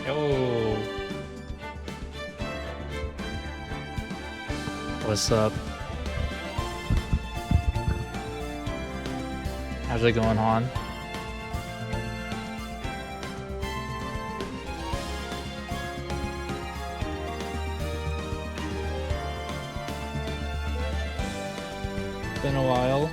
Yo. What's up? How's it going on? Been a while.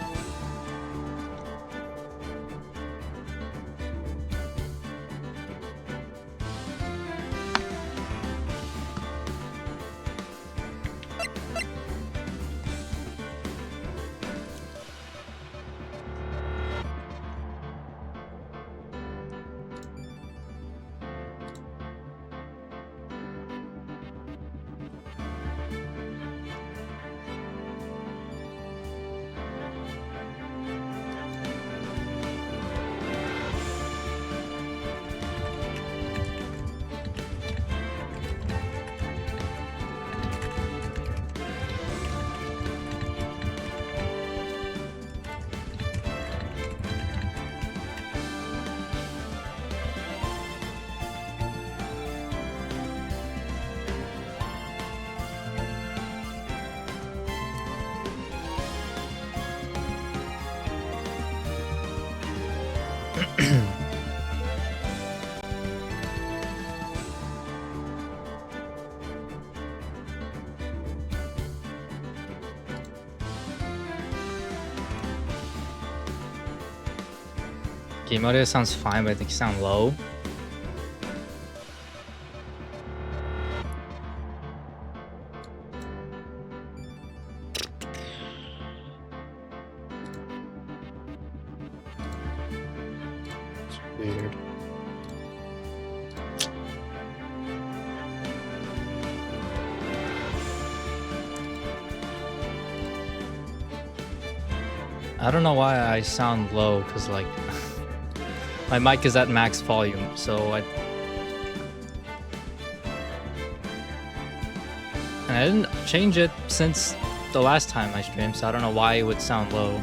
Game audio sounds fine, but I think you sound low. It's weird. I don't know why I sound low, because like my mic is at max volume, so and I didn't change it since the last time I streamed, so I don't know why it would sound low.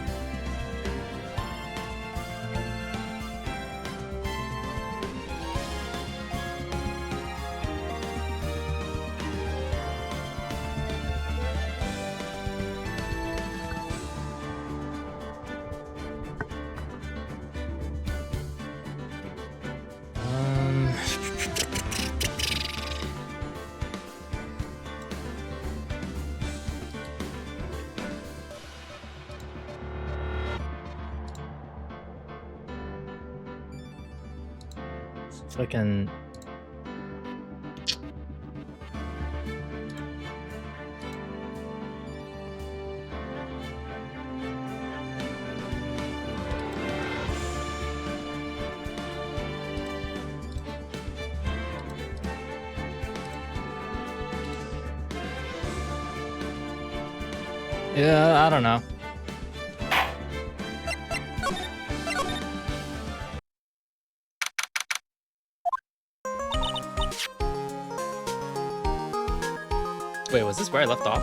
Fucking yeah, I don't know. Wait, was this where I left off?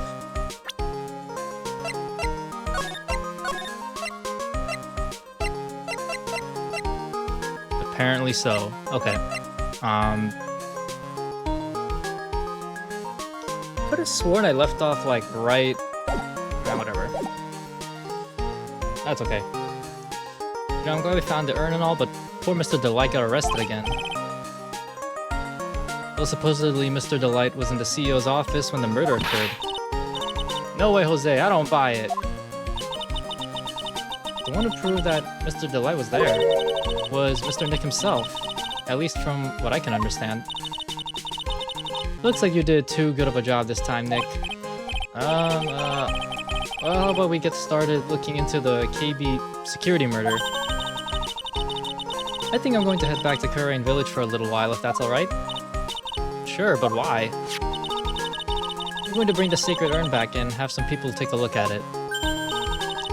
Apparently so. Okay. Could have sworn I left off like right. Yeah, whatever. That's okay. You know, I'm glad we found the urn and all, but poor Mr. Delight got arrested again. Well, supposedly Mr. Delight was in the CEO's office when the murder occurred. No way, Jose, I don't buy it. The one who proved that Mr. Delight was there was Mr. Nick himself, at least from what I can understand. Looks like you did too good of a job this time, Nick. Well, how about we get started looking into the KB security murder? I think I'm going to head back to Kurain Village for a little while, if that's alright. Sure, but why? I'm going to bring the sacred urn back and have some people take a look at it.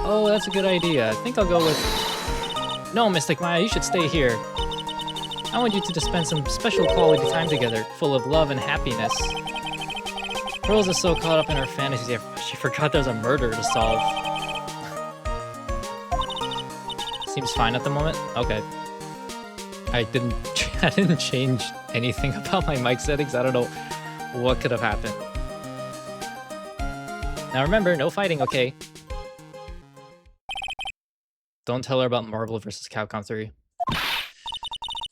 Oh, that's a good idea. I think I'll go with... No, Mystic Maya, you should stay here. I want you two to spend some special quality time together, full of love and happiness. Rose is so caught up in her fantasies, she forgot there's a murder to solve. Seems fine at the moment? Okay. I didn't I didn't change anything about my mic settings. I don't know what could have happened. Now remember, no fighting, okay? Don't tell her about Marvel vs. Capcom 3.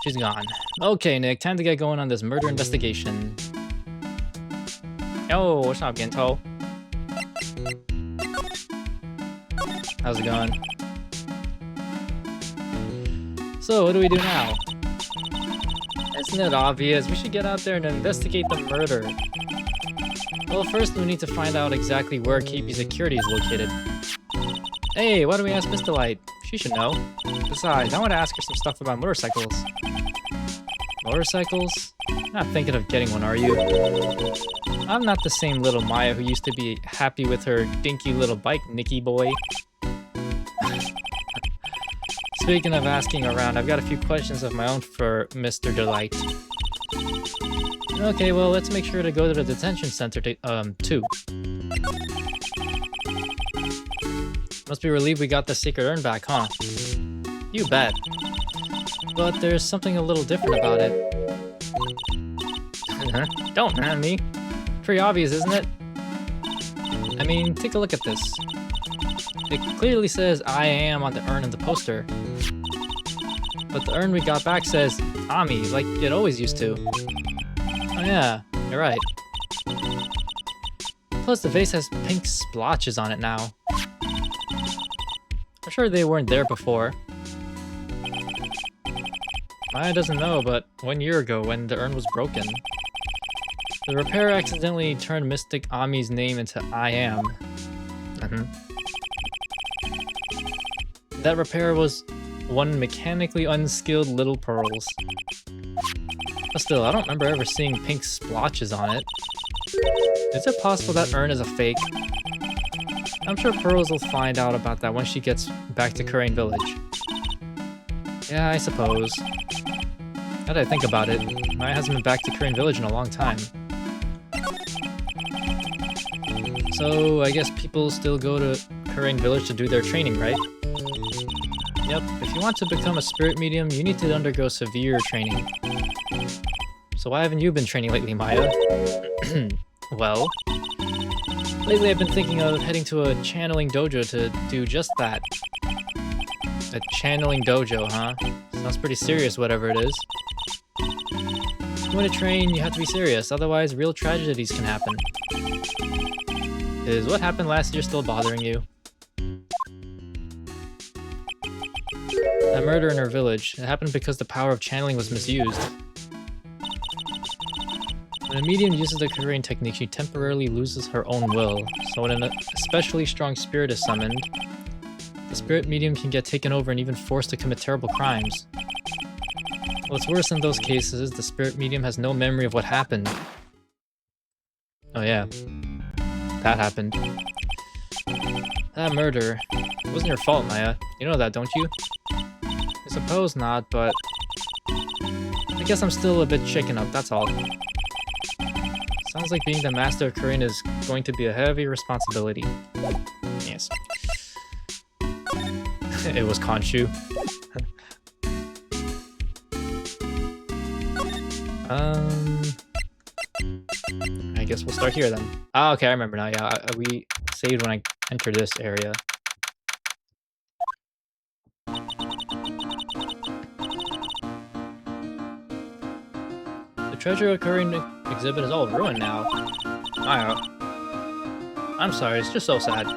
She's gone. Okay, Nick, time to get going on this murder investigation. Yo, what's up, Gento? How's it going? So, what do we do now? Isn't it obvious? We should get out there and investigate the murder. Well, first we need to find out exactly where KP Security is located. Hey, why don't we ask Miss Delight? She should know. Besides, I want to ask her some stuff about motorcycles. Motorcycles? Not thinking of getting one, are you? I'm not the same little Maya who used to be happy with her dinky little bike, Nicky boy. Speaking of asking around, I've got a few questions of my own for Mr. Delight. Okay, well, let's make sure to go to the detention center too. Must be relieved we got the secret urn back, huh? You bet. But there's something a little different about it. Don't man me. Pretty obvious, isn't it? I mean, take a look at this. It clearly says I am on the urn in the poster. But the urn we got back says Ami, like it always used to. Oh yeah, you're right. Plus the vase has pink splotches on it now. I'm sure they weren't there before. Maya doesn't know, but 1 year ago when the urn was broken, the repairer accidentally turned Mystic Ami's name into I am. That repairer was one mechanically unskilled Little Pearls. But still, I don't remember ever seeing pink splotches on it. Is it possible that urn is a fake? I'm sure Pearls will find out about that once she gets back to Kurain Village. Yeah, I suppose. Now that I think about it, Maya hasn't been back to Kurain Village in a long time. So, I guess people still go to Kurain Village to do their training, right? Yep, if you want to become a spirit medium, you need to undergo severe training. So why haven't you been training lately, Maya? Well, lately I've been thinking of heading to a channeling dojo to do just that. A channeling dojo, huh? Sounds pretty serious, whatever it is. If you want to train, you have to be serious, otherwise real tragedies can happen. Is what happened last year still bothering you? That murder in her village, it happened because the power of channeling was misused. When a medium uses the Kurain technique, she temporarily loses her own will, so when an especially strong spirit is summoned, the spirit medium can get taken over and even forced to commit terrible crimes. What's worse in those cases, the spirit medium has no memory of what happened. Oh yeah, that happened. That murder, it wasn't your fault, Maya. You know that, don't you? I suppose not, but I guess I'm still a bit shaken up, that's all. Sounds like being the master of Kurain is going to be a heavy responsibility. Yes. It was Khonshu. I guess we'll start here then. Ah, okay, I remember now. Yeah, we saved when I entered this area. The treasure of Kurain exhibit is all ruined now. I'm sorry, it's just so sad.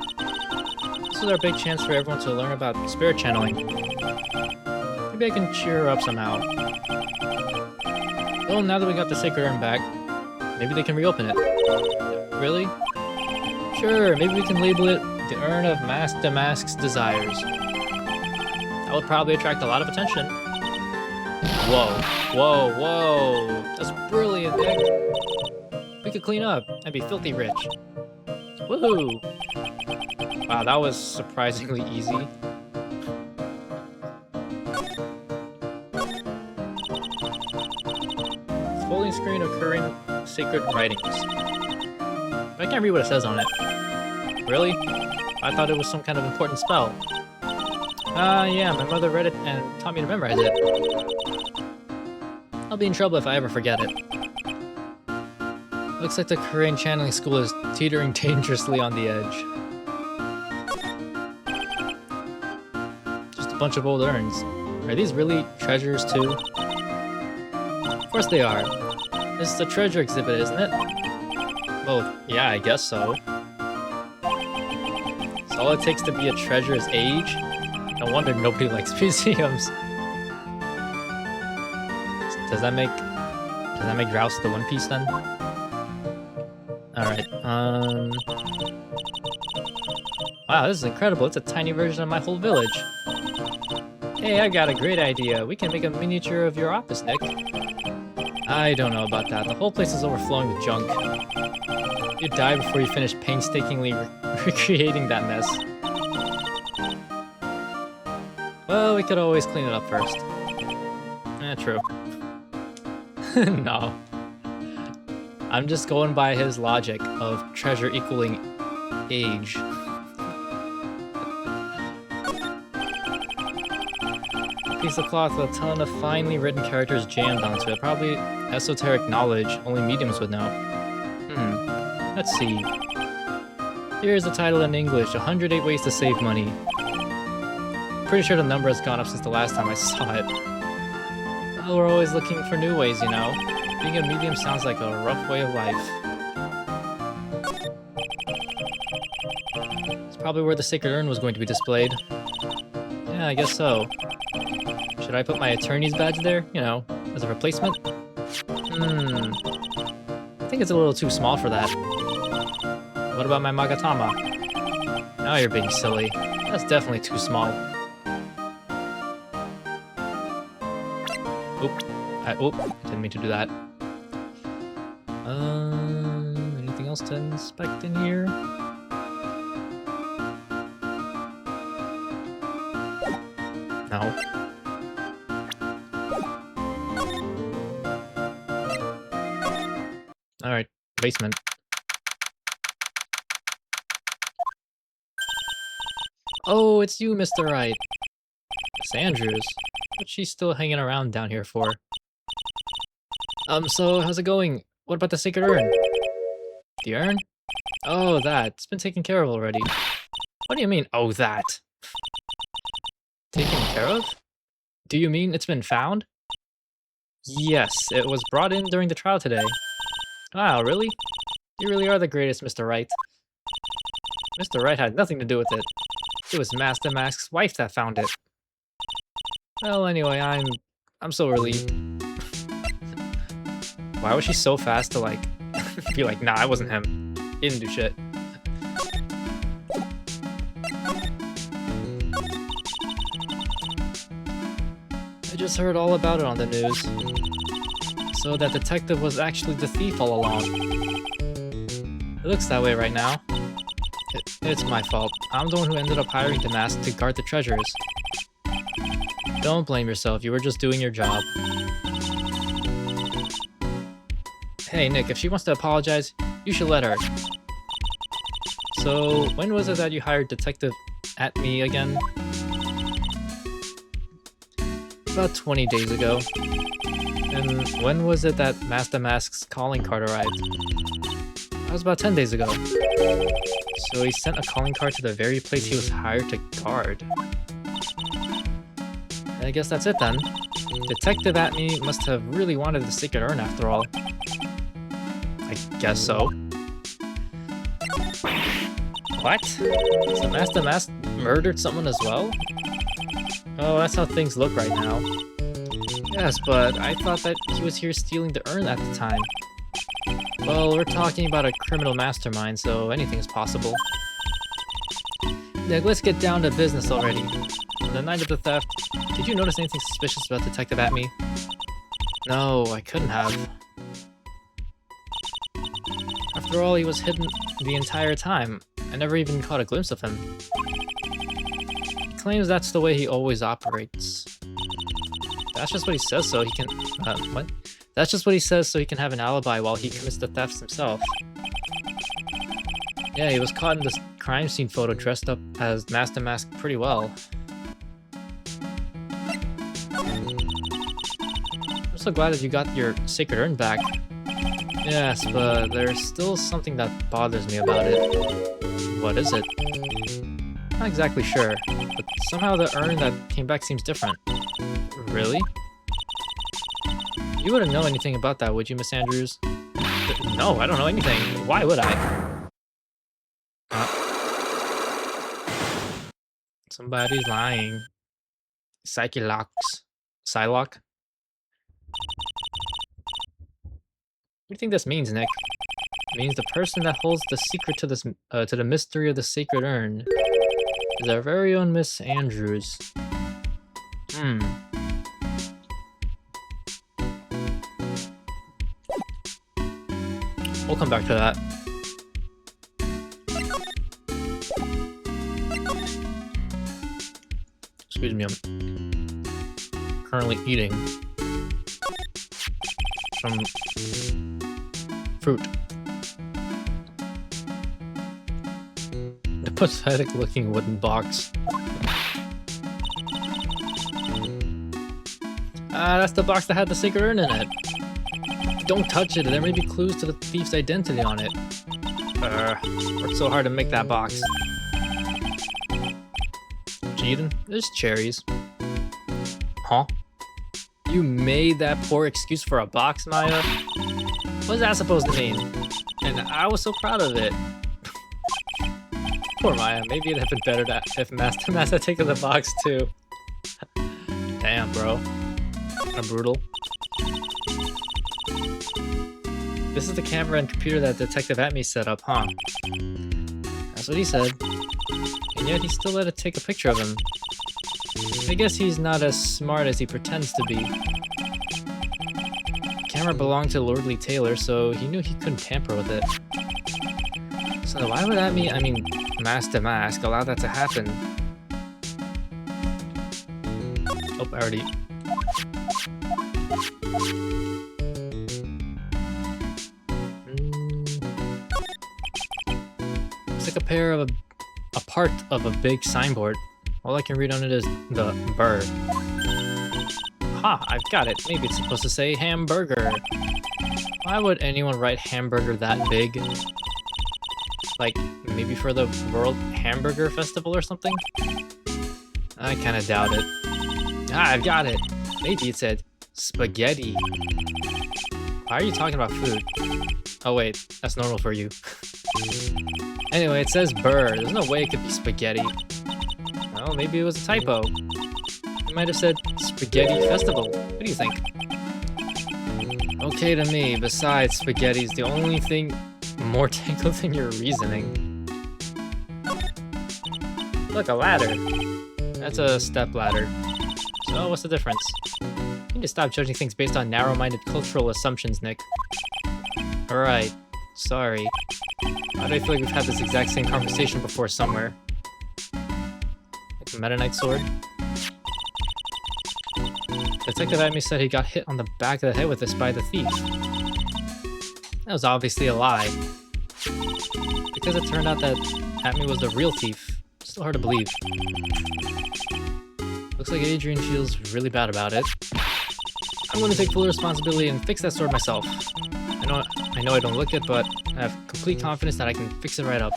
This is our big chance for everyone to learn about spirit channeling. Maybe I can cheer her up somehow. Well, now that we got the sacred urn back, maybe they can reopen it. Really? Sure, maybe we can label it the Urn of Mask Damask's Desires. That would probably attract a lot of attention. Whoa, whoa, whoa! That's brilliant, Nick! We could clean up and be filthy rich. Woohoo! Wow, that was surprisingly easy. Folding screen of Kurain sacred writings. I can't read what it says on it. Really? I thought it was some kind of important spell. Yeah, my mother read it and taught me to memorize it. I'll be in trouble if I ever forget it. Looks like the Korean channeling school is teetering dangerously on the edge. Just a bunch of old urns. Are these really treasures too? Of course they are. This is the treasure exhibit, isn't it? Well, yeah, I guess so. So all it takes to be a treasure is age? No wonder nobody likes museums. Does that make Grouse the One Piece then? Alright, wow, this is incredible. It's a tiny version of my whole village. Hey, I got a great idea. We can make a miniature of your office, Nick. I don't know about that. The whole place is overflowing with junk. You'd die before you finish painstakingly recreating that mess. Well, we could always clean it up first. True. No. I'm just going by his logic of treasure equaling age. A piece of cloth with a ton of finely written characters jammed onto it. Probably esoteric knowledge only mediums would know. Let's see. Here's the title in English, 108 Ways to Save Money. Pretty sure the number has gone up since the last time I saw it. Well, we're always looking for new ways, you know. Being a medium sounds like a rough way of life. It's probably where the sacred urn was going to be displayed. Yeah, I guess so. Should I put my attorney's badge there, you know, as a replacement? I think it's a little too small for that. What about my Magatama? Now you're being silly. That's definitely too small. Oop, didn't mean to do that. Anything else to inspect in here? No. Alright, basement. Oh, it's you, Mr. Wright. Miss Andrews. What's she still hanging around down here for? So how's it going? What about the sacred urn? The urn? Oh, that. It's been taken care of already. What do you mean, oh, that? Taken care of? Do you mean it's been found? Yes, it was brought in during the trial today. Wow, really? You really are the greatest, Mr. Wright. Mr. Wright had nothing to do with it. It was Master Mask's wife that found it. Well, anyway, I'm so relieved. Why was she so fast to, like, be like, nah, it wasn't him. He didn't do shit. I just heard all about it on the news. So that detective was actually the thief all along. It looks that way right now. It's my fault. I'm the one who ended up hiring the mask to guard the treasures. Don't blame yourself, you were just doing your job. Hey Nick, if she wants to apologize, you should let her. So, when was it that you hired Detective at me again? About 20 days ago. And when was it that Master Mask's calling card arrived? That was about 10 days ago. So he sent a calling card to the very place he was hired to guard. I guess that's it then. Detective at me must have really wanted the sacred urn after all. I guess so. What? So Master Mask murdered someone as well? Oh, that's how things look right now. Yes, but I thought that he was here stealing the urn at the time. Well, we're talking about a criminal mastermind, so anything's possible. Nick, let's get down to business already. On the night of the theft, did you notice anything suspicious about Detective at me? No, I couldn't have. After all, he was hidden the entire time. I never even caught a glimpse of him. He claims that's the way he always operates. That's just what he says so he can... what? That's just what he says so he can have an alibi while he commits the thefts himself. Yeah, he was caught in this crime scene photo dressed up as Master Mask pretty well. I'm also glad that you got your sacred urn back. Yes, but there's still something that bothers me about it. What is it? Not exactly sure, but somehow the urn that came back seems different. Really? You wouldn't know anything about that, would you, Miss Andrews? No, I don't know anything. Why would I? Somebody's lying. Psylocke. What do you think this means, Nick? It means the person that holds the secret to this, to the mystery of the sacred urn is our very own Miss Andrews. We'll come back to that. Excuse me, I'm currently eating some fruit. The pathetic looking wooden box. That's the box that had the sacred urn in it. Don't touch it, there may be clues to the thief's identity on it. Worked so hard to make that box. Cheating? There's cherries. Huh? You made that poor excuse for a box, Maya? What's that supposed to mean? And I was so proud of it. Poor Maya, maybe it'd have been better that if Master had taken the box too. Damn, bro. Kinda brutal. This is the camera and computer that Detective Atme set up, huh? That's what he said. And yet he still let it take a picture of him. I guess he's not as smart as he pretends to be. The camera belonged to Lordly Taylor, so he knew he couldn't tamper with it. So why would Atme, I mean, Master Mask, allow that to happen? Oh, I already... It's like a pair of a part of a big signboard. All I can read on it is the bird. Ha, I've got it. Maybe it's supposed to say hamburger. Why would anyone write hamburger that big? Like, maybe for the World Hamburger Festival or something? I kinda doubt it. Ah, I've got it. Maybe it said spaghetti. Why are you talking about food? Oh wait, that's normal for you. Anyway, it says bird. There's no way it could be spaghetti. Well, maybe it was a typo. It might have said Spaghetti Festival. What do you think? Okay to me. Besides, spaghetti's the only thing more tangled than your reasoning. Look, a ladder. That's a step ladder. So, what's the difference? You need to stop judging things based on narrow-minded cultural assumptions, Nick. Alright. Sorry. Why do I feel like we've had this exact same conversation before somewhere? Like a Meta Knight sword? Detective Atme said he got hit on the back of the head with this by the thief. That was obviously a lie. Because it turned out that Atme was the real thief. Still hard to believe. Looks like Adrian feels really bad about it. I'm going to take full responsibility and fix that sword myself. I know I don't look it, but I have complete confidence that I can fix it right up.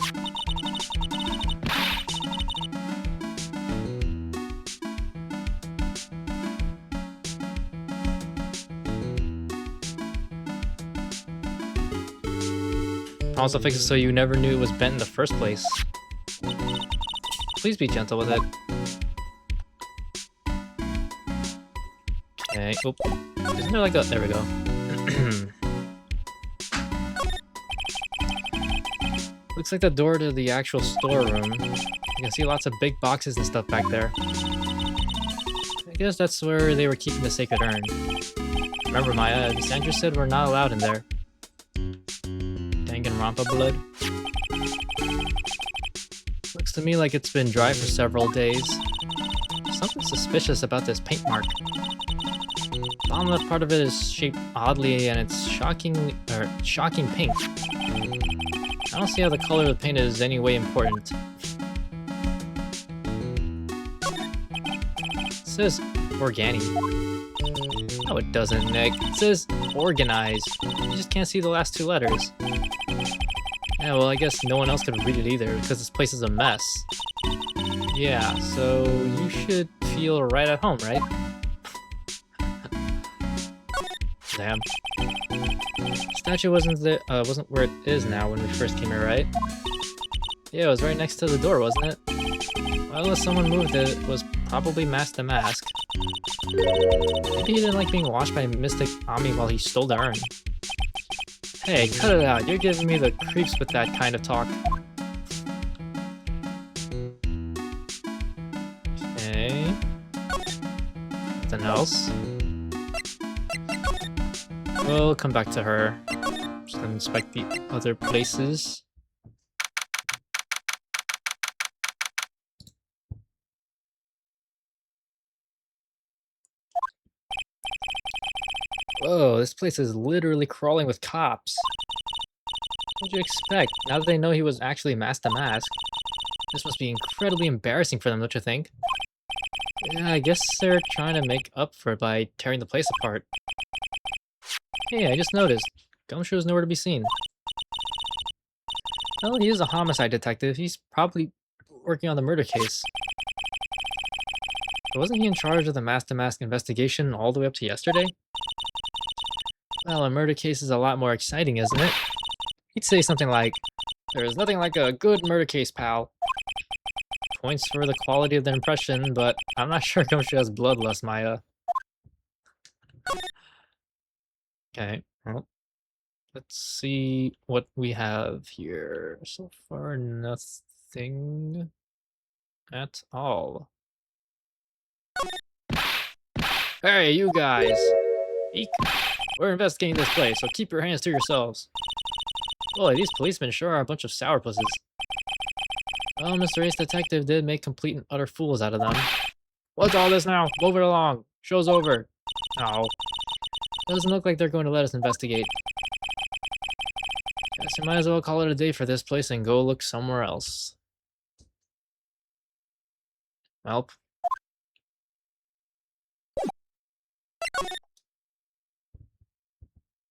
Also fix it so you never knew it was bent in the first place. Please be gentle with it. Okay, oop. Isn't there like a... There we go. Looks like the door to the actual storeroom. You can see lots of big boxes and stuff back there. I guess that's where they were keeping the sacred urn. Remember, Maya, the Sandra said we're not allowed in there. Danganronpa blood. Looks to me like it's been dry for several days. Something suspicious about this paint mark. The bottom left part of it is shaped oddly and it's shocking pink. I don't see how the color of the paint is any way important. says organi. No, it doesn't, Nick. It says organize. You just can't see the last two letters. Yeah, well, I guess no one else could read it either because this place is a mess. Yeah, so you should feel right at home, right? Damn. Statue wasn't where it is now when we first came here, right? Yeah, it was right next to the door, wasn't it? Well, if someone moved it, it was probably Mask the Mask. Maybe he didn't like being watched by Mystic Ami while he stole the urn. Hey, cut it out. You're giving me the creeps with that kind of talk. Okay. Nothing else? We'll come back to her. Just gonna inspect the other places. Whoa, this place is literally crawling with cops. What'd you expect? Now that they know he was actually Mask the Mask, this must be incredibly embarrassing for them, don't you think? Yeah, I guess they're trying to make up for it by tearing the place apart. Hey, I just noticed. Gumshoe is nowhere to be seen. Well, he is a homicide detective. He's probably working on the murder case. But wasn't he in charge of the Mask to Mask investigation all the way up to yesterday? Well, a murder case is a lot more exciting, isn't it? He'd say something like, "There's nothing like a good murder case, pal." Points for the quality of the impression, but I'm not sure Gumshoe has bloodlust, Maya. Okay, well, let's see what we have here. So far, nothing at all. Hey, you guys! Eek. We're investigating this place, so keep your hands to yourselves. Boy, these policemen sure are a bunch of sourpusses. Well, Mr. Ace Detective did make complete and utter fools out of them. What's all this now? Move it along. Show's over. Oh. Doesn't look like they're going to let us investigate. Guess we might as well call it a day for this place and go look somewhere else. Welp.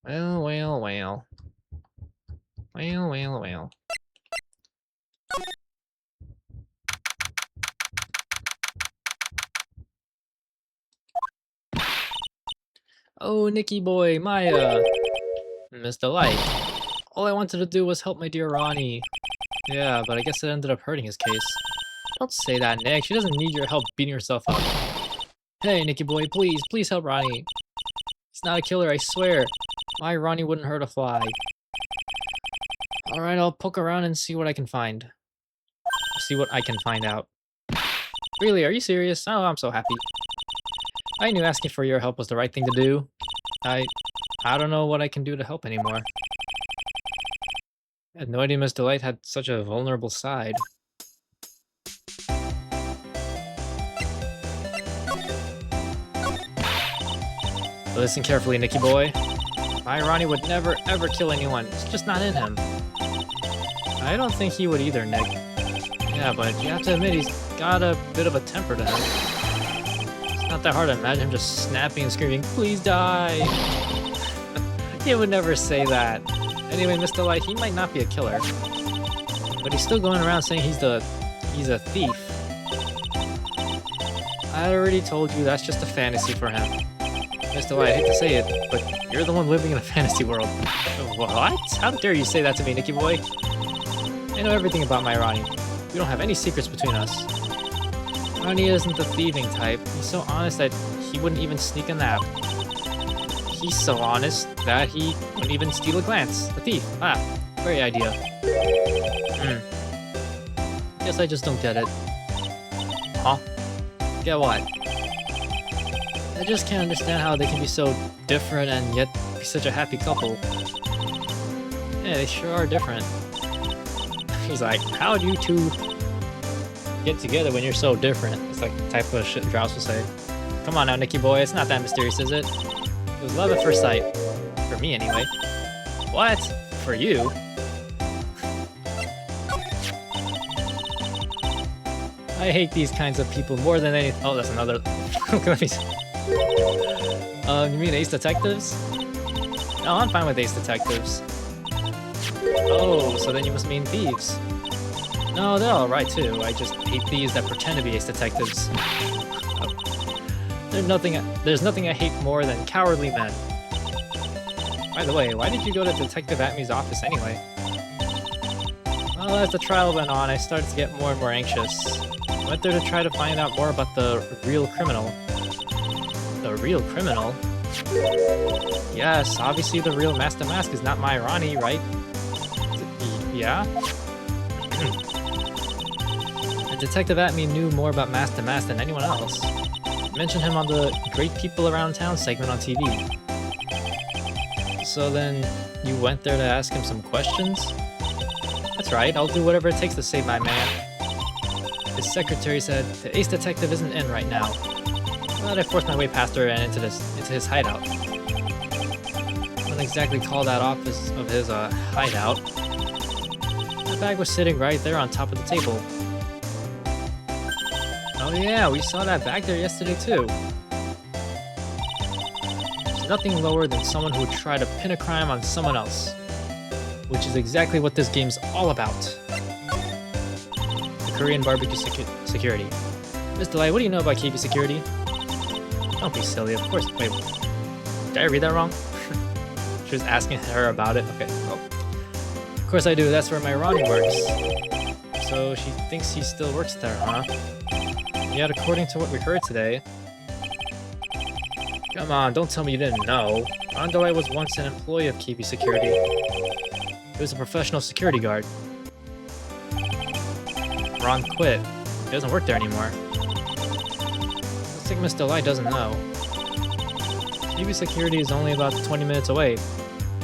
Well, well, well. Well, well, well. Oh, Nicky boy, Maya. Mr. Light. All I wanted to do was help my dear Ronnie. Yeah, but I guess it ended up hurting his case. Don't say that, Nick. She doesn't need your help beating herself up. Hey, Nicky boy, please help Ronnie. He's not a killer, I swear. My Ronnie wouldn't hurt a fly. Alright, I'll poke around and see what I can find. See what I can find out. Really, are you serious? Oh, I'm so happy. I knew asking for your help was the right thing to do. I don't know what I can do to help anymore. I had no idea Miss Delight had such a vulnerable side. Listen carefully, Nicky boy. My Ronnie would never ever kill anyone. It's just not in him. I don't think he would either, Nick. Yeah, but you have to admit he's got a bit of a temper to him. It's not that hard to imagine him just snapping and screaming, "Please die!" He would never say that. Anyway, Mr. Light, he might not be a killer, but he's still going around saying he's a thief. I already told you that's just a fantasy for him. Mr. Light, I hate to say it, but you're the one living in a fantasy world. What? How dare you say that to me, Nicky boy? I know everything about my Ronnie. We don't have any secrets between us. Ronnie isn't the thieving type. He's so honest that he wouldn't even sneak a nap. He's so honest that he wouldn't even steal a glance. A thief. Ah, very idea. Guess I just don't get it. Huh? Get what? I just can't understand how they can be so different and yet be such a happy couple. Yeah, they sure are different. He's like, how do you two get together when you're so different? It's like the type of shit Drows will say. Come on now, Nicky boy, it's not that mysterious, is it? It was love at first sight. For me, anyway. What? For you? I hate these kinds of people more than anything. Oh, that's another. Let me see. You mean Ace Detectives? No, I'm fine with Ace Detectives. Oh, so then you must mean thieves. No, they're alright too. I just hate thieves that pretend to be Ace Detectives. There's nothing I hate more than cowardly men. By the way, why did you go to Detective Atmy's office anyway? Well, as the trial went on, I started to get more and more anxious. I went there to try to find out more about the real criminal. The real criminal? Yes, obviously the real Master Mask is not my Ronnie, right? Yeah? Detective Atmy knew more about Master Mask than anyone else. I mentioned him on the Great People Around Town segment on TV. So then, you went there to ask him some questions? That's right, I'll do whatever it takes to save my man. His secretary said, the ace detective isn't in right now. But I forced my way past her and into his hideout. I wouldn't exactly call that office of his a hideout. The bag was sitting right there on top of the table. Oh yeah, we saw that bag there yesterday too. There's nothing lower than someone who would try to pin a crime on someone else. Which is exactly what this game's all about. The Korean barbecue security. Miss Delight, what do you know about KB security? Don't be silly, of course. Wait, did I read that wrong? She was asking her about it. Okay, well. Of course I do, that's where my Ronnie works. So she thinks he still works there, huh? Yet according to what we heard today... Come on, don't tell me you didn't know. Andoi was once an employee of KB Security. He was a professional security guard. Ron quit. He doesn't work there anymore. Looks like Miss Delight doesn't know. KB Security is only about 20 minutes away.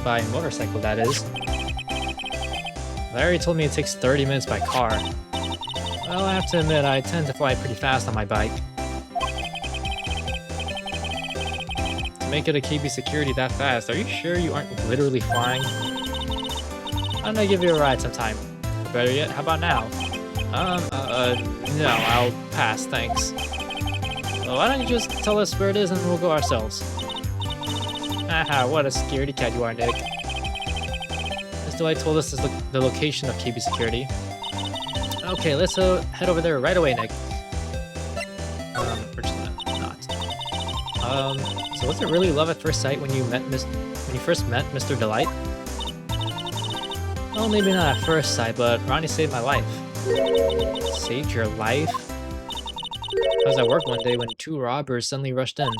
By motorcycle, that is. Larry told me it takes 30 minutes by car. Well, I have to admit, I tend to fly pretty fast on my bike. To make it a KB Security that fast, are you sure you aren't literally flying? Why don't I give you a ride sometime? Or better yet, how about now? No, I'll pass, thanks. Well, why don't you just tell us where it is and we'll go ourselves? Haha, what a scaredy cat you are, Nick. Miss Delight told us the location of KB Security. Okay, let's head over there right away, Nick. We're just gonna not. So was it really love at first sight when you first met Mr. Delight? Well, maybe not at first sight, but Ronnie saved my life. Saved your life? I was at work one day when 2 robbers suddenly rushed in.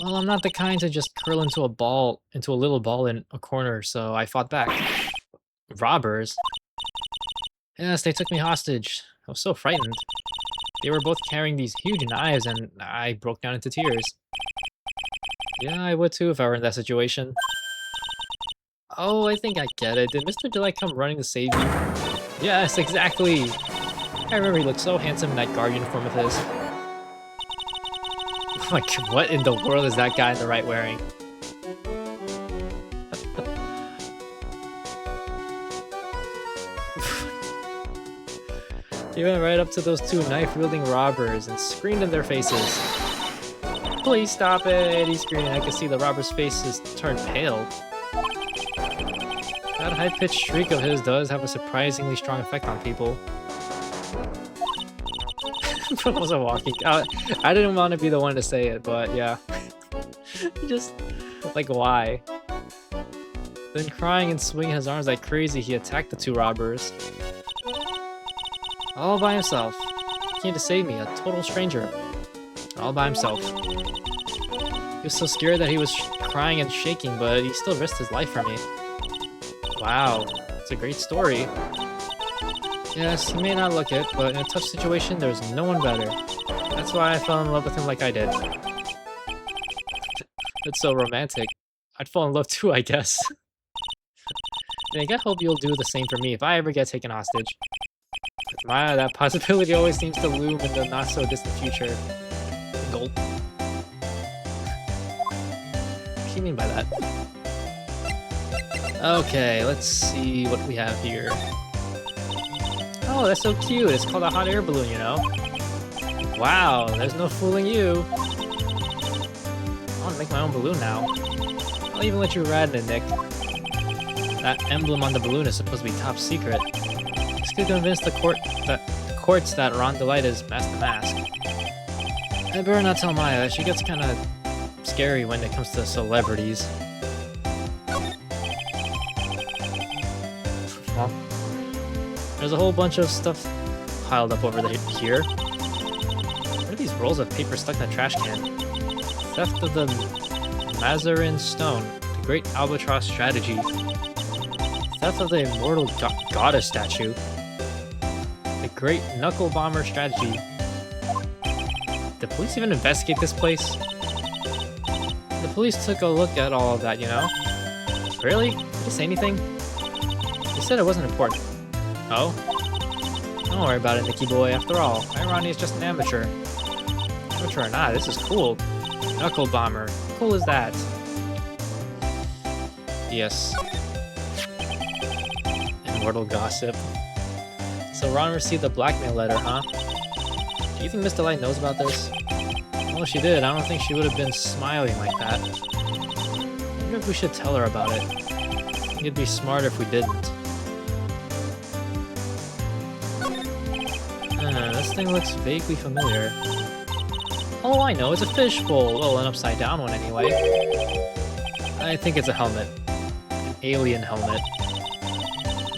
Well, I'm not the kind to just curl into a little ball in a corner, so I fought back. Robbers? Yes, they took me hostage. I was so frightened. They were both carrying these huge knives and I broke down into tears. Yeah, I would too if I were in that situation. Oh, I think I get it. Did Mr. Delight come running to save you? Yes, exactly! I remember he looked so handsome in that guard uniform of his. Like, what in the world is that guy in the right wearing? He went right up to those 2 knife-wielding robbers and screamed in their faces. Please stop it, he screamed. I could see the robber's faces turn pale. That high-pitched shriek of his does have a surprisingly strong effect on people. I wasn't walking. I didn't want to be the one to say it, but yeah. Just, like, why? Then crying and swinging his arms like crazy, he attacked the 2 robbers. All by himself. He came to save me, a total stranger. All by himself. He was so scared that he was crying and shaking, but he still risked his life for me. Wow, it's a great story. Yes, he may not look it, but in a tough situation, there's no one better. That's why I fell in love with him like I did. That's so romantic. I'd fall in love too, I guess. Nick, I hope you'll do the same for me if I ever get taken hostage. My, that possibility always seems to loom in the not-so-distant future. Gulp. What do you mean by that? Okay, let's see what we have here. Oh, that's so cute. It's called a hot air balloon, you know? Wow, there's no fooling you. I want to make my own balloon now. I'll even let you ride in it, Nick. That emblem on the balloon is supposed to be top secret. This could convince the courts that Ron Delight is Master Mask. I better not tell Maya. She gets kind of scary when it comes to celebrities. Well, there's a whole bunch of stuff piled up over here. What are these rolls of paper stuck in a trash can? Theft of the Mazarin Stone, the Great Albatross Strategy. Theft of the Immortal Goddess Statue. The Great Knuckle Bomber Strategy. Did the police even investigate this place? The police took a look at all of that, you know? Really? Did they say anything? They said it wasn't important. Oh? Don't worry about it, Nicky boy. After all, Ronnie is just an amateur. Amateur or not, this is cool. Knuckle Bomber. Cool as that. Yes. Immortal gossip. So Ron received a blackmail letter, huh? Do you think Miss Delight knows about this? Well, if she did, I don't think she would have been smiling like that. I wonder if we should tell her about it. I think it'd be smarter if we didn't. This thing looks vaguely familiar. Oh, I know, it's a fishbowl. Well, an upside down one anyway. I think it's a helmet. An alien helmet.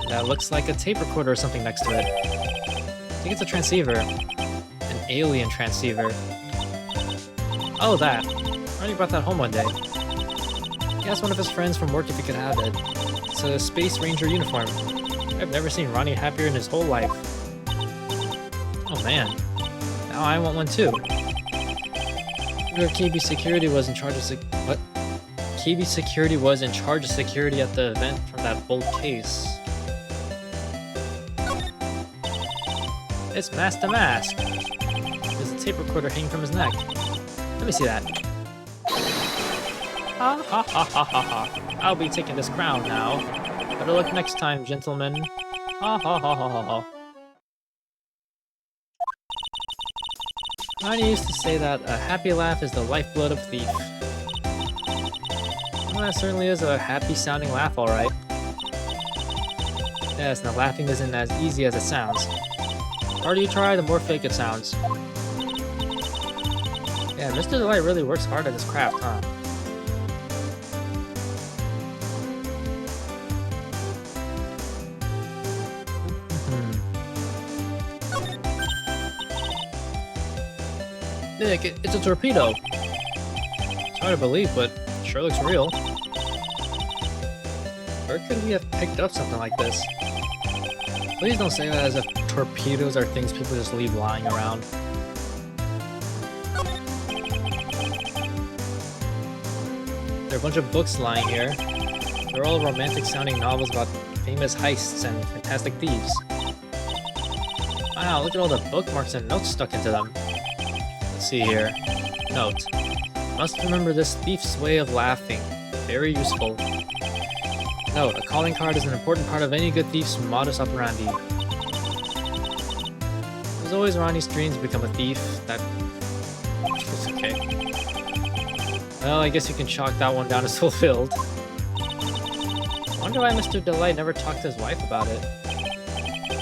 That looks like a tape recorder or something next to it. I think it's a transceiver. An alien transceiver. Oh, that. Ronnie brought that home one day. He asked one of his friends from work if he could have it. It's a Space Ranger uniform. I've never seen Ronnie happier in his whole life. Oh man. Now I want one too. KB Security was in charge of what? KB Security was in charge of security at the event from that old case. It's Master Mask. There's a tape recorder hanging from his neck. Let me see that. Ha ha ha ha ha ha. I'll be taking this crown now. Better luck next time, gentlemen. Ha ha ha ha ha ha. Ronnie used to say that a happy laugh is the lifeblood of a thief. Well, that certainly is a happy-sounding laugh, alright. Yes, now laughing isn't as easy as it sounds. The harder you try, the more fake it sounds. Yeah, Mr. Delight really works hard at his craft, huh? Nick, it's a torpedo! It's hard to believe, but it sure looks real. Where could we have picked up something like this? Please don't say that as if torpedoes are things people just leave lying around. There are a bunch of books lying here. They're all romantic-sounding novels about famous heists and fantastic thieves. Wow, look at all the bookmarks and notes stuck into them. Let's see here. Note. Must remember this thief's way of laughing. Very useful. Note. A calling card is an important part of any good thief's modus operandi. It was always Ronnie's dream to become a thief. It's okay. Well, I guess you can chalk that one down as fulfilled. I wonder why Mr. Delight never talked to his wife about it.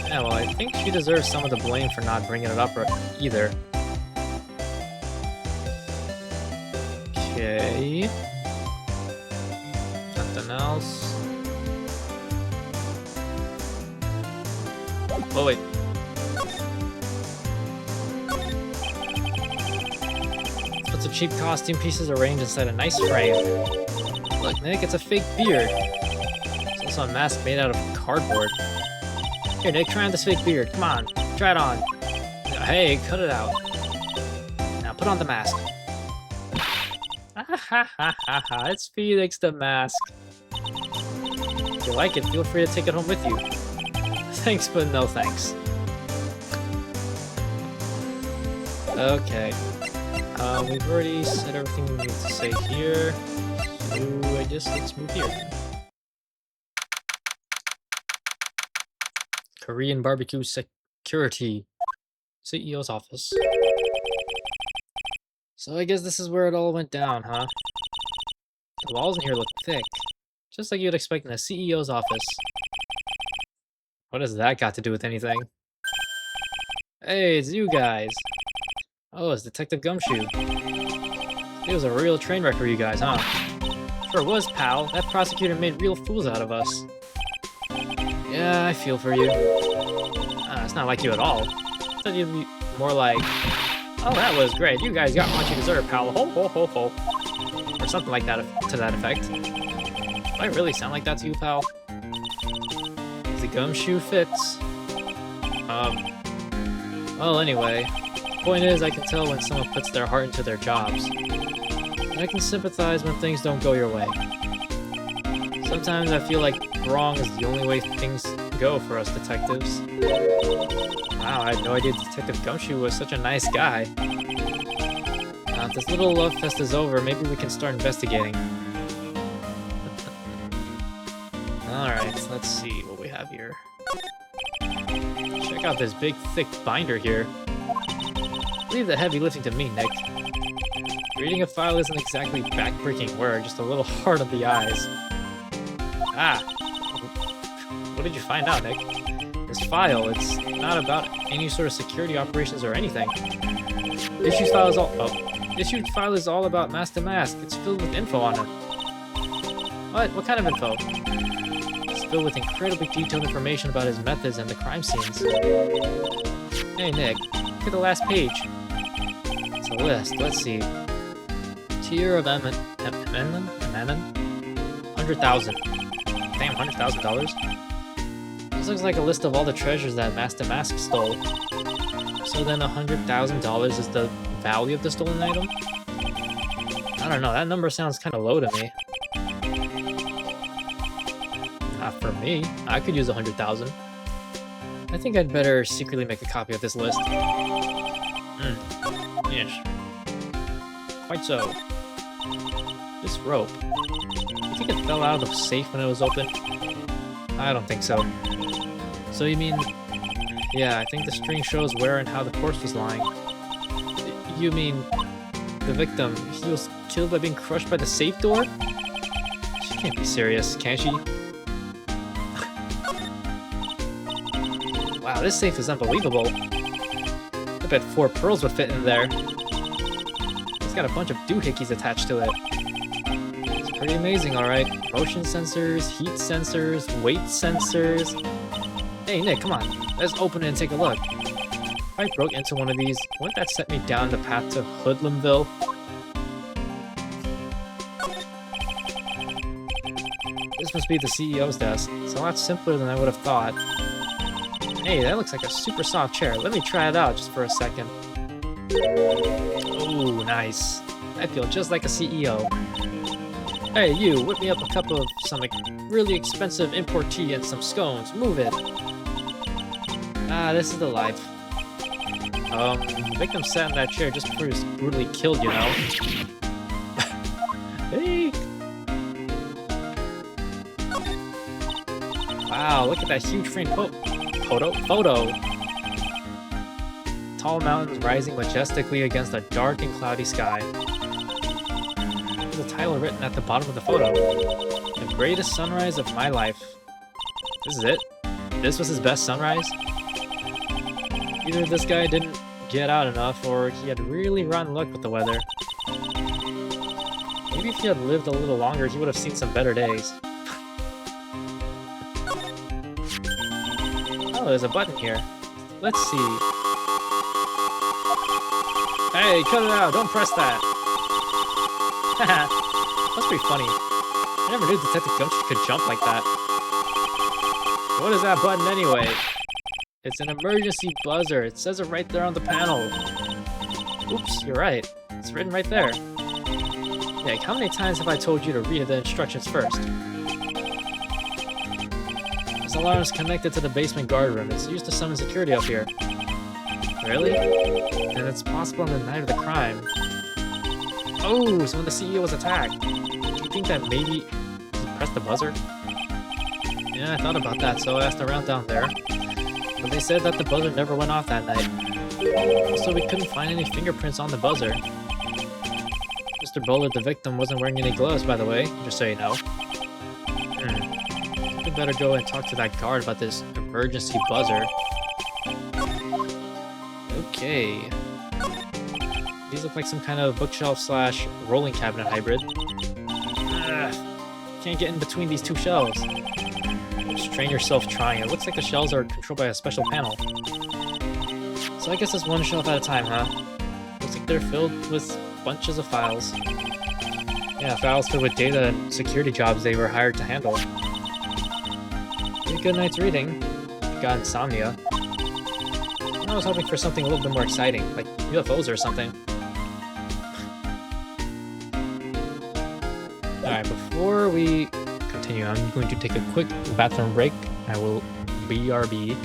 Yeah, well, I think she deserves some of the blame for not bringing it up either. Okay. Nothing else. Oh, wait. Lots of cheap costume pieces arranged inside a nice frame. Look, Nick, it's a fake beard. It's also a mask made out of cardboard. Here, Nick, try on this fake beard. Come on, try it on. Hey, cut it out. Now put on the mask. Ha ha ha ha, it's Felix the Mask. If you like it, feel free to take it home with you. Thanks, but no thanks. Okay. We've already said everything we need to say here. So I guess let's move here. Korean barbecue security. CEO's office. So I guess this is where it all went down, huh? The walls in here look thick. Just like you'd expect in a CEO's office. What has that got to do with anything? Hey, it's you guys. Oh, it's Detective Gumshoe. He was a real train wreck for you guys, huh? Sure was, pal. That prosecutor made real fools out of us. Yeah, I feel for you. It's not like you at all. I thought you'd be more like, oh, that was great. You guys got what you deserve, pal. Ho, ho, ho, ho. Or something like that, to that effect. Do I really sound like that to you, pal? The Gumshoe fits. Well, anyway. Point is, I can tell when someone puts their heart into their jobs. And I can sympathize when things don't go your way. Sometimes I feel like wrong is the only way things go for us detectives. Wow, I had no idea Detective Gumshoe was such a nice guy. Now, if this little love fest is over, maybe we can start investigating. Alright, let's see what we have here. Check out this big, thick binder here. Leave the heavy lifting to me, Nick. Reading a file isn't exactly back-breaking work, just a little hard on the eyes. Ah! What did you find out, Nick? This file, it's not about any sort of security operations or anything. Issues file is all about Mask to Mask. It's filled with info on it. What? What kind of info? It's filled with incredibly detailed information about his methods and the crime scenes. Hey, Nick. Look at the last page. It's a list. Let's see. Tier of amendment? 100,000. Damn, $100,000? This looks like a list of all the treasures that Mask to Mask stole. So then $100,000 is the value of the stolen item? I don't know, that number sounds kind of low to me. Not for me. I could use 100,000. I think I'd better secretly make a copy of this list. Yes. Quite so. This rope. You think it fell out of the safe when it was open? I don't think so. So you mean... Yeah, I think the string shows where and how the corpse was lying. You mean... the victim, he was killed by being crushed by the safe door? She can't be serious, can she? Wow, this safe is unbelievable. I bet 4 pearls would fit in there. It's got a bunch of doohickeys attached to it. It's pretty amazing, alright. Motion sensors, heat sensors, weight sensors. Hey, Nick, come on. Let's open it and take a look. If I broke into one of these, wouldn't that set me down the path to Hoodlumville? This must be the CEO's desk. It's a lot simpler than I would have thought. Hey, that looks like a super soft chair. Let me try it out just for a second. Ooh, nice. I feel just like a CEO. Hey, you, whip me up a cup of some really expensive import tea and some scones. Move it. Ah, this is the life. The victim sat in that chair just before he was brutally killed, you know? Hey! Wow, look at that huge frame photo! Tall mountains rising majestically against a dark and cloudy sky. There's a title written at the bottom of the photo. The greatest sunrise of my life. This is it? This was his best sunrise? Either this guy didn't get out enough, or he had really rotten luck with the weather. Maybe if he had lived a little longer, he would have seen some better days. Oh, there's a button here. Let's see. Hey, cut it out! Don't press that! Haha, must be funny. I never knew Detective Gumshoe could jump like that. What is that button anyway? It's an emergency buzzer. It says it right there on the panel. Oops, you're right. It's written right there. Nick, how many times have I told you to read the instructions first? This alarm is connected to the basement guard room. It's used to summon security up here. Really? And it's possible on the night of the crime. Oh, so when the CEO was attacked. Do you think that maybe he pressed the buzzer? Yeah, I thought about that, so I asked around down there. But they said that the buzzer never went off that night. Also, we couldn't find any fingerprints on the buzzer. Mr. Bowler, the victim, wasn't wearing any gloves, by the way, just so you know. We better go and talk to that guard about this emergency buzzer. Okay. These look like some kind of bookshelf slash rolling cabinet hybrid. Ugh. Can't get in between these two shelves. Strain yourself trying. It looks like the shelves are controlled by a special panel. So I guess it's one shelf at a time, huh? Looks like they're filled with bunches of files. Yeah, files filled with data and security jobs they were hired to handle. Pretty good night's reading. You got insomnia. I was hoping for something a little bit more exciting, like UFOs or something. Alright, before we continue, I'm going to take a quick bathroom break. I will BRB.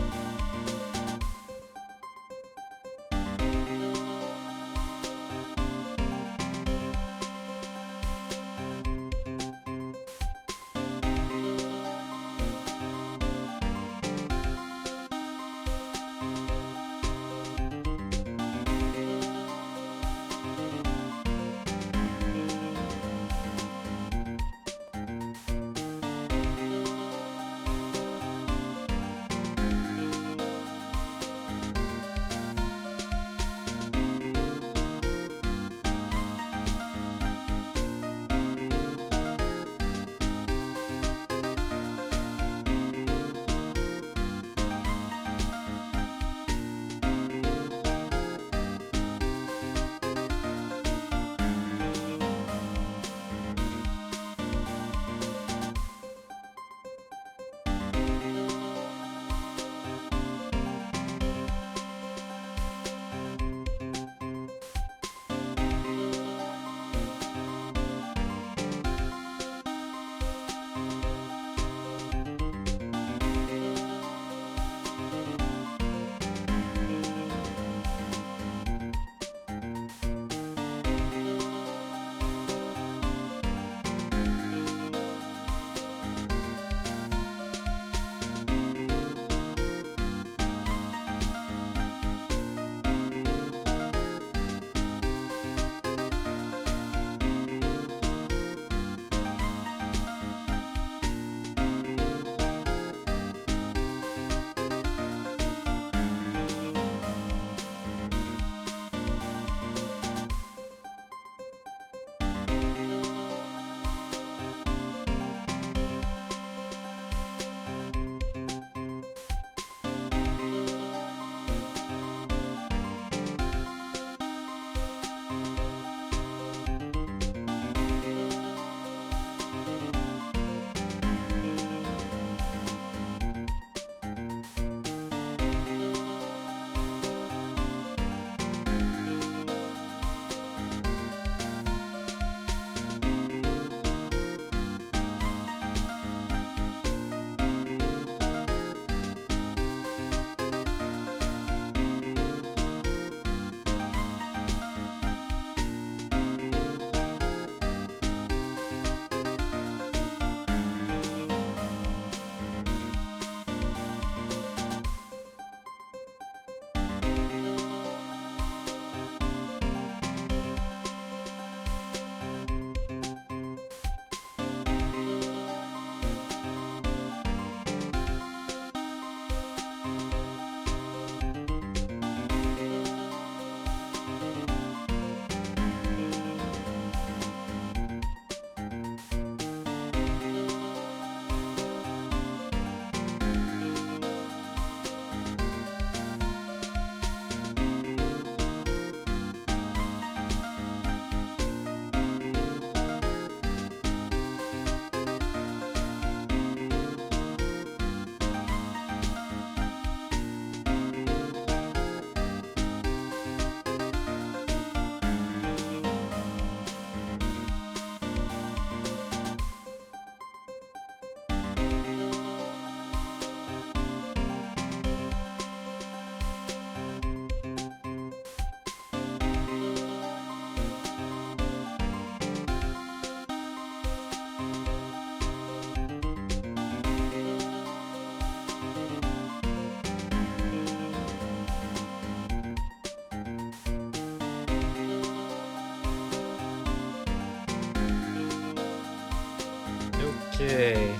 Okay.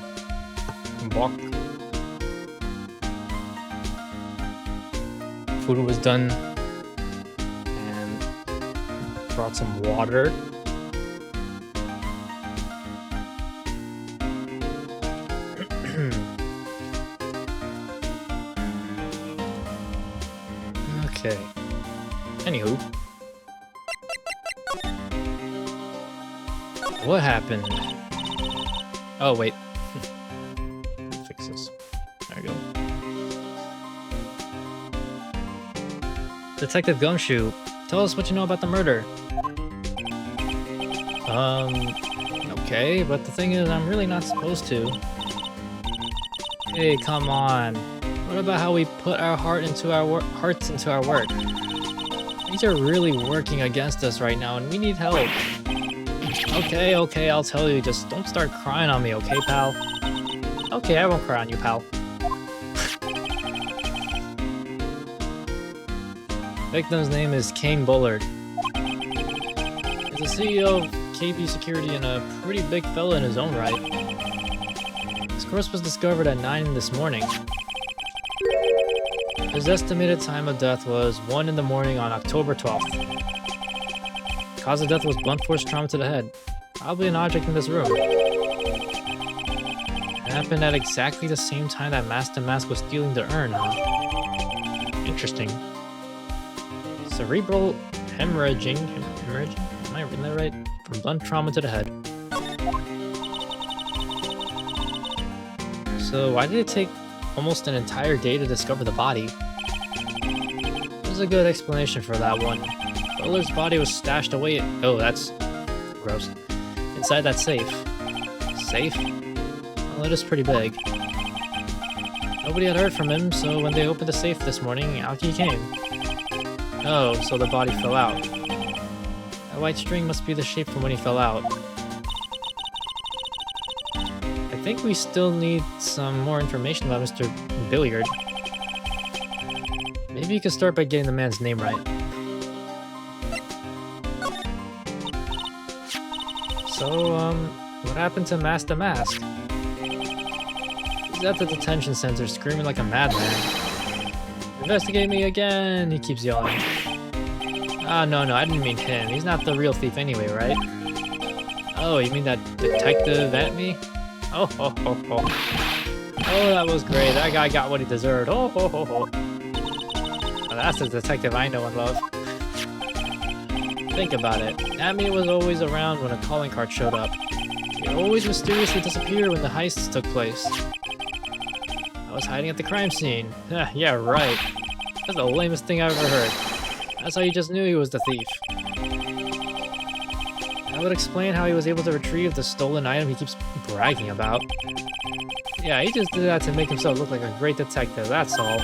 Walk. Food was done. And brought some water. Okay. Anywho. What happened? Oh, wait. Fix this. There we go. Detective Gumshoe, tell us what you know about the murder. Okay, but the thing is, I'm really not supposed to. Hey, come on. What about how we put our hearts into our work? Things are really working against us right now, and we need help. Okay, I'll tell you. Just don't start crying on me, okay, pal? Okay, I won't cry on you, pal. Victim's name is Kane Bullard. He's the CEO of KB Security and a pretty big fella in his own right. His corpse was discovered at 9 this morning. His estimated time of death was 1 in the morning on October 12th. Cause of death was blunt force trauma to the head. Probably an object in this room. It happened at exactly the same time that Master Mask was stealing the urn, huh? Interesting. Cerebral hemorrhaging? Am I reading that right? From blunt trauma to the head. So why did it take almost an entire day to discover the body? There's a good explanation for that one. Bullard's body was stashed away. Oh, that's gross. Inside that safe. Safe? Well, it is pretty big. Nobody had heard from him, so when they opened the safe this morning, out he came. Oh, so the body fell out. That white string must be the shape from when he fell out. I think we still need some more information about Mr. Billiard. Maybe you could start by getting the man's name right. So, what happened to Master Mask? He's at the detention center screaming like a madman. Investigate me again, he keeps yelling. Ah, no, I didn't mean him. He's not the real thief anyway, right? Oh, you mean that detective at me? Oh, ho, ho, ho. Oh, that was great. That guy got what he deserved. Oh, ho, ho, ho. Now, that's the detective I know and love. Think about it. Amy was always around when a calling card showed up. He always mysteriously disappeared when the heists took place. I was hiding at the crime scene. Yeah, right. That's the lamest thing I've ever heard. That's how you just knew he was the thief. That would explain how he was able to retrieve the stolen item he keeps bragging about. Yeah, he just did that to make himself look like a great detective, that's all.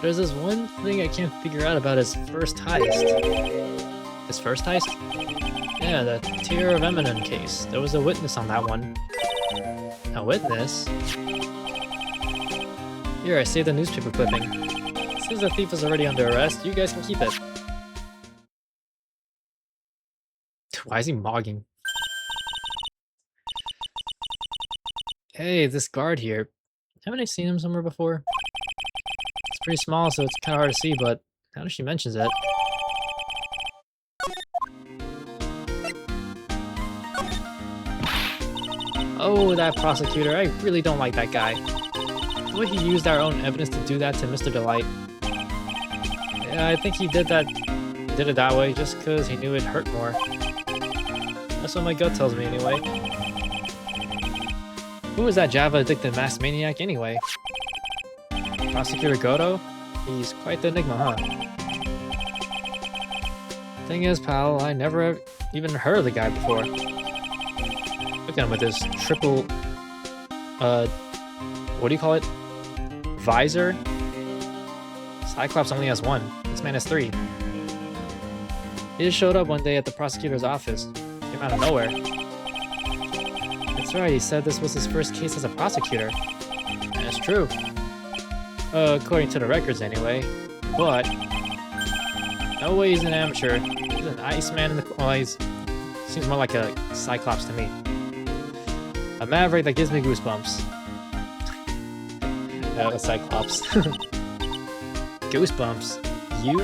There's this one thing I can't figure out about his first heist. His first heist? Yeah, the Tear of Eminem case. There was a witness on that one. A witness? Here, I saved the newspaper clipping. Since the thief is already under arrest, you guys can keep it. Why is he mogging? Hey, this guard here. Haven't I seen him somewhere before? It's pretty small, so it's kind of hard to see, but now that she mentions it. Oh, that prosecutor. I really don't like that guy. The way he used our own evidence to do that to Mr. Delight. Yeah, I think he did it that way just because he knew it'd hurt more. That's what my gut tells me anyway. Who is that Java-addicted masked maniac anyway? Prosecutor Goto? He's quite the enigma, huh? Thing is, pal, I never even heard of the guy before. Look at him with his triple... what do you call it? Visor? Cyclops only has one. This man has 3. He just showed up one day at the prosecutor's office. Came out of nowhere. That's right, he said this was his first case as a prosecutor. And it's true. According to the records anyway. But... no way he's an amateur. He's an Iceman in the... well, he's... seems more like a Cyclops to me. A maverick that gives me goosebumps. A Cyclops. Goosebumps. You?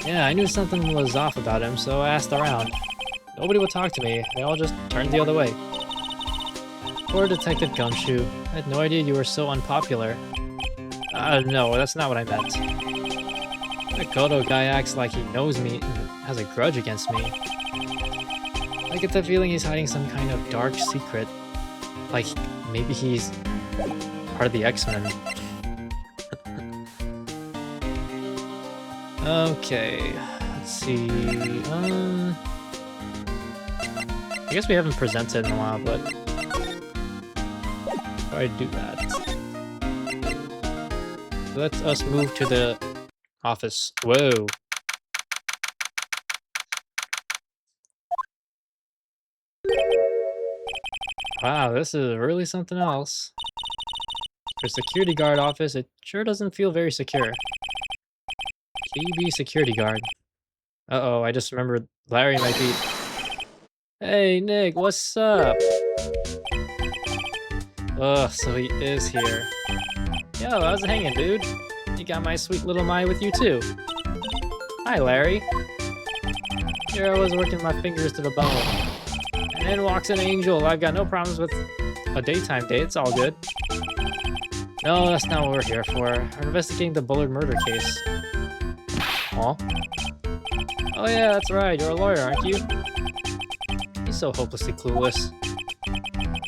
Yeah, I knew something was off about him, so I asked around. Nobody would talk to me. They all just turned the other way. Poor Detective Gumshoe. I had no idea you were so unpopular. No, that's not what I meant. The Kodo guy acts like he knows me and has a grudge against me. I get the feeling he's hiding some kind of dark secret. Like, maybe he's part of the X-Men. Okay, let's see. I guess we haven't presented in a while, but try to do that. Let us move to the office. Whoa. Wow, this is really something else. For security guard office, it sure doesn't feel very secure. KB security guard. Uh-oh, I just remembered Larry might be... Hey, Nick, what's up? Ugh, so he is here. Yo, how's it hanging, dude? You got my sweet little Mai with you, too. Hi, Larry. Here I was working my fingers to the bone. And in walks an angel. I've got no problems with a daytime date. It's all good. No, that's not what we're here for. We're investigating the Bullard murder case. Aw. Oh yeah, that's right. You're a lawyer, aren't you? He's so hopelessly clueless.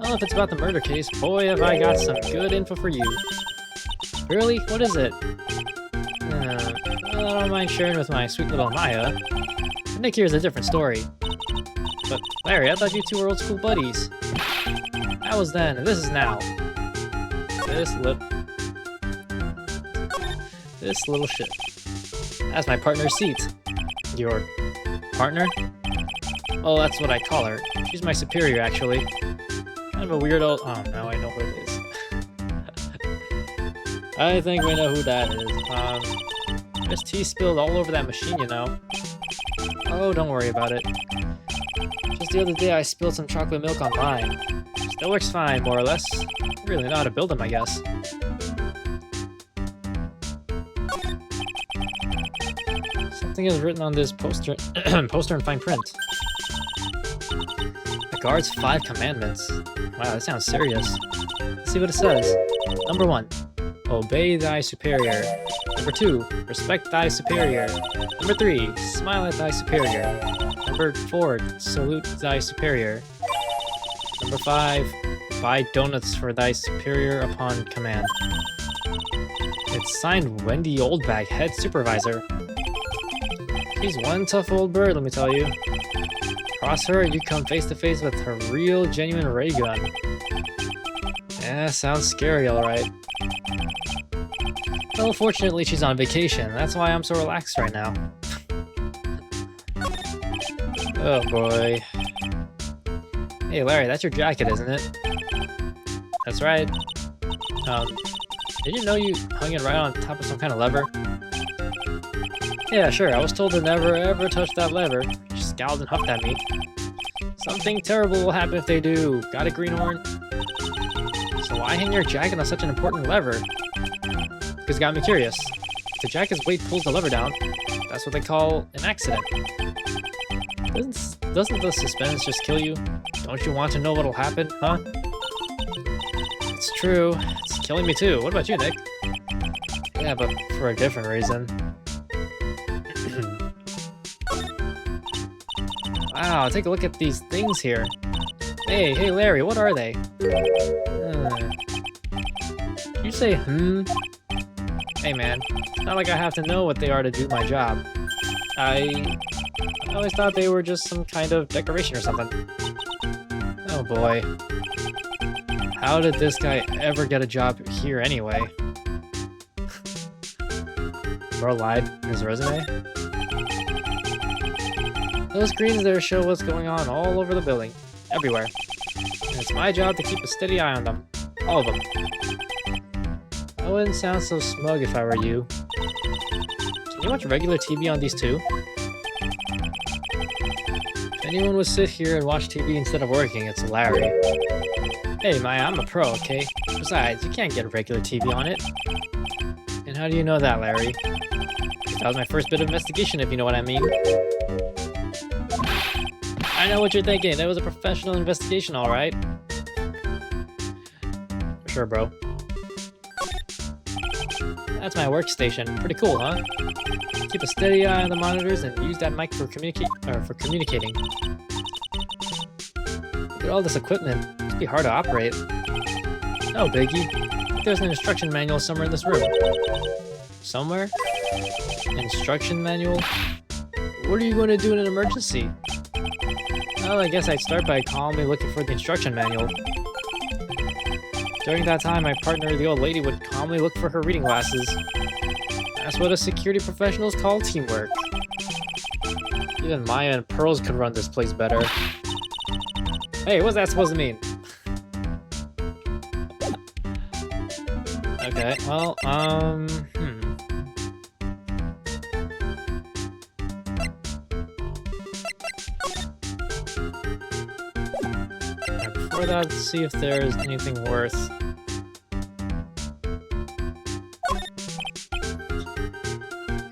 Well, if it's about the murder case, boy, have I got some good info for you. Really? What is it? I don't mind sharing with my sweet little Maya. But Nick here's a different story. But Larry, I thought you two were old school buddies. That was then, and this is now. This little shit. That's my partner's seat. Your partner? Oh, that's what I call her. She's my superior, actually. Kind of a weird old... Oh, no, I know who it is. I think we know who that is. There's tea spilled all over that machine, you know. Oh, don't worry about it. Just the other day, I spilled some chocolate milk on mine. Still works fine, more or less. Really know how to build them, I guess. Something is written on this poster poster in fine print. The guard's 5 commandments. Wow, that sounds serious. Let's see what it says. Number 1, obey thy superior. Number 2, respect thy superior. Number 3, smile at thy superior. Number 4, salute thy superior. Number 5, buy donuts for thy superior upon command. It's signed Wendy Oldbag, head supervisor. She's one tough old bird, let me tell you. Cross her, you come face to face with her real, genuine ray gun. Yeah, sounds scary, alright. Well, fortunately, she's on vacation. That's why I'm so relaxed right now. Oh boy. Hey, Larry, that's your jacket, isn't it? That's right. Did you know you hung it right on top of some kind of lever? Yeah, sure. I was told to never ever touch that lever. She scowled and huffed at me. Something terrible will happen if they do. Got it, Greenhorn? So why hang your jacket on such an important lever? Because it got me curious. If the jacket's weight pulls the lever down, that's what they call an accident. Doesn't the suspense just kill you? Don't you want to know what'll happen, huh? It's true. It's killing me too. What about you, Nick? Yeah, but for a different reason. Wow, take a look at these things here. Hey, Larry, what are they? Did you say, Hey man, it's not like I have to know what they are to do my job. I always thought they were just some kind of decoration or something. Oh boy. How did this guy ever get a job here anyway? Bro lied in his resume? Those screens there show what's going on all over the building. Everywhere. And it's my job to keep a steady eye on them. All of them. I wouldn't sound so smug if I were you. Can you watch regular TV on these too? anyone would sit here and watch TV instead of working, it's Larry. Hey, Maya, I'm a pro, okay? Besides, you can't get regular TV on it. And how do you know that, Larry? That was my first bit of investigation, if you know what I mean. I know what you're thinking. That was a professional investigation, alright. Sure, bro. That's my workstation. Pretty cool, huh? Keep a steady eye on the monitors and use that mic for communicating. Look at all this equipment. It'd be hard to operate. No biggie. There's an instruction manual somewhere in this room. Somewhere? Instruction manual? What are you going to do in an emergency? Well, I guess I'd start by calmly looking for the instruction manual. During that time, my partner, the old lady, would calmly look for her reading glasses. That's what a security professionals call teamwork. Even Maya and Pearls could run this place better. Hey, what's that supposed to mean? Okay, well, Before that, let's see if there's anything worth...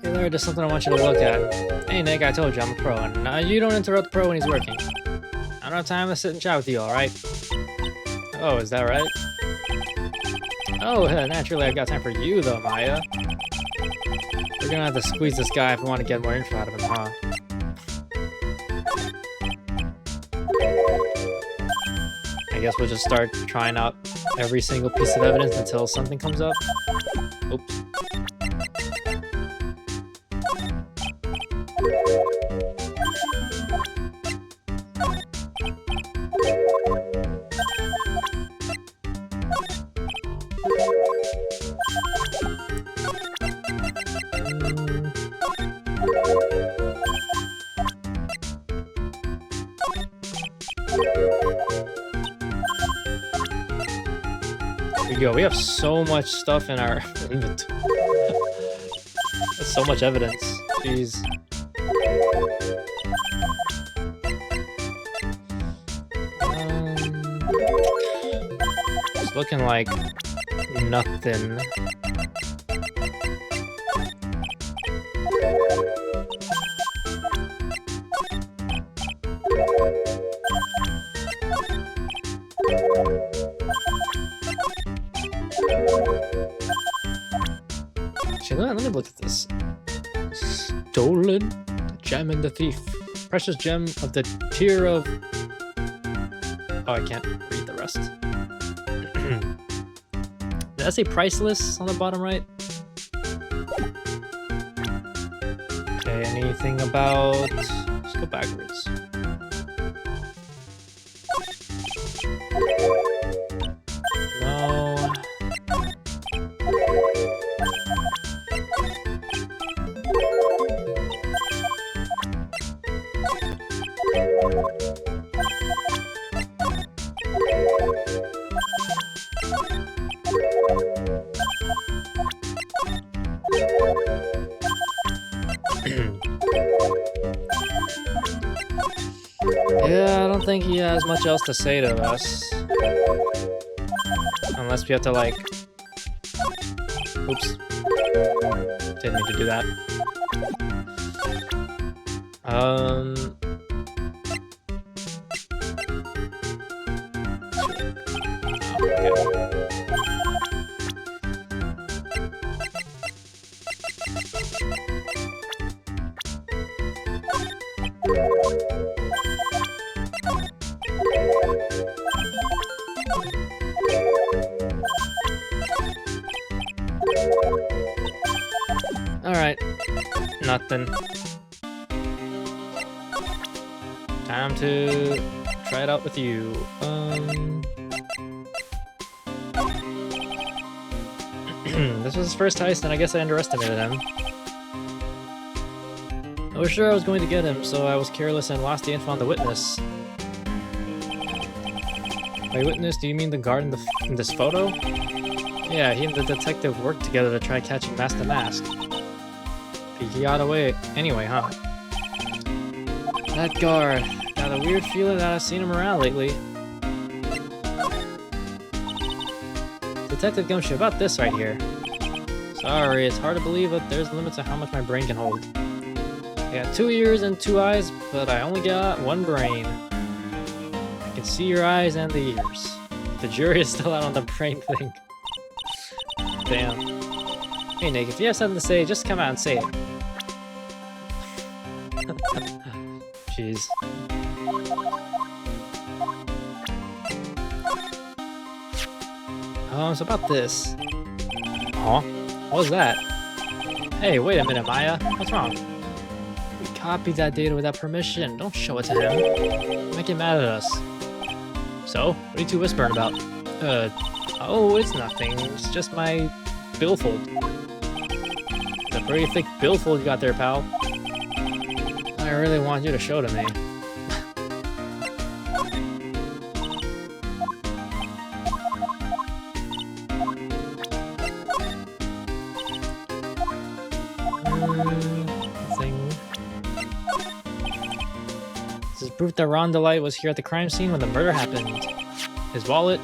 Hey Larry, there's something I want you to look at. Hey Nick, I told you I'm a pro, and you don't interrupt the pro when he's working. I don't have time to sit and chat with you, alright? Oh, is that right? Oh, naturally I've got time for you though, Maya. We're gonna have to squeeze this guy if we want to get more info out of him, huh? I guess we'll just start trying out every single piece of evidence until something comes up. Oops. Here we go. We have so much stuff in our inventory. That's so much evidence. Jeez. It's looking like nothing. Actually, let me look at this. Stolen? The gem and the thief. Precious gem of the tier of... Oh, I can't read the rest. Did I say priceless on the bottom right? Okay, anything about... Let's go backwards. No. Yeah, I don't think he has much else to say to us. Unless we have to, like... Oops. Didn't mean to do that. Alright. Nothing. Time to try it out with you. This was his first heist, and I guess I underestimated him. I was sure I was going to get him, so I was careless and lost the info on the witness. By witness, do you mean the guard in this photo? Yeah, he and the detective worked together to try catching Master Mask. He got away anyway, huh? That guard. got a weird feeling that I've seen him around lately. Detective Gumshoe, about this right here. Sorry, it's hard to believe that there's limits to how much my brain can hold. I got 2 ears and 2 eyes, but I only got 1 brain. I can see your eyes and the ears. The jury is still out on the brain thing. Damn. Hey Nick, if you have something to say, just come out and say it. Jeez. So about this. Huh? What was that? Hey, wait a minute, Maya. What's wrong? We copied that data without permission. Don't show it to him. He might get mad at us. So? What are you two whispering about? Oh, it's nothing. It's just my billfold. It's a pretty thick billfold you got there, pal. I really want you to show to me. This is proof that Rondelight was here at the crime scene when the murder happened. His wallet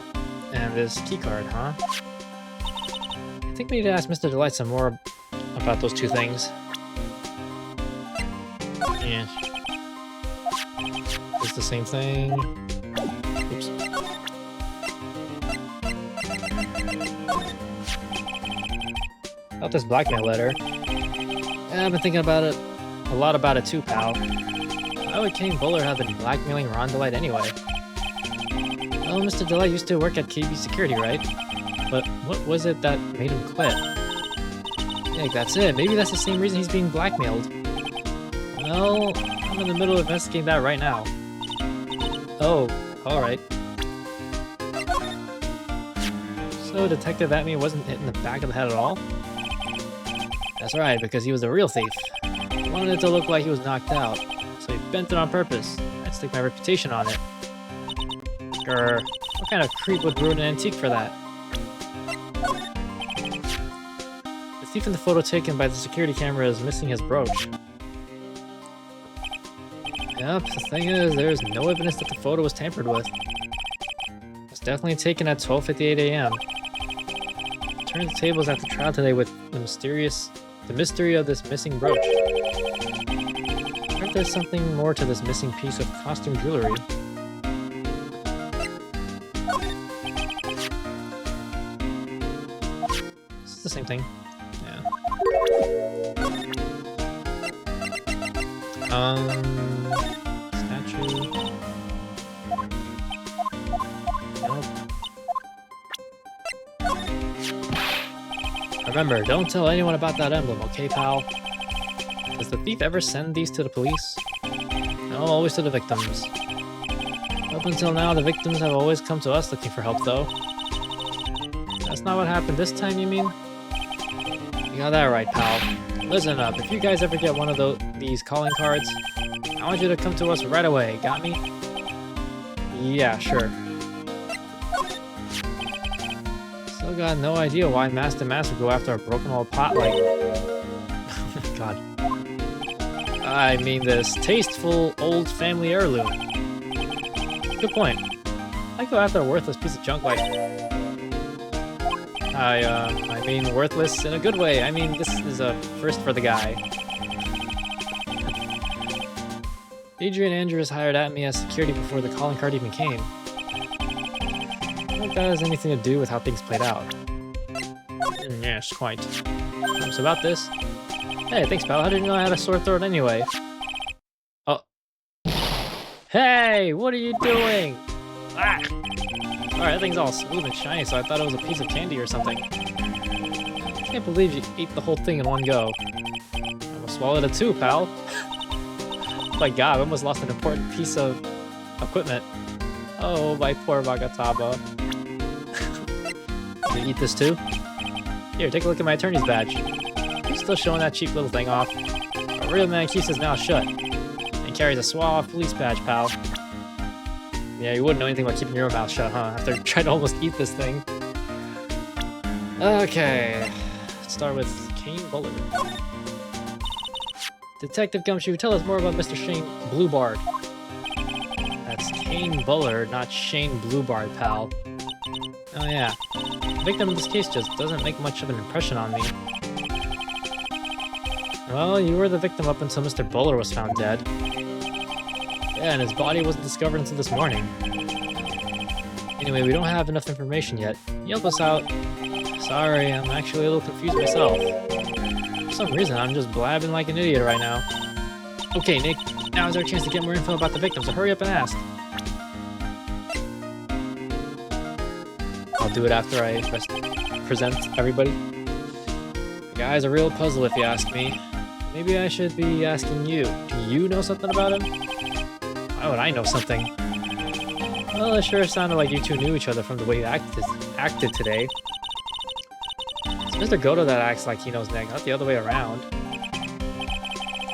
and his keycard, huh? I think we need to ask Mr. Delight some more about those 2 things. Yeah. It's the same thing. Oops. About this blackmail letter. Yeah, I've been thinking about it a lot about it too, pal. Why would Kane Buller have been blackmailing Rondelight anyway? Oh, Mr. Delight used to work at KB Security, right? But what was it that made him quit? Yeah, that's it. Maybe that's the same reason he's being blackmailed. Well, I'm in the middle of investigating that right now. Oh, alright. So Detective Atme wasn't hit in the back of the head at all? That's right, because he was a real thief. He wanted it to look like he was knocked out, so he bent it on purpose. I'd stake my reputation on it. Grr, what kind of creep would ruin an antique for that? The thief in the photo taken by the security camera is missing his brooch. Yep, the thing is, there's no evidence that the photo was tampered with. It's definitely taken at 12:58 a.m. Turned the tables at the trial today with the mystery of this missing brooch. I heard there's something more to this missing piece of costume jewelry. It's the same thing. Yeah. Statue. Nope. Remember, don't tell anyone about that emblem, okay, pal? Does the thief ever send these to the police? No, always to the victims. Up until now, the victims have always come to us looking for help, though. That's not what happened this time, you mean? You got that right, pal. Listen up, if you guys ever get one of these calling cards, I want you to come to us right away, got me? Yeah, sure. Still got no idea why Master would go after a broken old pot like... Oh my god. I mean this tasteful old family heirloom. Good point. I go after a worthless piece of junk like... I mean worthless in a good way. I mean, this is a first for the guy. Adrian Andrews hired at me as security before the calling card even came. I don't think that has anything to do with how things played out. Yes, quite. So about this... Hey, thanks, pal. How did you know I had a sore throat anyway? Oh. Hey, what are you doing? Ah! Alright, that thing's all smooth and shiny, so I thought it was a piece of candy or something. I can't believe you ate the whole thing in one go. I almost swallowed it too, pal. Oh my god, I almost lost an important piece of equipment. Oh, my poor Magataba. Did you eat this too? Here, take a look at my attorney's badge. You're still showing that cheap little thing off. A real man keeps his mouth shut. And carries a suave police badge, pal. Yeah, you wouldn't know anything about keeping your mouth shut, huh? After trying to almost eat this thing. Okay. Let's start with Kane Buller. Detective Gumshoe, tell us more about Mr. Shane Bluebard. It's Kane Buller, not Shane Bluebard, pal. Oh yeah. The victim in this case just doesn't make much of an impression on me. Well, you were the victim up until Mr. Buller was found dead. Yeah, and his body wasn't discovered until this morning. Anyway, we don't have enough information yet. Can you help us out? Sorry, I'm actually a little confused myself. For some reason, I'm just blabbing like an idiot right now. Okay, Nick, now is our chance to get more info about the victim, so hurry up and ask. I'll do it after I present everybody. The guy's a real puzzle if you ask me. Maybe I should be asking you. Do you know something about him? Why would I know something? Well, it sure sounded like you two knew each other from the way you acted today. It's Mr. Goto that acts like he knows Nick, not the other way around.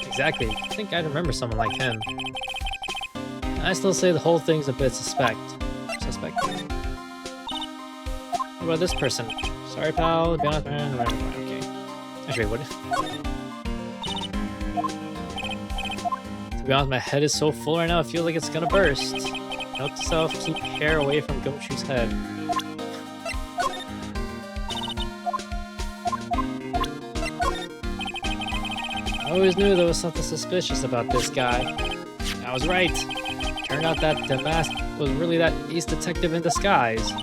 Exactly. I think I'd remember someone like him. I still say the whole thing's a bit suspect. Suspect? What about this person? Sorry, pal. Be honest, man. Okay. Actually, what? To be honest, my head is so full right now, it feels like it's gonna burst. Note to self, keep hair away from Gumshoe's head. I always knew there was something suspicious about this guy. I was right. Turned out that the mask was really that ace detective in disguise.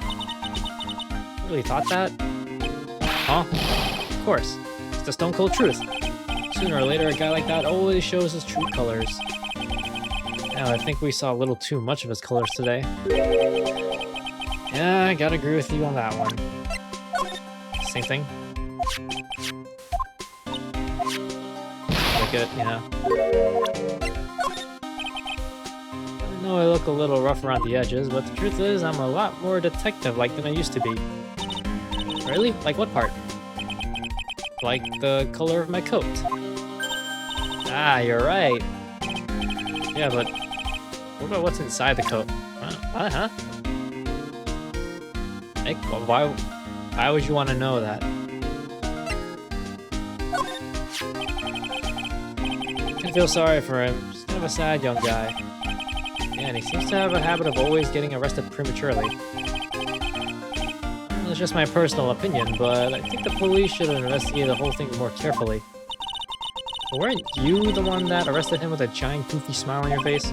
Really thought that? Huh? Of course. It's the stone cold truth. Sooner or later, a guy like that always shows his true colors. Now, I think we saw a little too much of his colors today. Yeah, I gotta agree with you on that one. Same thing. Look at, you know. I know I look a little rough around the edges, but the truth is I'm a lot more detective-like than I used to be. Really? Like what part? Like the color of my coat. Ah, you're right. Yeah, but what about what's inside the coat? Huh? Nick, why would you want to know that? I feel sorry for him. He's kind of a sad young guy. Yeah, and he seems to have a habit of always getting arrested prematurely. Well, it's just my personal opinion, but I think the police should have investigated the whole thing more carefully. But weren't you the one that arrested him with a giant goofy smile on your face?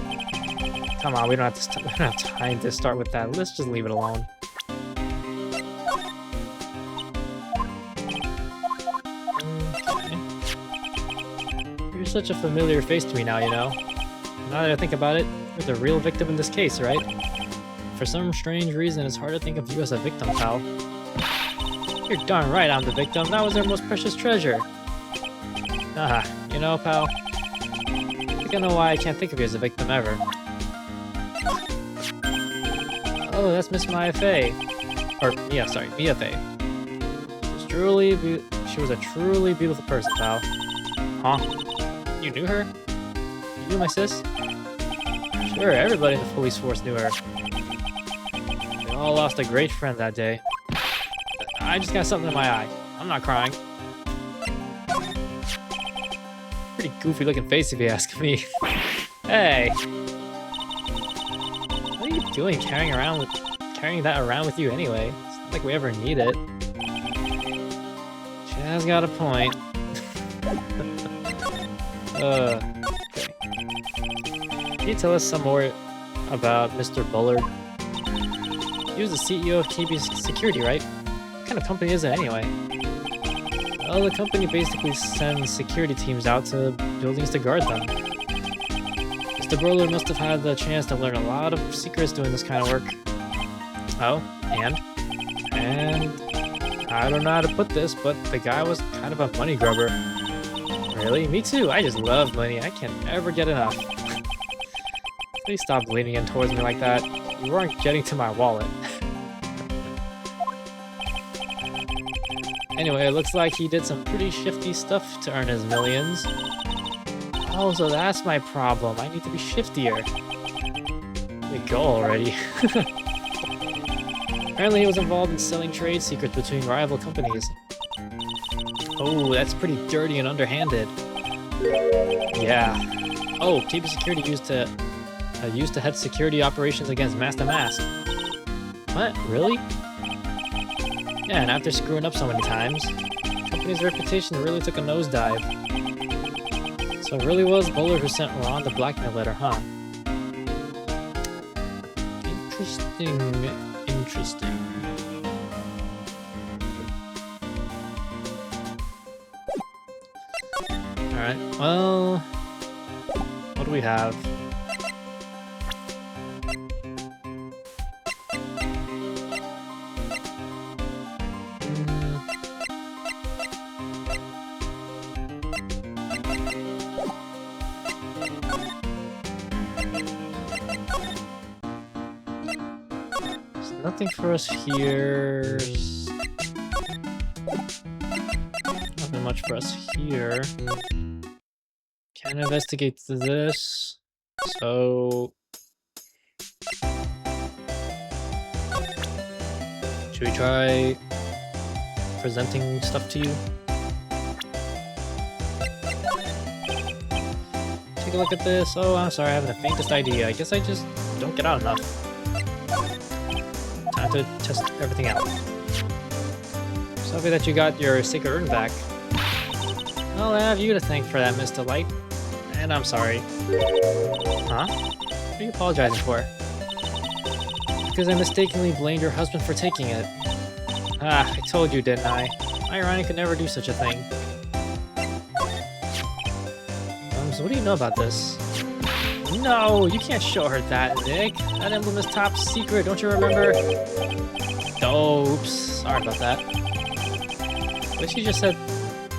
Come on, we don't have time to start with that. Let's just leave it alone. Okay. You're such a familiar face to me now, you know. Now that I think about it, you're the real victim in this case, right? For some strange reason, it's hard to think of you as a victim, pal. You're darn right I'm the victim. That was our most precious treasure. Haha, you know, pal, I think I know why I can't think of you as a victim ever. Oh, that's Miss Mia Fey. Or, yeah, sorry, Mia Fey. She was a truly beautiful person, pal. Huh? You knew her? You knew my sis? Sure, everybody in the police force knew her. We all lost a great friend that day. I just got something in my eye. I'm not crying. Pretty goofy looking face if you ask me. Hey! What are you doing carrying that around with you anyway? It's not like we ever need it. Chaz got a point. Okay. Can you tell us some more about Mr. Bullard? He was the CEO of KB Security, right? What kind of company is it anyway? Well, the company basically sends security teams out to buildings to guard them. Mr. Bullard must have had the chance to learn a lot of secrets doing this kind of work. Oh, and I don't know how to put this, but the guy was kind of a money grubber. Really? Me too. I just love money. I can't ever get enough. Please stop leaning in towards me like that. You weren't getting to my wallet. Anyway, it looks like he did some pretty shifty stuff to earn his millions. Oh, so that's my problem. I need to be shiftier. Let me go already. Apparently he was involved in selling trade secrets between rival companies. Oh, that's pretty dirty and underhanded. Yeah. Oh, KB Security used to used to head security operations against Master Mask. What? Really? Yeah, and after screwing up so many times, the company's reputation really took a nosedive. So it really was Bowler who sent Ron the blackmail letter, huh? Interesting. Interesting. Alright, well... what do we have? Nothing for us here. Nothing much for us here. Can't investigate this. So... should we try presenting stuff to you? Take a look at this. Oh, I'm sorry, I have the faintest idea. I guess I just don't get out enough. Time to test everything out. So happy that you got your sacred urn back. Well, I have you to thank for that, Mr. Light. And I'm sorry. Huh? What are you apologizing for? Because I mistakenly blamed your husband for taking it. Ah, I told you, didn't I? My Ronnie could never do such a thing. So what do you know about this? No, you can't show her that, Nick. That emblem is top secret, don't you remember? Oh, oops. Sorry about that. But she just said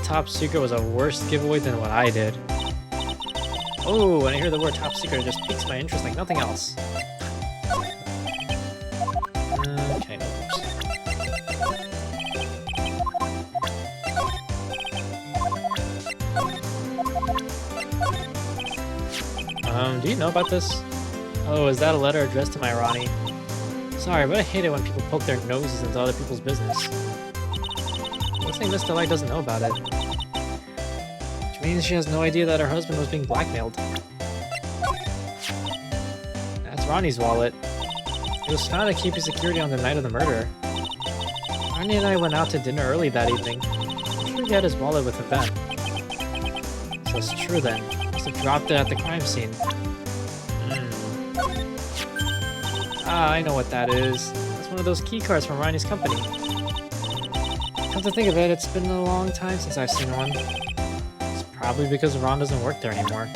top secret was a worse giveaway than what I did. Oh, when I hear the word top secret, it just piques my interest like nothing else. Okay, oops. Do you know about this? Oh, is that a letter addressed to my Ronnie? Sorry, but I hate it when people poke their noses into other people's business. Looks like Mr. Light doesn't know about it. Which means she has no idea that her husband was being blackmailed. That's Ronnie's wallet. It was found to keep his security on the night of the murder. Ronnie and I went out to dinner early that evening. I'm sure he had his wallet with him then. So it's true then. Must have dropped it at the crime scene. Ah, I know what that is. That's one of those key cards from Ronnie's company. Come to think of it, it's been a long time since I've seen one. It's probably because Ron doesn't work there anymore.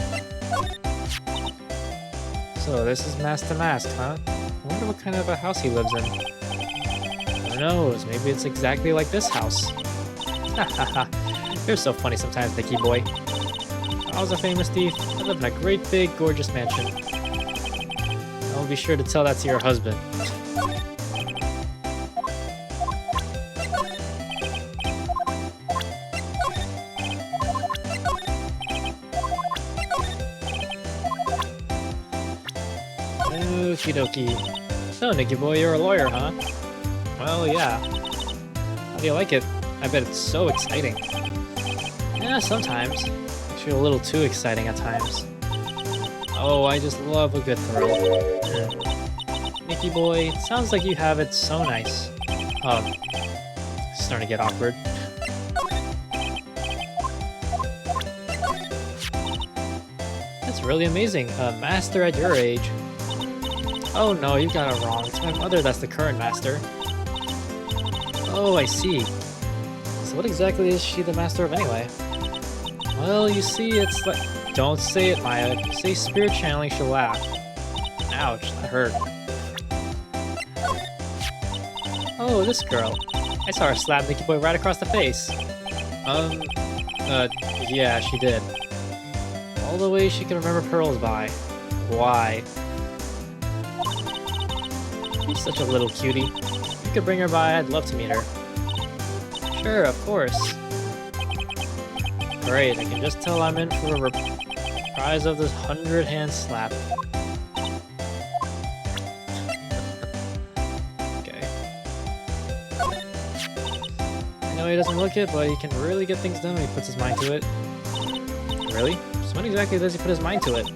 So this is Master Mask, huh? I wonder what kind of a house he lives in. Who knows, maybe it's exactly like this house. Hahaha, you're so funny sometimes, Nicky boy. I was a famous thief. I live in a great big gorgeous mansion. I'll be sure to tell that to your husband. Okie dokie. So, Nicky boy, you're a lawyer, huh? Well, yeah. How do you like it? I bet it's so exciting. Yeah, sometimes. Actually, a little too exciting at times. Oh, I just love a good thrill. Nicky boy, it sounds like you have it so nice. It's starting to get awkward. That's really amazing. A master at your age. Oh no, you got it wrong. It's my mother that's the current master. Oh, I see. So what exactly is she the master of anyway? Well, you see, it's like... Don't say it, Maya. If you say spirit channeling, she'll laugh. Ouch, that hurt. Oh, this girl. I saw her slap Nicky boy right across the face. Yeah, she did. All the way she can remember pearls by. Why? She's such a little cutie. If you could bring her by, I'd love to meet her. Sure, of course. Great, I can just tell I'm in for a reprise of this 100-hand slap. Okay. I know he doesn't look it, but he can really get things done when he puts his mind to it. Really? So when exactly does he put his mind to it?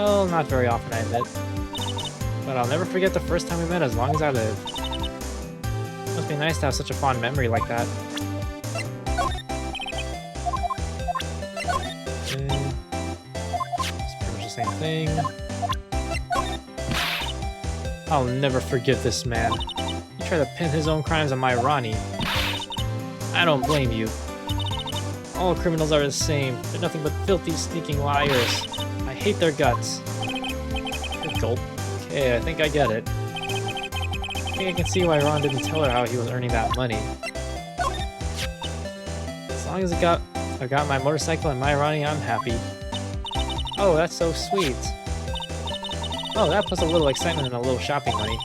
Well, not very often, I admit. But I'll never forget the first time we met as long as I live. Must be nice to have such a fond memory like that. Okay. It's pretty much the same thing. I'll never forgive this man. He tried to pin his own crimes on my Ronnie. I don't blame you. All criminals are the same. They're nothing but filthy, sneaking liars. I hate their guts. Gulp. Okay, I think I get it. I think I can see why Ron didn't tell her how he was earning that money. As long as I got my motorcycle and my Ronnie, I'm happy. Oh, that's so sweet. Oh, that puts a little excitement and a little shopping money.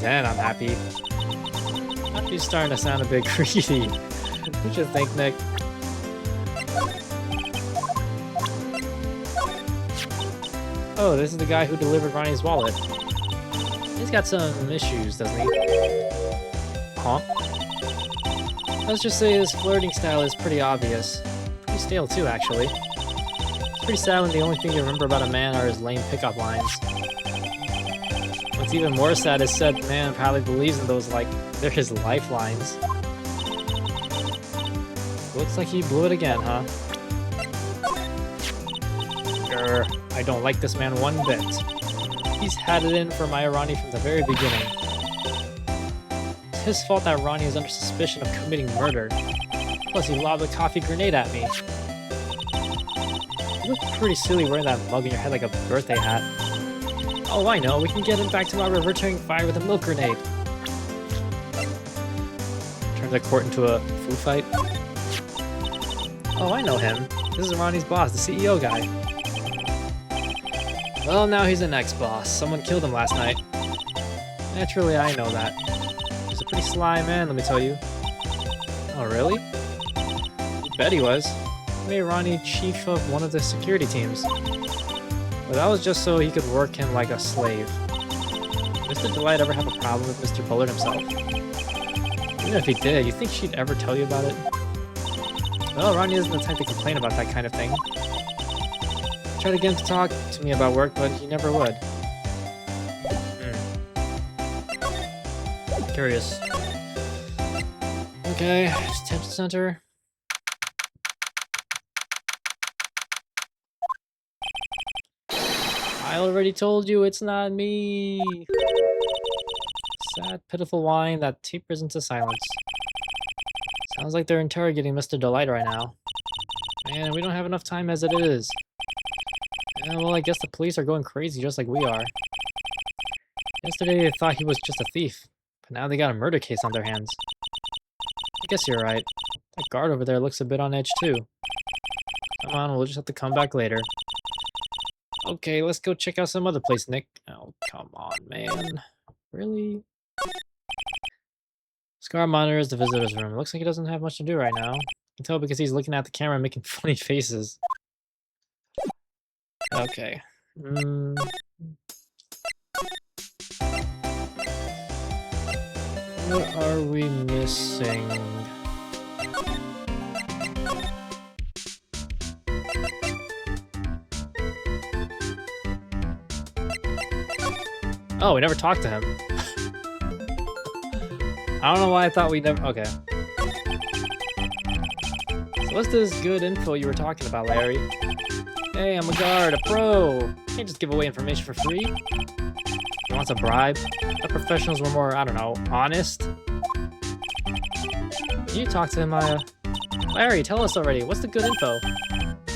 Then I'm happy. Happy's starting to sound a bit greedy. What you think, Nick? Oh, this is the guy who delivered Ronnie's wallet. He's got some issues, doesn't he? Huh? Let's just say his flirting style is pretty obvious. Pretty stale too, actually. It's pretty sad when the only thing you remember about a man are his lame pickup lines. What's even more sad is said man probably believes in those like they're his lifelines. Looks like he blew it again, huh? Grr, I don't like this man one bit. He's had it in for my Ronnie from the very beginning. It's his fault that Ronnie is under suspicion of committing murder. Plus he lobbed a coffee grenade at me. You look pretty silly wearing that mug in your head like a birthday hat. Oh, I know. We can get him back tomorrow returning fire with a milk grenade. Turn the court into a food fight. Oh, I know him. This is Ronnie's boss, the CEO guy. Well, now he's an ex-boss. Someone killed him last night. Naturally, I know that. He's a pretty sly man, let me tell you. Oh, really? You bet he was. He made Ronnie chief of one of the security teams. But that was just so he could work him like a slave. Did Mr. Delight ever have a problem with Mr. Bullard himself? Even if he did, you think she'd ever tell you about it? Well, Ronnie isn't the type to complain about that kind of thing. I tried to get him to talk to me about work, but he never would. Curious. Okay, detention center. I already told you it's not me. Sad, pitiful whine that tapers into silence. Sounds like they're interrogating Mr. Delight right now. Man, we don't have enough time as it is. Yeah, well, I guess the police are going crazy just like we are. Yesterday they thought he was just a thief, but now they got a murder case on their hands. I guess you're right. That guard over there looks a bit on edge too. Come on, we'll just have to come back later. Okay, let's go check out some other place, Nick. Oh, come on, man. Really? Scar monitors the visitor's room. Looks like he doesn't have much to do right now. You can tell because he's looking at the camera and making funny faces. Okay. What are we missing? Oh, we never talked to him. I don't know why I thought we never... Okay. So what's this good info you were talking about, Larry? Hey, I'm a guard, a pro. Can't just give away information for free. You want a bribe? The professionals were more, I don't know, honest. You talk to him, Larry, tell us already. What's the good info?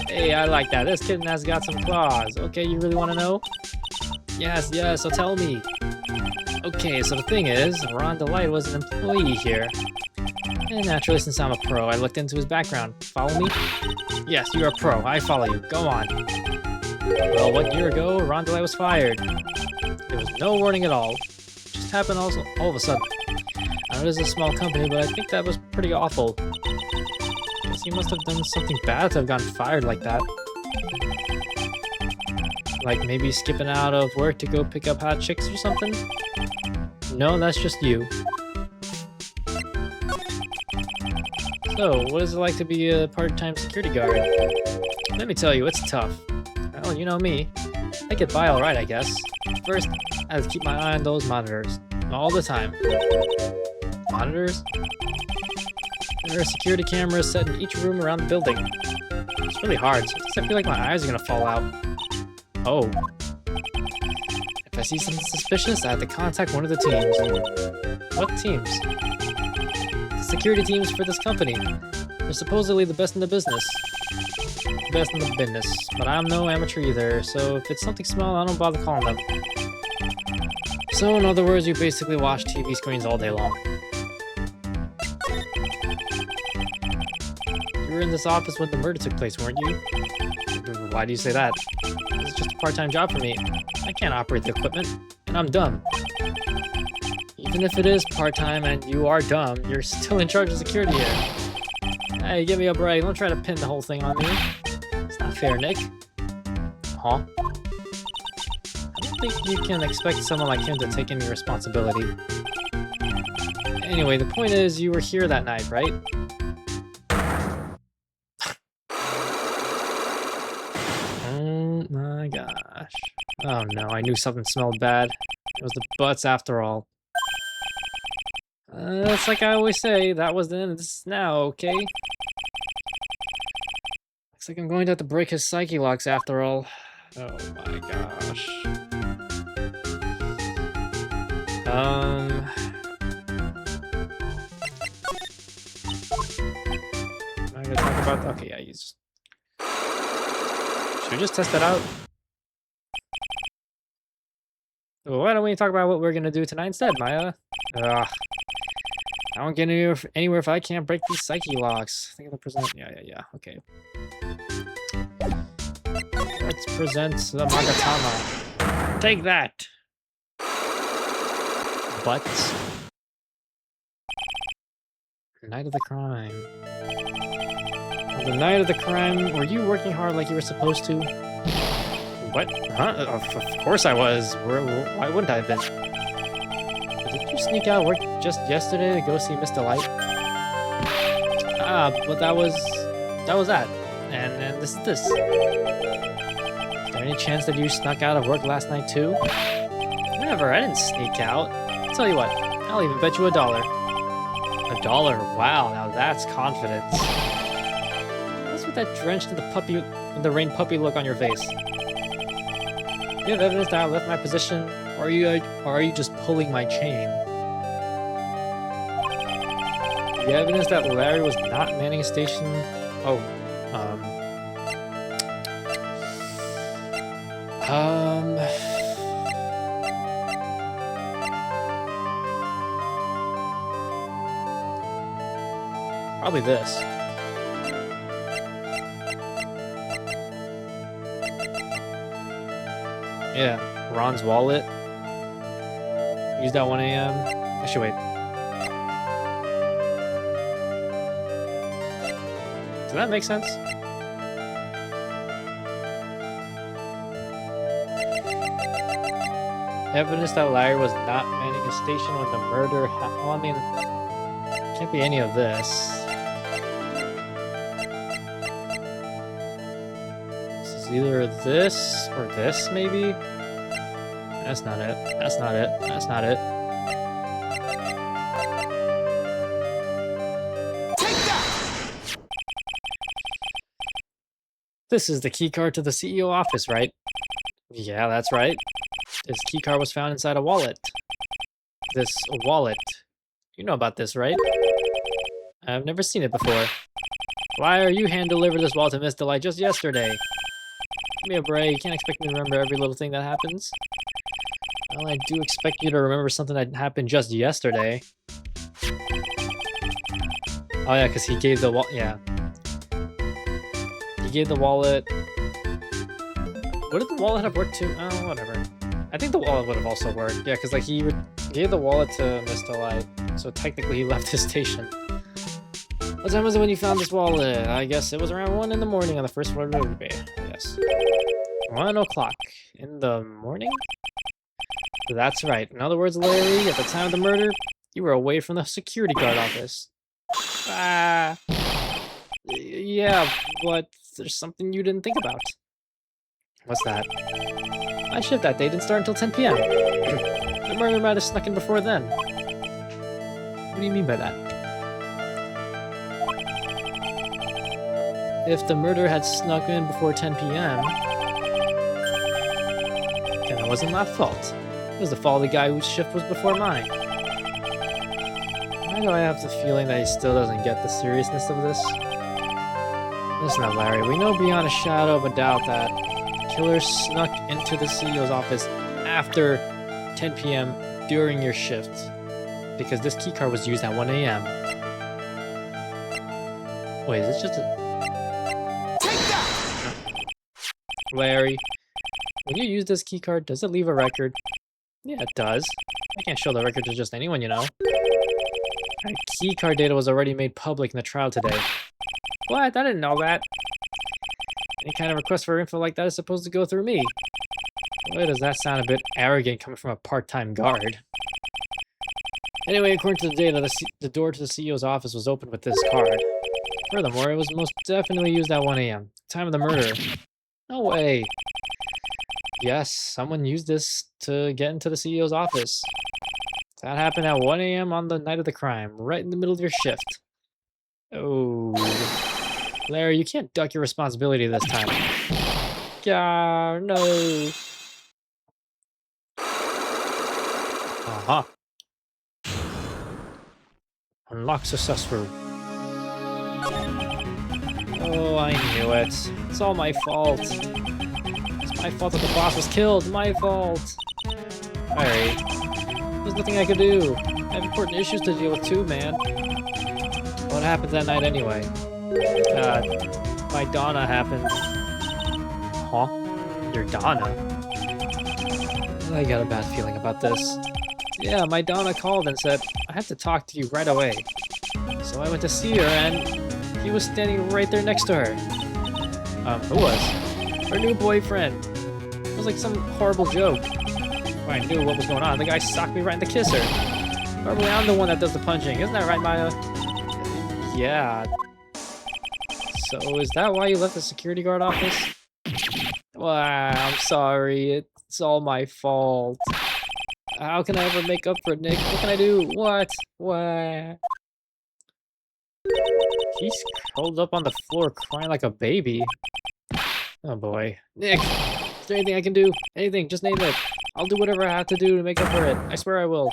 Hey, I like that. This kitten has got some claws. Okay, you really want to know? Yes, so tell me. Okay, so the thing is, Ron Delight was an employee here. And naturally, since I'm a pro, I looked into his background. Follow me? Yes, you're a pro. I follow you. Go on. Well, 1 year ago, Ron Delight was fired. There was no warning at all. It just happened all of a sudden. I know this is a small company, but I think that was pretty awful. Guess he must have done something bad to have gotten fired like that. Like maybe skipping out of work to go pick up hot chicks or something? No, that's just you. So, what is it like to be a part-time security guard? Let me tell you, it's tough. Well, you know me. I I get by alright, I guess. First, I have to keep my eye on those monitors. All the time. Monitors? There are security cameras set in each room around the building. It's really hard. Sometimes I feel like my eyes are gonna fall out. Oh. If I see something suspicious, I have to contact one of the teams. What teams? The security teams for this company. They're supposedly the best in the business. Best in the business. But I'm no amateur either, so if it's something small, I don't bother calling them. So in other words, you basically watch TV screens all day long. You were in this office when the murder took place, weren't you? Why do you say that? This is just a part-time job for me. I can't operate the equipment, and I'm dumb. Even if it is part-time and you are dumb, you're still in charge of security here. Hey, give me a break. Don't try to pin the whole thing on me. It's not fair, Nick. Huh? I don't think you can expect someone like him to take any responsibility. Anyway, the point is, you were here that night, right? Oh my gosh. Oh no, I knew something smelled bad. It was the butts after all. It's like I always say, that was then, this is now, okay? Looks like I'm going to have to break his psyche locks after all. Oh my gosh. Am I gonna talk about, okay, yeah, he's... Should we just test that out? Well, why don't we talk about what we're gonna do tonight instead, Maya? Ugh. I won't get anywhere if I can't break these psyche locks. I think I'll present. Yeah. Okay. Let's present the Magatama. Take that. But night of the crime. On the night of the crime, were you working hard like you were supposed to? What? Huh? Of course I was. Why wouldn't I have been? Did you sneak out of work just yesterday to go see Miss Delight? Ah, but that was that. And this is this. Is there any chance that you snuck out of work last night too? Never, I didn't sneak out. I'll tell you what, I'll even bet you $1. $1? Wow, now that's confidence. What's with that drenched in the rain puppy look on your face? Do you have evidence that I left my position? Or are you just pulling my chain? The evidence that Larry was not manning a station... Oh, Probably this. Yeah, Ron's wallet. Used at 1 a.m. Actually, wait. Does that make sense? Evidence that Larry was not manning his station when the murder happened. Well, I mean, can't be any of this. This is either this or this, maybe? That's not it. That's not it. That's not it. Take that! This is the keycard to the CEO office, right? Yeah, that's right. This keycard was found inside a wallet. This wallet. You know about this, right? I've never seen it before. Why are you hand-delivered this wallet to Miss Delight just yesterday? Give me a break. You can't expect me to remember every little thing that happens. Well, I do expect you to remember something that happened just yesterday. Oh yeah, because he gave the wallet. Yeah. He gave the wallet. What did the wallet have worked to? Oh, whatever. I think the wallet would have also worked. Yeah, because like he gave the wallet to Miss Delight, so technically he left his station. What time was it when you found this wallet? I guess it was around 1 in the morning on the first floor of the Bay. Yes. 1 o'clock in the morning? That's right. In other words, Larry, at the time of the murder, you were away from the security guard office. Ah. Yeah, but there's something you didn't think about. What's that? My shift that day didn't start until 10 p.m. The murder might have snuck in before then. What do you mean by that? If the murder had snuck in before 10 p.m., then it wasn't my fault. It was the fault of the guy whose shift was before mine. Why do I have the feeling that he still doesn't get the seriousness of this? Listen up, Larry. We know beyond a shadow of a doubt that the killer snuck into the CEO's office after 10 p.m. during your shift, because this keycard was used at 1 a.m. Wait, is it just a... Take that! Larry, when you use this keycard, does it leave a record? Yeah, it does. I can't show the record to just anyone, you know. Our keycard data was already made public in the trial today. What? I didn't know that. Any kind of request for info like that is supposed to go through me. Boy, does that sound a bit arrogant coming from a part-time guard. Anyway, according to the data, the door to the CEO's office was opened with this card. Furthermore, it was most definitely used at 1 a.m., time of the murder. No way. Yes, someone used this to get into the CEO's office. That happened at 1 a.m. on the night of the crime, right in the middle of your shift. Oh. Larry, you can't duck your responsibility this time. Yeah, no. Uh-huh. Unlock successful. Oh, I knew it. It's all my fault. It's my fault that the boss was killed. My fault. Alright. There's nothing I could do. I have important issues to deal with too, man. What happened that night anyway? God, my Donna happened. Huh? Your Donna? I got a bad feeling about this. Yeah, my Donna called and said, I have to talk to you right away. So I went to see her and he was standing right there next to her. Who was? Her new boyfriend. It was like some horrible joke. If I knew what was going on, the guy socked me right in the kisser. Normally I'm the one that does the punching, isn't that right, Maya? Yeah. So is that why you left the security guard office? Wow, I'm sorry. It's all my fault. How can I ever make up for it, Nick? What can I do? What? What? He's curled up on the floor crying like a baby. Oh boy. Nick, is there anything I can do? Anything, just name it. I'll do whatever I have to do to make up for it. I swear I will.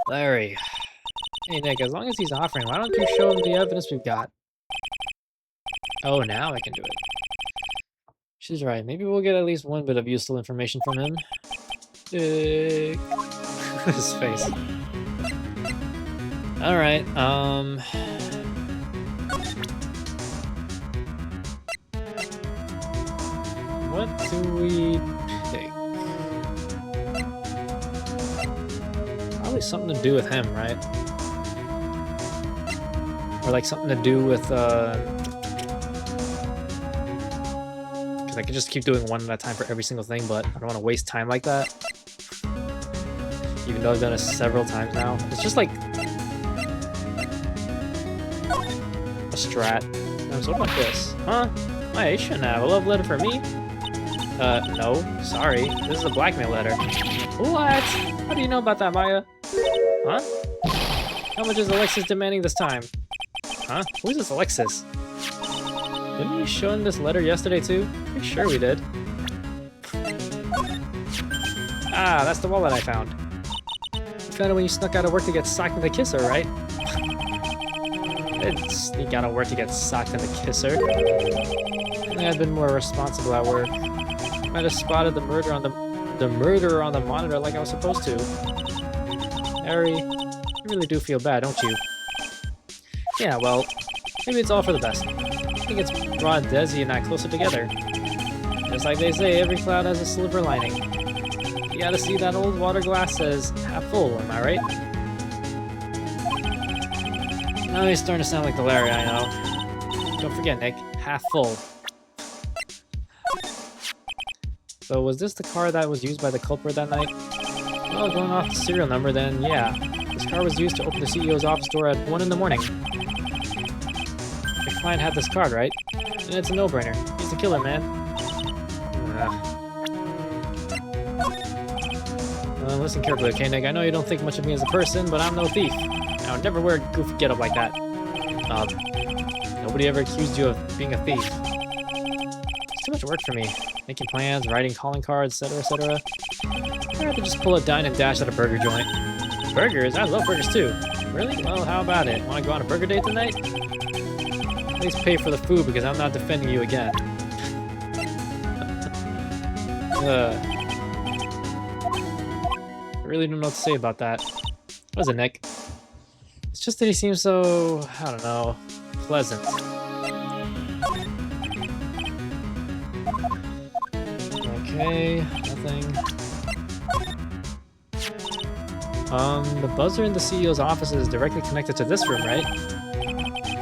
Larry. Hey Nick, as long as he's offering, why don't you show him the evidence we've got? Oh, now I can do it. She's right. Maybe we'll get at least one bit of useful information from him. His face. Alright, what do we pick? Probably something to do with him, right? Or like something to do with, because I could just keep doing one at a time for every single thing, but I don't want to waste time like that. Even though I've done it several times now. It's just like a strat. So what about this? Huh? Why, you shouldn't have a love letter for me? No. Sorry. This is a blackmail letter. What? How do you know about that, Maya? Huh? How much is Alexis demanding this time? Huh? Who is this Alexis? Didn't we show him this letter yesterday too? Pretty sure we did. Ah, that's the wallet I found. You found it when you snuck out of work to get socked in the kisser, right? I didn't sneak out of work to get socked in the kisser. I think I've been more responsible at work. Might have spotted the murderer on the monitor like I was supposed to. Harry, you really do feel bad, don't you? Yeah, well, maybe it's all for the best. I think it's brought Desi and I closer together. Just like they say, every cloud has a silver lining. You gotta see that old water glass says half full, am I right? Now he's starting to sound like the Larry I know. Don't forget, Nick, half full. So was this the car that was used by the culprit that night? Well, going off the serial number, then yeah. This car was used to open the CEO's office door at 1 in the morning. Your client had this card, right? And it's a no-brainer. He's the killer, man. Listen carefully, okay, Nick? I know you don't think much of me as a person, but I'm no thief. I would never wear a goofy getup like that. Nobody ever accused you of being a thief. It's too much work for me. Making plans, writing calling cards, etc., etc. I'd rather just pull a dine and dash at a burger joint. Burgers? I love burgers too. Really? Well, how about it? Want to go on a burger date tonight? At least pay for the food because I'm not defending you again. I really don't know what to say about that. What is it, Nick? It's just that he seems so, I don't know, pleasant. Okay, nothing. The buzzer in the CEO's office is directly connected to this room, right?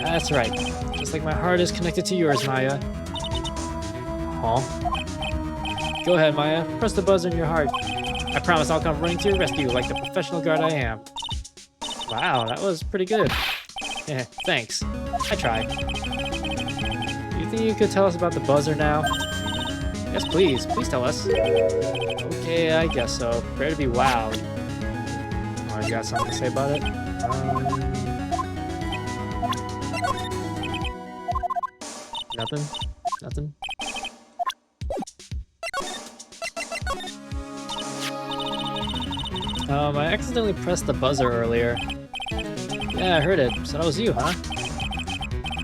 That's right. Just like my heart is connected to yours, Maya. Huh? Go ahead, Maya. Press the buzzer in your heart. I promise I'll come running to your rescue like the professional guard I am. Wow, that was pretty good. Yeah, thanks. I tried. Do you think you could tell us about the buzzer now? Yes, please. Please tell us. Okay, I guess so. Prepare to be wowed. Oh, you got something to say about it? Nothing? Nothing? I accidentally pressed the buzzer earlier. Yeah, I heard it. So that was you, huh?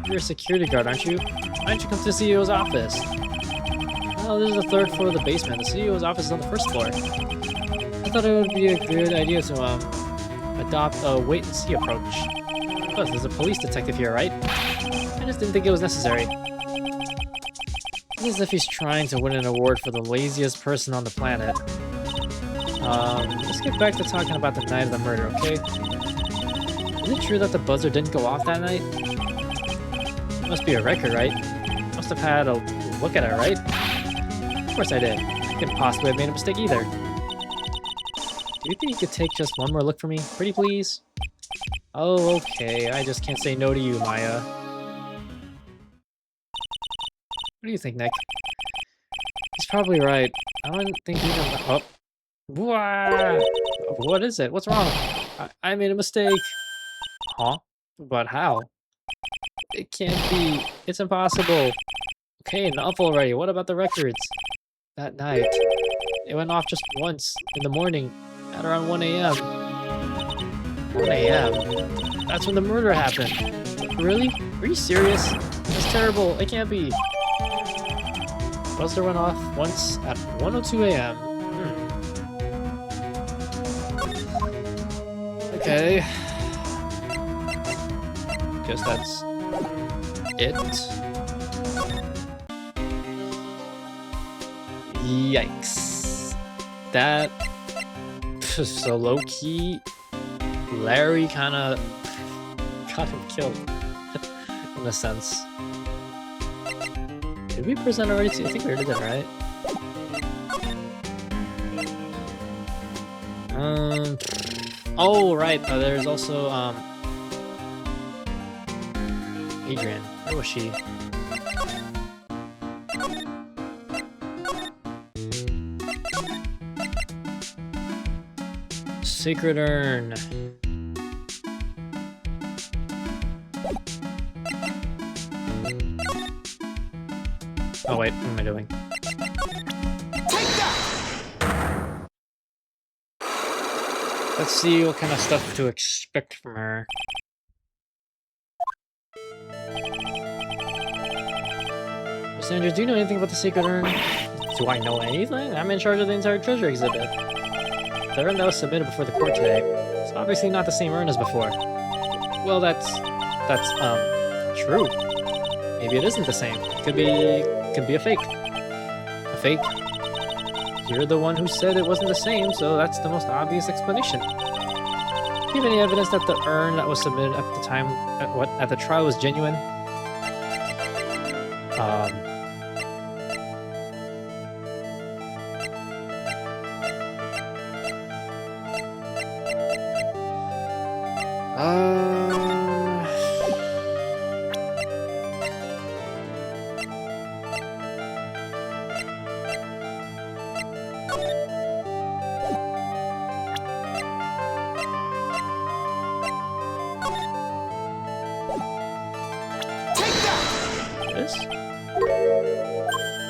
You're a security guard, aren't you? Why don't you come to the CEO's office? Oh, this is the third floor of the basement. The CEO's office is on the first floor. I thought it would be a good idea to, adopt a wait-and-see approach. Plus, there's a police detective here, right? I just didn't think it was necessary. It's as if he's trying to win an award for the laziest person on the planet. Let's get back to talking about the night of the murder, okay? Is it true that the buzzer didn't go off that night? It must be a record, right? Must have had a look at it, right? Of course I did. I couldn't possibly have made a mistake either. Do you think you could take just one more look for me? Pretty please? Oh, okay. I just can't say no to you, Maya. What do you think, Nick? He's probably right. I don't think even... Oh. What is it? What's wrong? I made a mistake. Huh? But how? It can't be. It's impossible. Okay, enough already. What about the records? That night. It went off just once in the morning at around 1 a.m. 1 a.m.? That's when the murder happened. Really? Are you serious? That's terrible. It can't be. Buzzer went off once at 1:02 a.m. Okay. Guess that's it. Yikes. That... So low-key, Larry kinda got him killed. In a sense. Did we present already? I think we already did, right? Oh, right. There's also, Adrian. Where was she? Sacred Urn. Oh, wait. What am I doing? Let's see what kind of stuff to expect from her. Sanders, do you know anything about the Sacred Urn? Do I know anything? I'm in charge of the entire treasure exhibit. The urn that was submitted before the court today. It's obviously not the same urn as before. Well, that's true. Maybe it isn't the same. Could be a fake. A fake? You're the one who said it wasn't the same, so that's the most obvious explanation. Do you have any evidence that the urn that was submitted at the time, at the trial was genuine?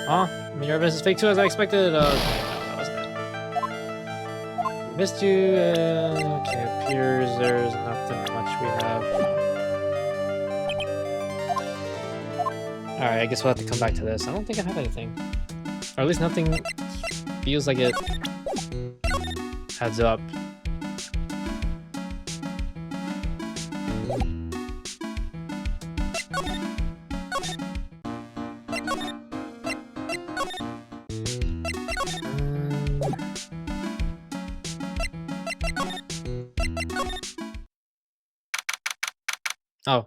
Huh? I mean, your evidence is fake too, as I expected. Okay, no, that wasn't it. Missed you. Okay, appears there's nothing much we have. Alright, I guess we'll have to come back to this. I don't think I have anything. Or at least nothing feels like it adds up. Oh.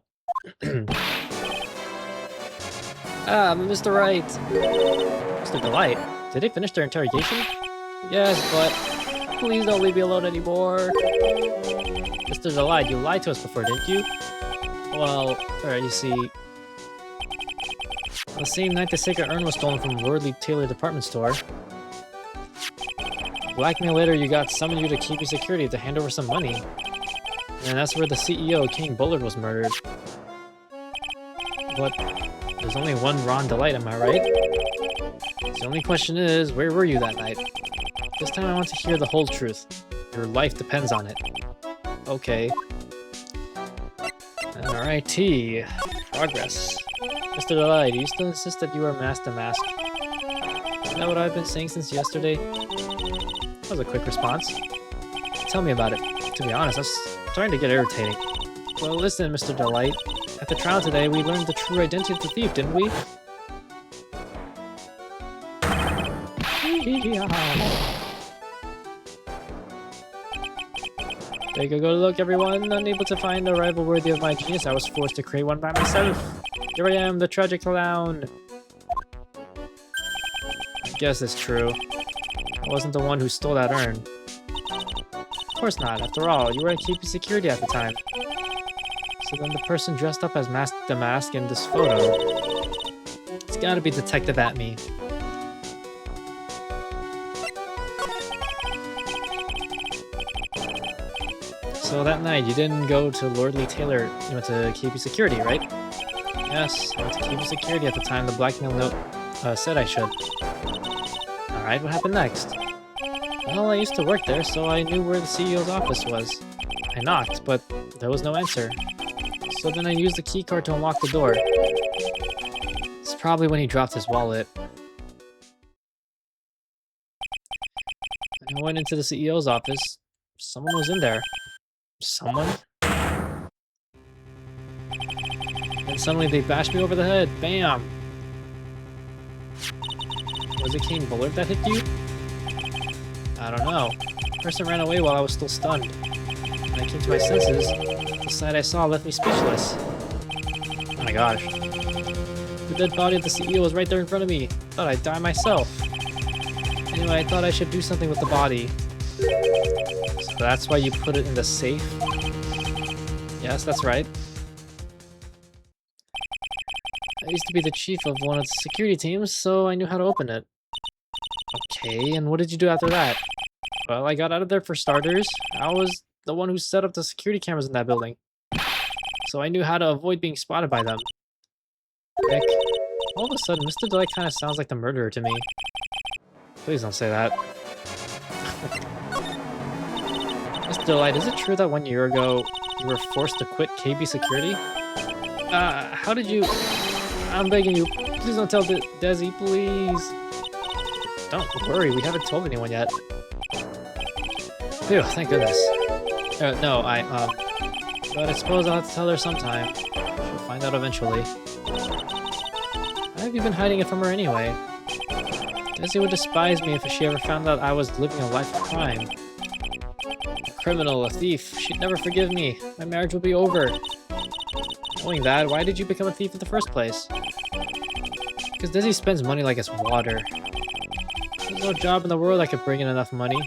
Mr. Wright. Mr. Delight. Did they finish their interrogation? Yes, but please don't leave me alone anymore. Mr. Delight, you lied to us before, didn't you? Well, you see... The same night the sacred urn was stolen from Lordly Taylor department store. Blackmail you got summoned you to keep your security to hand over some money. And that's where the CEO, King Bullard, was murdered. But there's only one Ron Delight, am I right? The only question is, where were you that night? This time I want to hear the whole truth. Your life depends on it. Okay. Alrighty. Progress. Mr. Delight, do you still insist that you are masked to mask? Isn't that what I've been saying since yesterday? That was a quick response. Tell me about it. To be honest, that's starting to get irritating. Well, listen, Mr. Delight. At the trial today, we learned the true identity of the thief, didn't we? Take a good look, everyone. Unable to find a rival worthy of my genius, I was forced to create one by myself. Here I am, the tragic clown. I guess it's true. I wasn't the one who stole that urn. Of course not. After all, you were keeping security at the time. So then the person dressed up as the mask in this photo. It's gotta be Detective Atme. So that night, you didn't go to Lordly Taylor, you went to keep security, right? Yes, I went to keep security at the time the blackmail note said I should. Alright, what happened next? Well, I used to work there, so I knew where the CEO's office was. I knocked, but there was no answer. So then I used the keycard to unlock the door. It's probably when he dropped his wallet. When I went into the CEO's office, someone was in there. Someone? And suddenly they bashed me over the head. Bam! Was it King Bullard that hit you? I don't know. The person ran away while I was still stunned. When I came to my senses, the sight I saw left me speechless. Oh my gosh. The dead body of the CEO was right there in front of me. I thought I'd die myself. Anyway, I thought I should do something with the body. So that's why you put it in the safe? Yes, that's right. I used to be the chief of one of the security teams, so I knew how to open it. Okay, and what did you do after that? Well, I got out of there for starters. I was the one who set up the security cameras in that building. So I knew how to avoid being spotted by them. Nick, all of a sudden, Mr. Delight kind of sounds like the murderer to me. Please don't say that. Mr. Delight, is it true that 1 year ago, you were forced to quit KB Security? How did you... I'm begging you, please don't tell Desi, please. Don't worry, we haven't told anyone yet. Phew, thank goodness. No, but I suppose I'll have to tell her sometime. She'll find out eventually. Why have you been hiding it from her anyway? Desi would despise me if she ever found out I was living a life of crime. A criminal, a thief. She'd never forgive me. My marriage would be over. Knowing that, why did you become a thief in the first place? Because Desi spends money like it's water. There's no job in the world that could bring in enough money.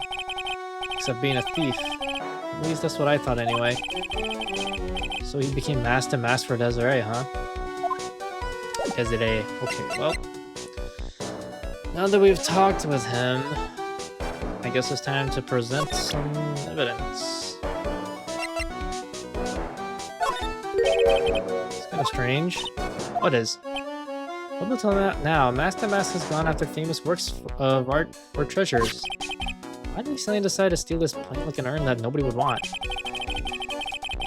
Except being a thief. At least that's what I thought anyway. So he became masked to mask for Desiree, huh? Desiree. Okay, well. Now that we've talked with him, I guess it's time to present some evidence. It's kind of strange. What is? Up until now, Master Mask has gone after famous works of art or treasures. Why did he suddenly decide to steal this plain-looking urn that nobody would want?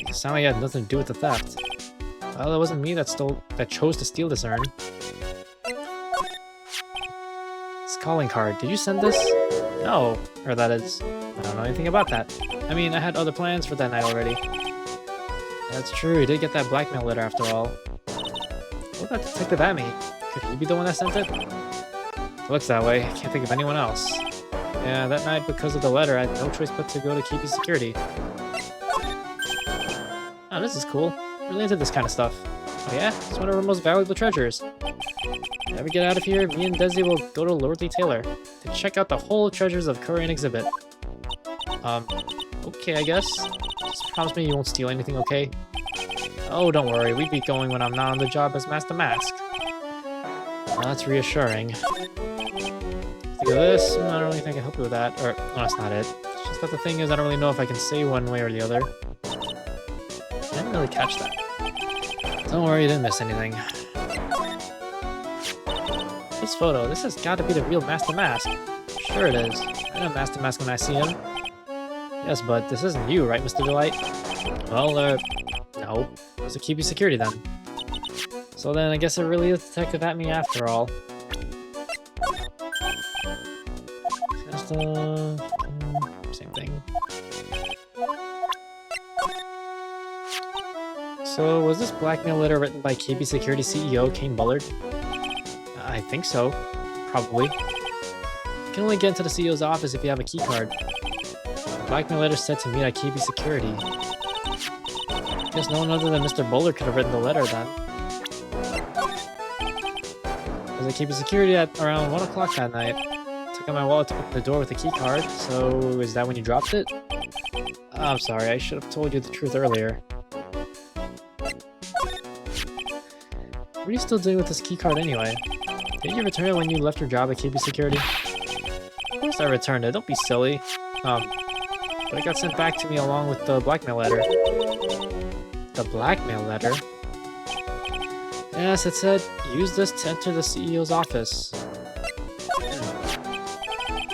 It sounded like it had nothing to do with the theft. Well, it wasn't me that chose to steal this urn. This calling card. Did you send this? No. Or that is, I don't know anything about that. I mean, I had other plans for that night already. That's true, you did get that blackmail letter after all. What about Detective Amy? Could he be the one that sent it? It looks that way. I can't think of anyone else. Yeah, that night, because of the letter, I had no choice but to go to KP Security. Oh, this is cool. I'm really into this kind of stuff. Oh yeah? It's one of our most valuable treasures. When we get out of here, me and Desi will go to Lordly Taylor to check out the whole treasures of Korean exhibit. Okay, I guess. Just promise me you won't steal anything, okay? Oh, don't worry. We'd be going when I'm not on the job as Master Mask. Well, that's reassuring. Think of this. I don't really think I can help you with that. Or, no, that's not it. It's just that the thing is, I don't really know if I can say one way or the other. I didn't really catch that. Don't worry, you didn't miss anything. This photo, this has got to be the real Master Mask. Sure it is. I know Master Mask when I see him. Yes, but this isn't you, right, Mr. Delight? Well, no. It was a KP Security then. So then I guess it really is Detective at me after all. Just, same thing. So, was this blackmail letter written by KP Security CEO Kane Bullard? I think so. Probably. You can only get into the CEO's office if you have a keycard. The blackmail letter said to meet at KP Security. Guess no one other than Mr. Bullard could have written the letter then. I was at KP Security at around 1 o'clock that night. I took out my wallet to open the door with a keycard, so is that when you dropped it? Oh, I'm sorry, I should have told you the truth earlier. What are you still doing with this keycard anyway? Did you return it when you left your job at KP Security? Of course I returned it, don't be silly. But it got sent back to me along with the blackmail letter. The blackmail letter? Yes, it said, use this to enter the CEO's office.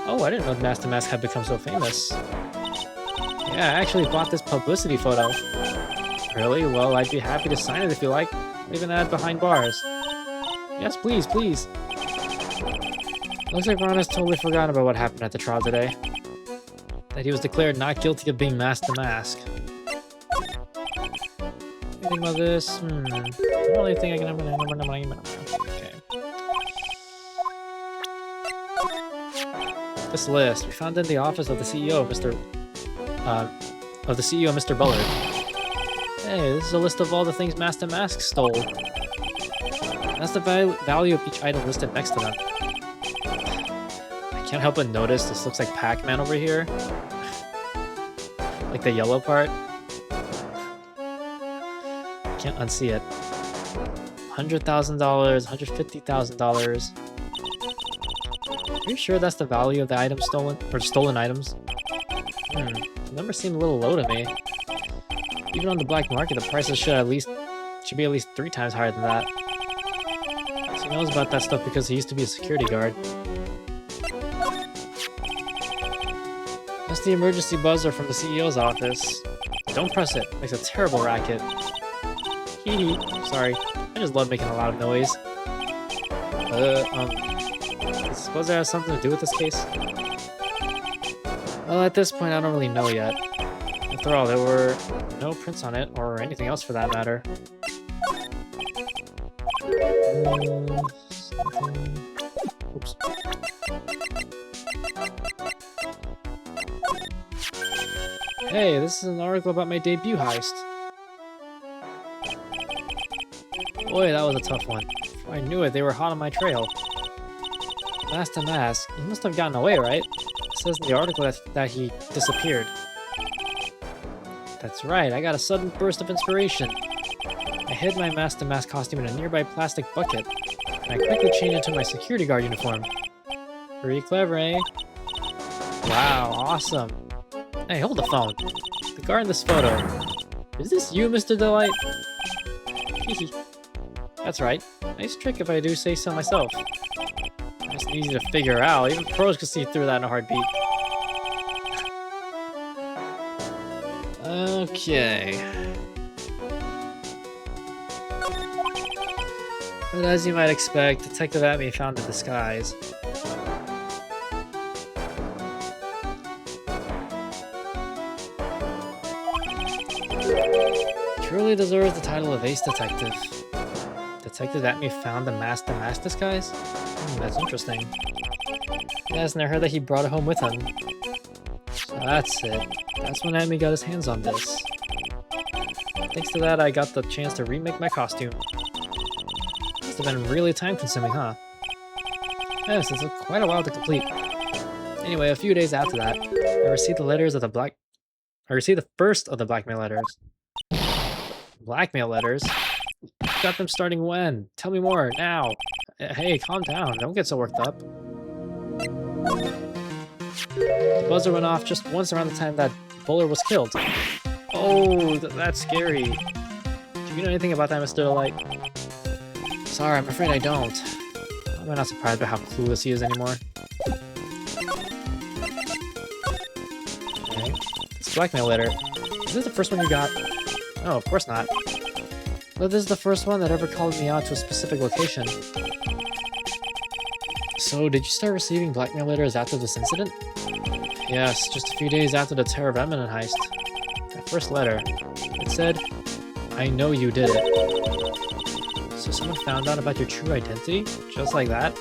Oh, I didn't know Master Mask had become so famous. Yeah, I actually bought this publicity photo. Really? Well, I'd be happy to sign it if you like. Leave an ad behind bars. Yes, please, please. Looks like Ron has totally forgotten about what happened at the trial today. That he was declared not guilty of being Master Mask. Think about this? I don't really think I can okay. This list. We found it in the office of the CEO, Mr. Bullard. Hey, this is a list of all the things Master Mask stole. That's the value of each item listed next to them. I can't help but notice this looks like Pac-Man over here. Like the yellow part. Can't unsee it. $100,000, $150,000. Are you sure that's the value of the items stolen, or stolen items? The number seemed a little low to me. Even on the black market, the prices should be at least 3 times higher than that. So he knows about that stuff because he used to be a security guard. That's the emergency buzzer from the CEO's office. Don't press it. It makes a terrible racket. Hee. Sorry. I just love making a lot of noise. I suppose that has something to do with this case? Well, at this point, I don't really know yet. After all, there were no prints on it, or anything else for that matter. Oops. Hey, this is an article about my debut heist. Boy, that was a tough one. Before I knew it, they were hot on my trail. Master Mask, he must have gotten away, right? It says in the article that he disappeared. That's right, I got a sudden burst of inspiration. I hid my Master Mask costume in a nearby plastic bucket, and I quickly changed into my security guard uniform. Pretty clever, eh? Wow, awesome. Hey, hold the phone. The guard in this photo. Is this you, Mr. Delight? Hehe. That's right. Nice trick if I do say so myself. It's easy to figure out. Even pros can see through that in a heartbeat. Okay. But as you might expect, Detective Atme found a disguise. Truly deserves the title of Ace Detective. Detective Atme found the mask disguise? That's interesting. Yes, and I heard that he brought it home with him. So that's it. That's when Atme got his hands on this. Thanks to that, I got the chance to remake my costume. Must have been really time-consuming, huh? Yes, it took quite a while to complete. Anyway, a few days after that, I received the first of the blackmail letters. Blackmail letters? Got them starting when? Tell me more, now! Hey, calm down, don't get so worked up. The buzzer went off just once around the time that Bowler was killed. Oh, that's scary. Do you know anything about that, Mr. Delight? Sorry, I'm afraid I don't. I'm not surprised by how clueless he is anymore. Okay. This blackmail letter. Is this the first one you got? Oh, of course not. But this is the first one that ever called me out to a specific location. So, did you start receiving blackmail letters after this incident? Yes, just a few days after the Terror of Eminent heist. That first letter. It said, I know you did it. So someone found out about your true identity? Just like that?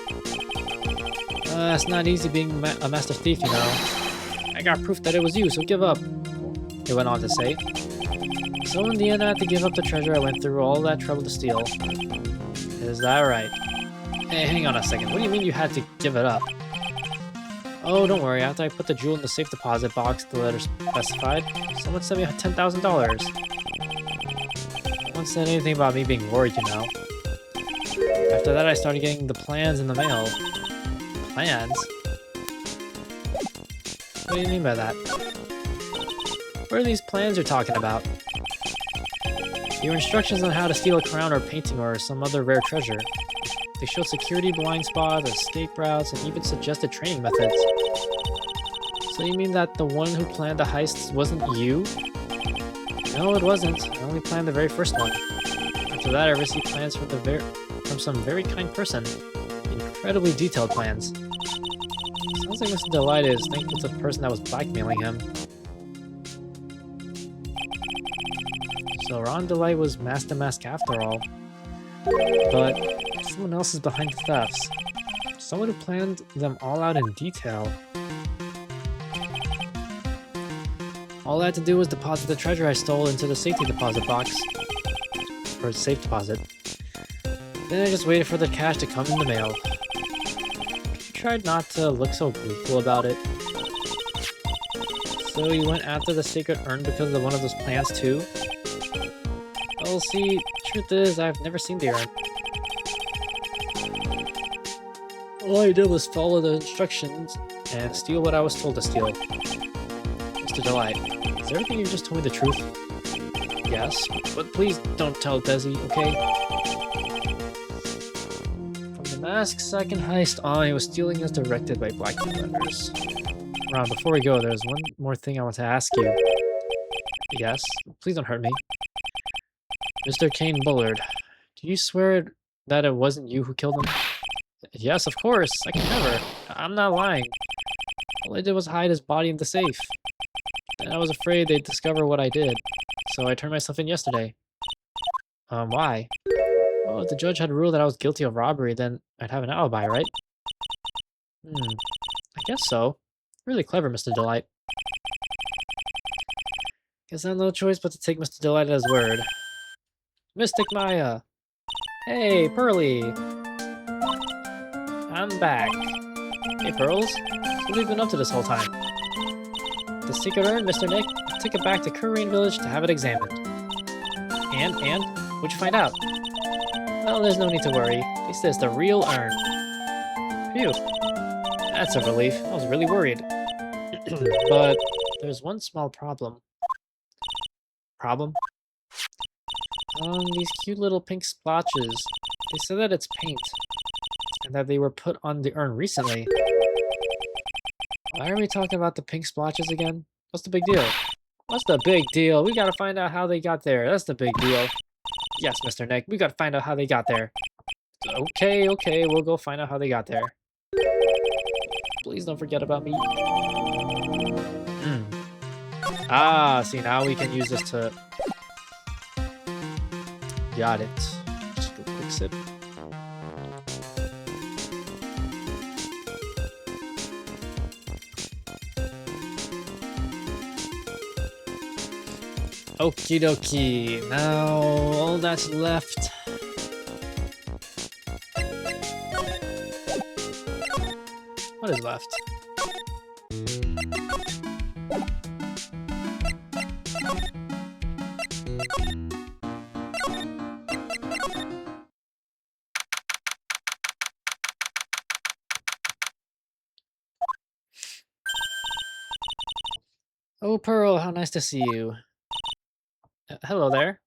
It's not easy being a master thief, you know. I got proof that it was you, so give up. It went on to say. So in the end, I had to give up the treasure I went through all that trouble to steal. Is that right? Hey, hang on a second. What do you mean you had to give it up? Oh, don't worry. After I put the jewel in the safe deposit box the letter specified, someone sent me $10,000. No one said anything about me being worried, you know. After that, I started getting the plans in the mail. Plans? What do you mean by that? What are these plans you're talking about? Your instructions on how to steal a crown or painting or some other rare treasure. They showed security blind spots, escape routes, and even suggested training methods. So you mean that the one who planned the heists wasn't you? No, it wasn't. I only planned the very first one. After that, I received plans from some very kind person. Incredibly detailed plans. Sounds like Mr. Delight is thankful to the person that was blackmailing him. So Ron Delight was Master Mask after all. But someone else is behind the thefts. Someone who planned them all out in detail. All I had to do was deposit the treasure I stole into the safety deposit box. Or safe deposit. Then I just waited for the cash to come in the mail. I tried not to look so gleeful about it. So you went after the sacred urn because of one of those plans too? Well, see, truth is, I've never seen the urn. All I did was follow the instructions and steal what I was told to steal. Mr. Delight, is everything you just told me the truth? Yes, but please don't tell Desi, okay? From the mask's second heist on, he was stealing as directed by blackmail letters. Ron, before we go, there's one more thing I want to ask you. Yes? Please don't hurt me. Mr. Kane Bullard, do you swear that it wasn't you who killed him? Yes, of course. I can never. I'm not lying. All I did was hide his body in the safe. And I was afraid they'd discover what I did. So I turned myself in yesterday. Why? Well, if the judge had ruled that I was guilty of robbery, then I'd have an alibi, right? I guess so. Really clever, Mr. Delight. Guess I have no choice but to take Mr. Delight at his word. Mystic Maya! Hey, Pearly! I'm back. Hey, Pearls. What have you been up to this whole time? The secret urn, Mr. Nick. I took it back to Korean Village to have it examined. And? What'd you find out? Well, there's no need to worry. This is the real urn. Phew. That's a relief. I was really worried. But there's one small problem. Problem? These cute little pink splotches. They said that it's paint, and that they were put on the urn recently. Why are we talking about the pink splotches again? What's the big deal? What's the big deal? We gotta find out how they got there. That's the big deal. Yes, Mr. Nick, we gotta find out how they got there. Okay, we'll go find out how they got there. Please don't forget about me. Ah, see, now we can use this to... Got it. Just a quick sip. Okie dokie. Now, all that's left... What is left? Oh, Pearl, how nice to see you. Hello there.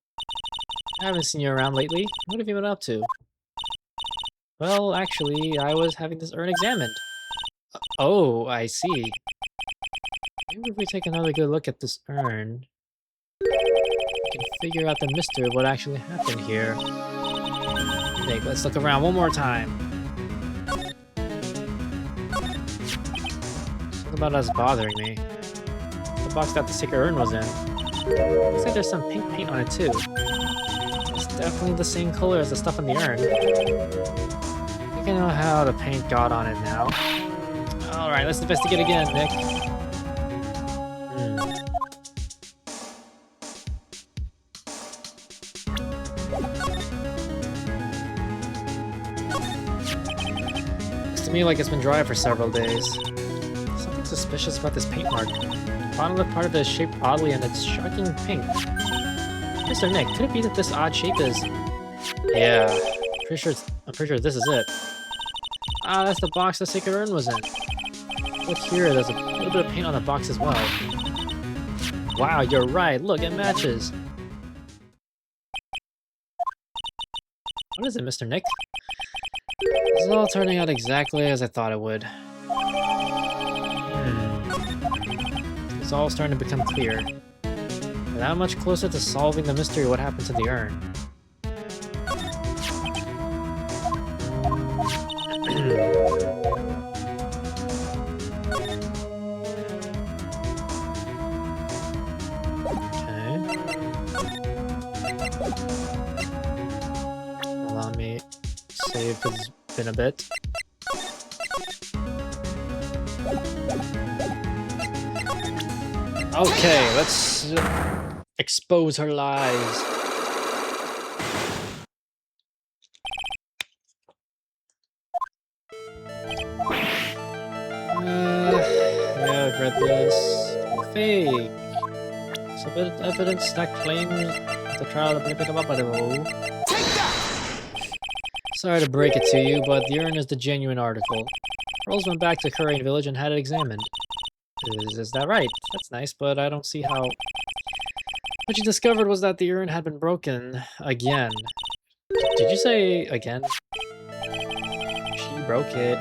I haven't seen you around lately. What have you been up to? Well, actually, I was having this urn examined. Oh, I see. Maybe if we take another good look at this urn, we can figure out the mystery of what actually happened here. Nick, let's look around one more time. Something about us bothering me. The box that the sacred urn was in. Looks like there's some pink paint on it too. It's definitely the same color as the stuff in the urn. I think I know how the paint got on it now. Alright, let's investigate again, Nick. Looks to me like it's been dry for several days. Something suspicious about this paint mark. The bottom left part of it is shaped oddly and it's shocking pink. Mr. Nick, could it be that this odd shape is... Yeah, I'm pretty sure this is it. Ah, that's the box the sacred urn was in. Look here, there's a little bit of paint on the box as well. Wow, you're right. Look, it matches. What is it, Mr. Nick? This is all turning out exactly as I thought it would. It's all starting to become clear. We're that much closer to solving the mystery of what happened to the urn. Allow me to save because it's been a bit. Okay, let's expose her lies. Yeah, I've read this. Fake. It's a bit of evidence that claim the trial of Sorry to break it to you, but the urn is the genuine article. Rose went back to Currane Village and had it examined. Is that right? That's nice, but I don't see how... What you discovered was that the urn had been broken again. Did you say again? She broke it.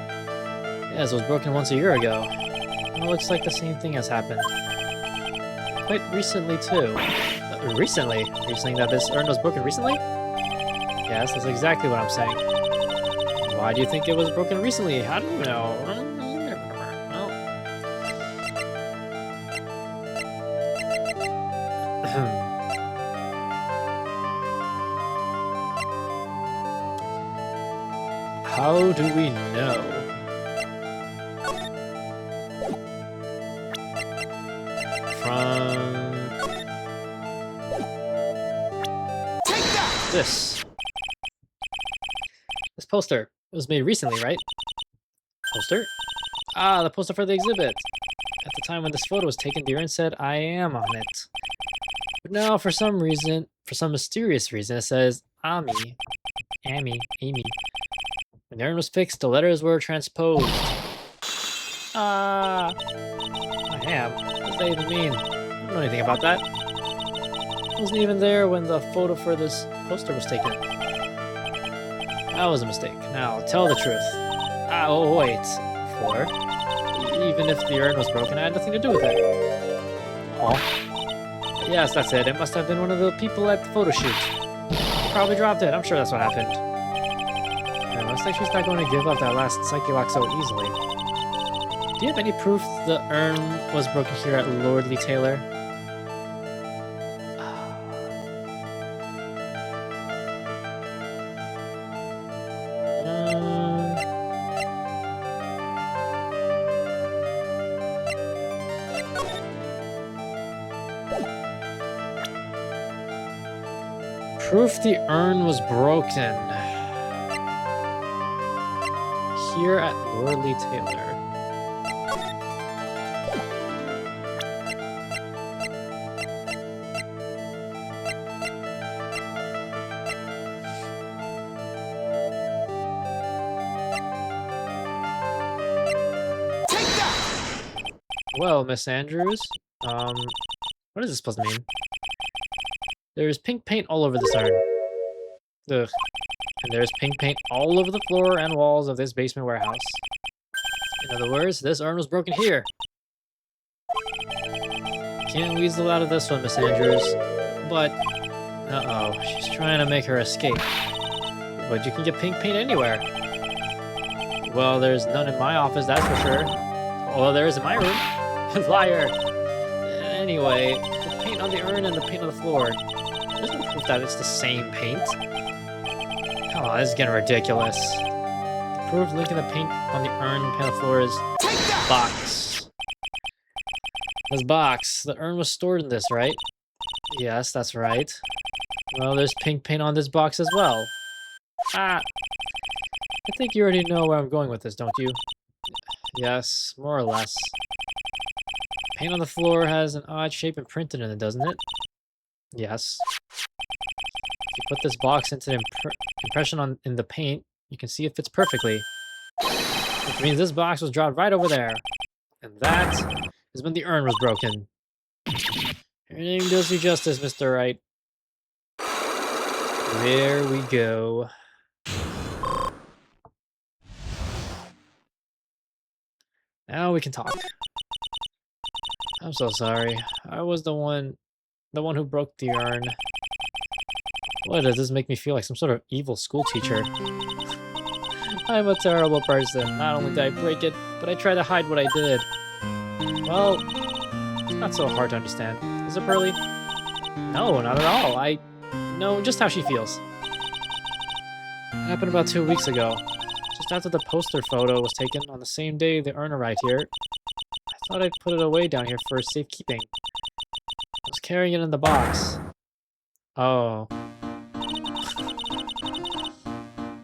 Yes, it was broken once a year ago. It looks like the same thing has happened. Quite recently, too. Recently? Are you saying that this urn was broken recently? Yes, that's exactly what I'm saying. Why do you think it was broken recently? How do you know? How do we know? From... This poster. It was made recently, right? Poster? Ah, the poster for the exhibit. At the time when this photo was taken, the urn said, "I am" on it. But now, for some reason, for some mysterious reason, it says, Amy. When the urn was fixed, the letters were transposed. Ah, I am. What does that even mean? I don't know anything about that. I wasn't even there when the photo for this poster was taken. That was a mistake. Now, tell the truth. Ah, oh, wait. 4? Even if the urn was broken, I had nothing to do with it. Huh? Yes, that's it. It must have been one of the people at the photo shoot. Probably dropped it. I'm sure that's what happened. It looks like she's not going to give up that last Psyche Lock so easily. Do you have any proof the urn was broken here at Lordly Taylor? Proof the urn was broken. Here at Lordly Taylor. Well, Miss Andrews, what is this supposed to mean? There's pink paint all over this urn. Ugh. And there's pink paint all over the floor and walls of this basement warehouse. In other words, this urn was broken here. Can't weasel out of this one, Miss Andrews. But, uh-oh, she's trying to make her escape. But you can get pink paint anywhere. Well, there's none in my office, that's for sure. Well, there is in my room. Liar! Anyway, the paint on the urn and the paint on the floor. There's no proof that it's the same paint. Come on, this is getting ridiculous. The proof linking the paint on the urn and paint on the floor is box. This box. The urn was stored in this, right? Yes, that's right. Well, there's pink paint on this box as well. Ah! I think you already know where I'm going with this, don't you? Yes, more or less. Paint on the floor has an odd shape imprinted in it, doesn't it? Yes. If you put this box into the impression in the paint, you can see it fits perfectly. Which means this box was dropped right over there. And that is when the urn was broken. Your name does you justice, Mr. Wright. There we go. Now we can talk. I'm so sorry. I was the one who broke the urn. Why does this make me feel like some sort of evil school teacher? I'm a terrible person. Not only did I break it, but I tried to hide what I did. Well, it's not so hard to understand. Is it, Pearly? No, not at all. I know just how she feels. It happened about 2 weeks ago. Just after the poster photo was taken on the same day the urn arrived here. I thought I'd put it away down here for safekeeping. I was carrying it in the box. Oh.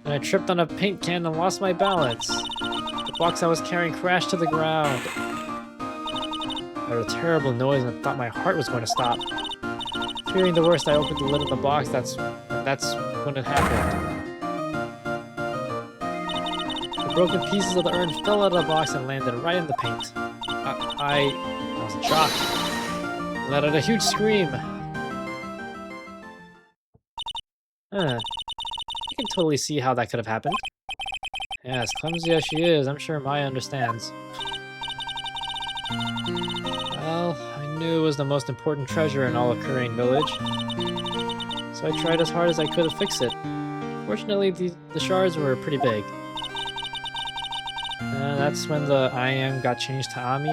And I tripped on a paint can and lost my balance. The box I was carrying crashed to the ground. I heard a terrible noise and I thought my heart was going to stop. Fearing the worst, I opened the lid of the box. That's when it happened. The broken pieces of the urn fell out of the box and landed right in the paint. I was in shock. I let out a huge scream. I can totally see how that could have happened. Yeah, as clumsy as she is, I'm sure Maya understands. Well, I knew it was the most important treasure in all of Korean Village. So I tried as hard as I could to fix it. Fortunately, the shards were pretty big. That's when the I am got changed to Ami.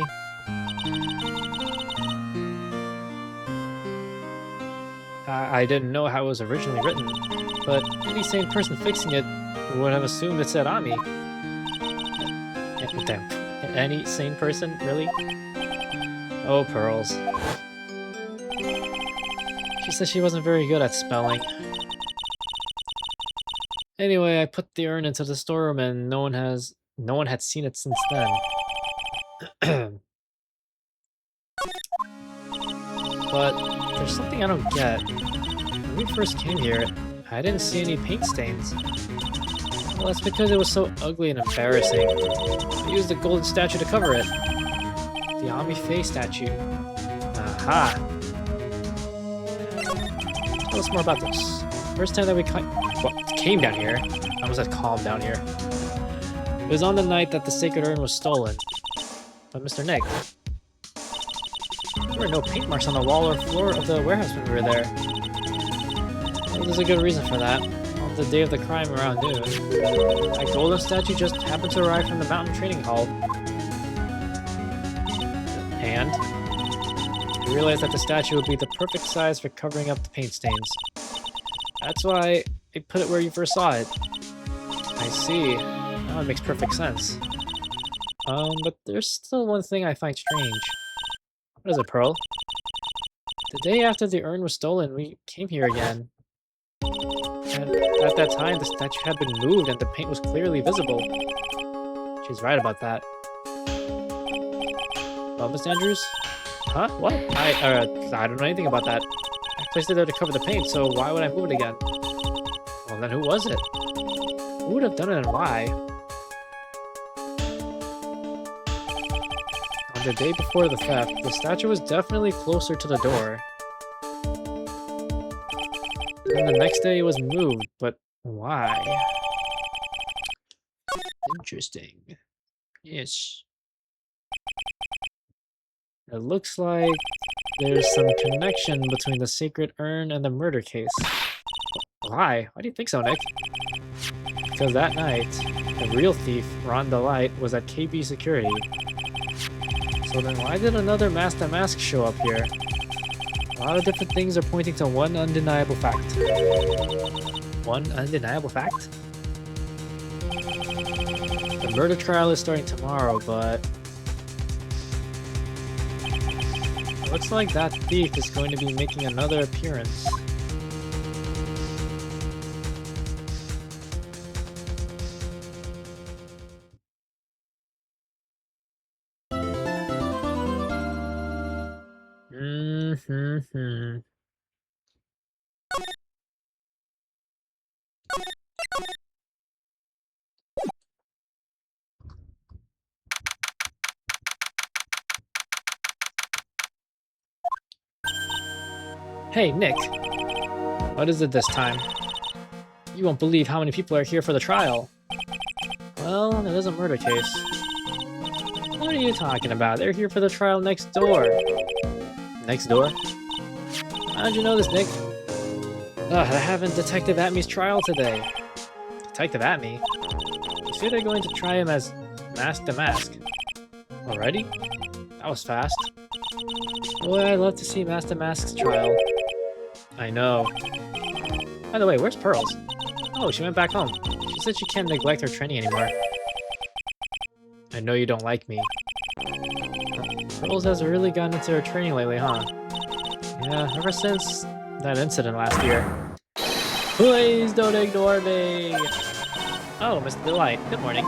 I didn't know how it was originally written, but any sane person fixing it would have assumed it said Ami. Damn. Any sane person? Really? Oh, Pearls. She said she wasn't very good at spelling. Anyway, I put the urn into the storeroom and no one had seen it since then. But there's something I don't get. When we first came here, I didn't see any paint stains. Well, that's because it was so ugly and embarrassing. I used the golden statue to cover it. The Ami Faye statue. Aha! Tell us more about this. First time that we came down here, I almost said calm down here. It was on the night that the sacred urn was stolen. But Mr. Nick, there were no paint marks on the wall or floor of the warehouse when we were there. Well, there's a good reason for that. On the day of the crime around noon, that golden statue just happened to arrive from the mountain training hall. And we realized that the statue would be the perfect size for covering up the paint stains. That's why I put it where you first saw it. I see. Now it makes perfect sense. But there's still one thing I find strange. What is it, Pearl? The day after the urn was stolen, we came here again. And at that time, the statue had been moved and the paint was clearly visible. She's right about that. Well, Miss Andrews? Huh? What? I don't know anything about that. I placed it there to cover the paint, so why would I move it again? Well, then who was it? Who would have done it and why? On the day before the theft, the statue was definitely closer to the door. And the next day it was moved, but why? Interesting. Yes. It looks like there's some connection between the sacred urn and the murder case. Why? Why do you think so, Nick? Because that night, the real thief, Ron Delight, was at KB Security. So then why did another Master Mask show up here? A lot of different things are pointing to one undeniable fact. One undeniable fact? The murder trial is starting tomorrow, but looks like that thief is going to be making another appearance. Hey, Nick. What is it this time? You won't believe how many people are here for the trial. Well, it is a murder case. What are you talking about? They're here for the trial next door. Next door? How'd you know this, Nick? I haven't Detective Atme's trial today. Detective Atme? You say they're going to try him as Mask the Mask. Already? That was fast. Boy, I'd love to see Master Mask's trial. I know. By the way, where's Pearls? Oh, she went back home. She said she can't neglect her training anymore. I know you don't like me. Pearls has really gotten into her training lately, huh? Yeah, ever since that incident last year. Please don't ignore me! Oh, Mr. Delight, good morning.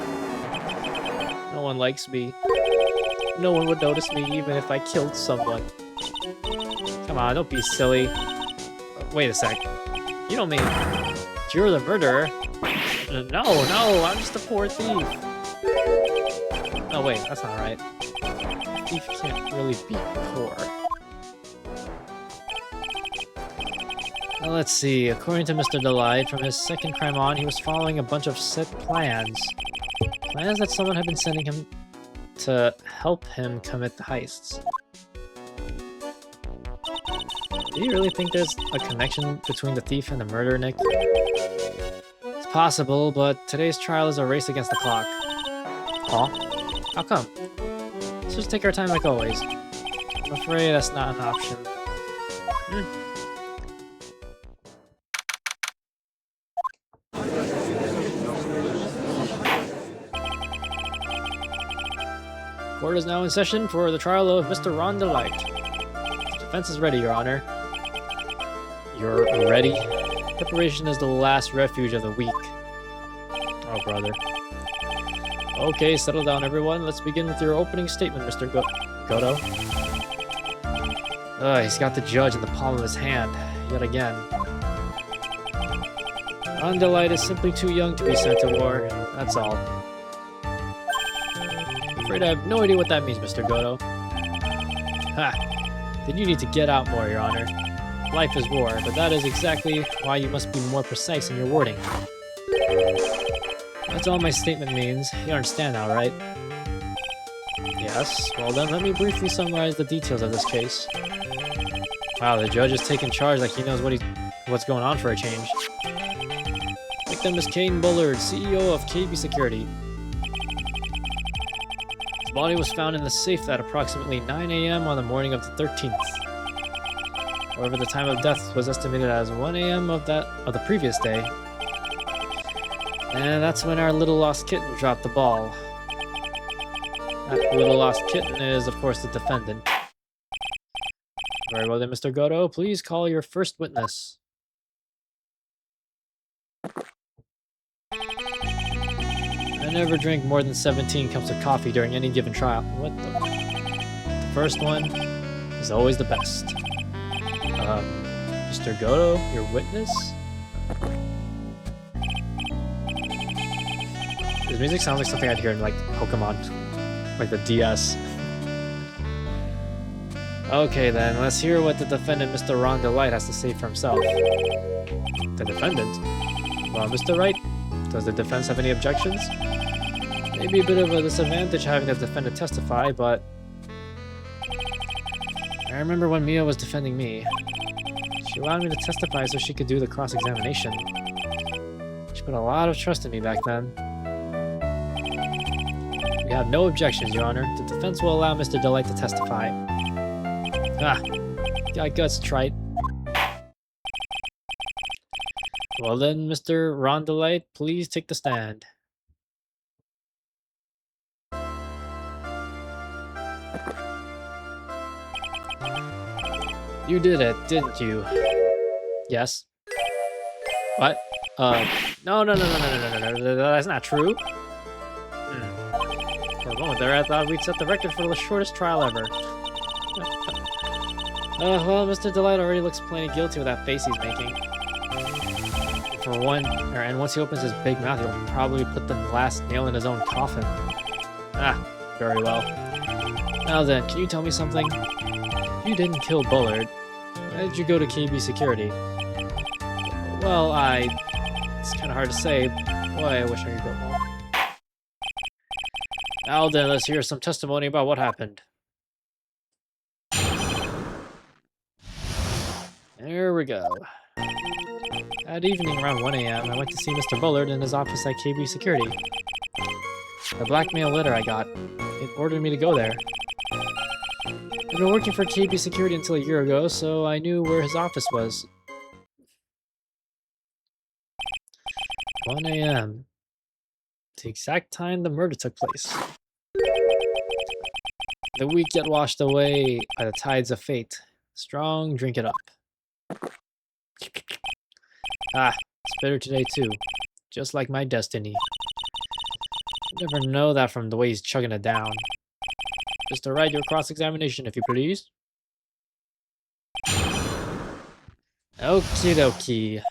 No one likes me. No one would notice me even if I killed someone. Come on, don't be silly. Wait a sec. You don't mean you're the murderer? No, I'm just a poor thief. Oh wait, that's not right. A thief can't really be poor. Now let's see. According to Mr. Delight, from his second crime on, he was following a bunch of set plans. Plans that someone had been sending him to help him commit the heists. Do you really think there's a connection between the thief and the murderer, Nick? It's possible, but today's trial is a race against the clock. Huh? How come? Let's just take our time like always. I'm afraid that's not an option. Court is now in session for the trial of Mr. Ron Delight. Defense is ready, Your Honor. You're ready? Preparation is the last refuge of the weak. Oh, brother. Okay, settle down, everyone. Let's begin with your opening statement, Mr. Goto. He's got the judge in the palm of his hand, yet again. Ron Delight is simply too young to be sent to war, that's all. I'm afraid I have no idea what that means, Mr. Goto. Ha! Then you need to get out more, Your Honor. Life is war, but that is exactly why you must be more precise in your wording. That's all my statement means. You understand now, right? Yes. Well then, let me briefly summarize the details of this case. Wow, the judge is taking charge like he knows what's going on for a change. Victim is Kane Bullard, CEO of KB Security. His body was found in the safe at approximately 9 a.m. on the morning of the 13th. However, the time of death was estimated as 1 a.m. of the previous day. And that's when our little lost kitten dropped the ball. That little lost kitten is, of course, the defendant. Very well then, Mr. Goto, please call your first witness. I never drink more than 17 cups of coffee during any given trial. What the? The first one is always the best. Mr. Goto, your witness? This music sounds like something I'd hear in, like, Pokemon. Like the DS. Okay then, let's hear what the defendant, Mr. Ron Delight, has to say for himself. The defendant? Well, Mr. Wright, does the defense have any objections? Maybe a bit of a disadvantage having the defendant testify, but... I remember when Mia was defending me. She allowed me to testify so she could do the cross-examination. She put a lot of trust in me back then. We have no objections, Your Honor. The defense will allow Mr. Delight to testify. Ah, got guts, trite. Well then, Mr. Ron Delight, please take the stand. You did it, didn't you? Yes. What? No, that's not true. For a moment there, I thought we'd set the record for the shortest trial ever. Well, Mr. Delight already looks plenty guilty with that face he's making. And once he opens his big mouth, he'll probably put the last nail in his own coffin. Ah, very well. Now then, can you tell me something? You didn't kill Bullard. Why did you go to KB Security? Well, it's kind of hard to say. Boy, I wish I could go home. Now then, let's hear some testimony about what happened. There we go. That evening, around 1 a.m., I went to see Mr. Bullard in his office at KB Security. The blackmail letter I got, it ordered me to go there. I've been working for KB Security until a year ago, so I knew where his office was. 1 a.m. The exact time the murder took place. The week get washed away by the tides of fate. Strong, drink it up. Ah, it's bitter today too. Just like my destiny. You never know that from the way he's chugging it down. Just to write your cross-examination, if you please. Okie dokie.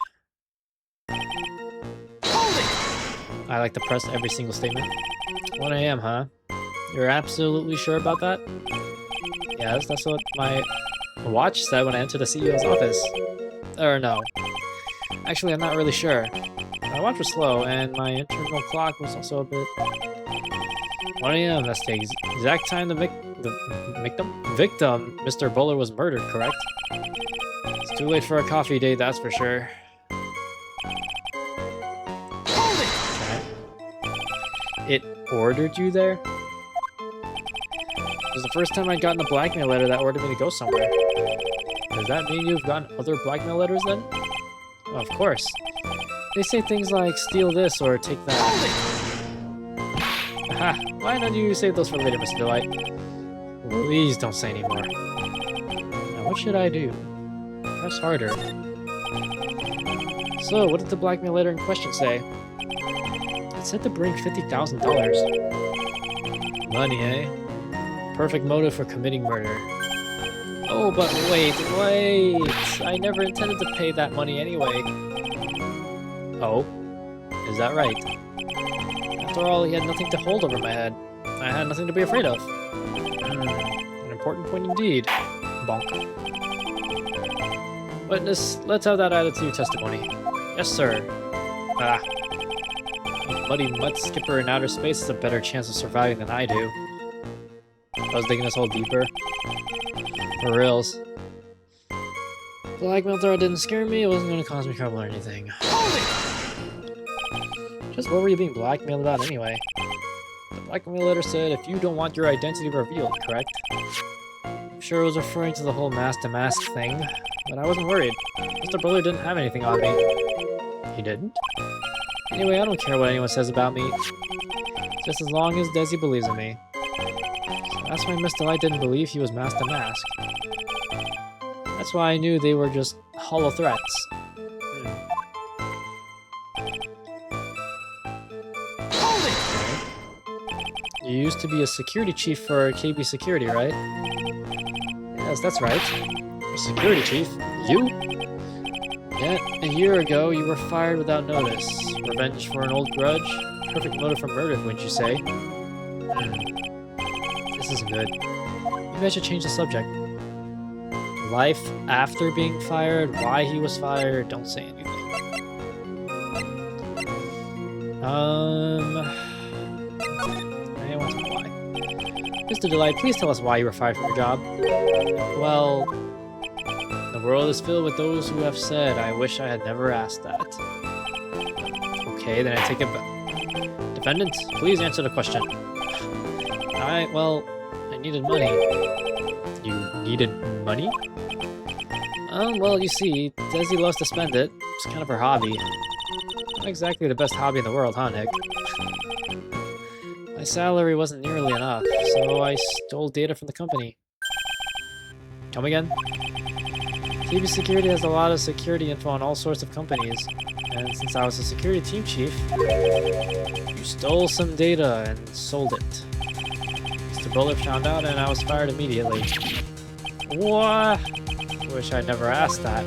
I like to press every single statement. 1 a.m., huh? You're absolutely sure about that? Yes, that's what my watch said when I entered the CEO's office. Or no. Actually, I'm not really sure. My watch was slow, and my internal clock was also a bit... 1 a.m., that's the exact time the victim, Mr. Bullard, was murdered, correct? It's too late for a coffee date, that's for sure. Okay. It ordered you there? It was the first time I'd gotten a blackmail letter that ordered me to go somewhere. Does that mean you've gotten other blackmail letters then? Oh, of course. They say things like, steal this or take that. Aha, why don't you save those for later, Mr. Delight? Please don't say any more. Now, what should I do? Press harder. So, what did the blackmail letter in question say? It said to bring $50,000. Money, eh? Perfect motive for committing murder. Oh, but wait! I never intended to pay that money anyway. Oh? Is that right? After all, he had nothing to hold over my head. I had nothing to be afraid of. An important point indeed. Bonk. Witness, let's have that added to your testimony. Yes, sir. Ah. muddy mud skipper in outer space has a better chance of surviving than I do. I was digging this hole deeper. For reals. Blackmail threat didn't scare me, it wasn't going to cause me trouble or anything. Just what were you being blackmailed about anyway? The blackmail letter said, if you don't want your identity revealed, correct? I'm sure it was referring to the whole mask-to-mask thing, but I wasn't worried. Mr. Buller didn't have anything on me. He didn't? Anyway, I don't care what anyone says about me. Just as long as Desi believes in me. So that's why Mr. Light didn't believe he was mask-to-mask. That's why I knew they were just hollow threats. You used to be a security chief for KB Security, right? Yes, that's right. A security chief? You? Yet, a year ago, you were fired without notice. Revenge for an old grudge? Perfect motive for murder, wouldn't you say? This isn't good. Maybe I should change the subject. Life after being fired, why he was fired, don't say anything. Anyone tell me why? Mr. Delight, please tell us why you were fired from your job. Well, the world is filled with those who have said, I wish I had never asked that. Okay, then I take it back. Defendant, please answer the question. Well, I needed money. You needed money? Well, you see, Desi loves to spend it. It's kind of her hobby. Not exactly the best hobby in the world, huh, Nick? My salary wasn't nearly enough, so I stole data from the company. Come again? KB Security has a lot of security info on all sorts of companies, and since I was a security team chief, you stole some data and sold it. Mr. Buller found out and I was fired immediately. What? Wish I'd never asked that.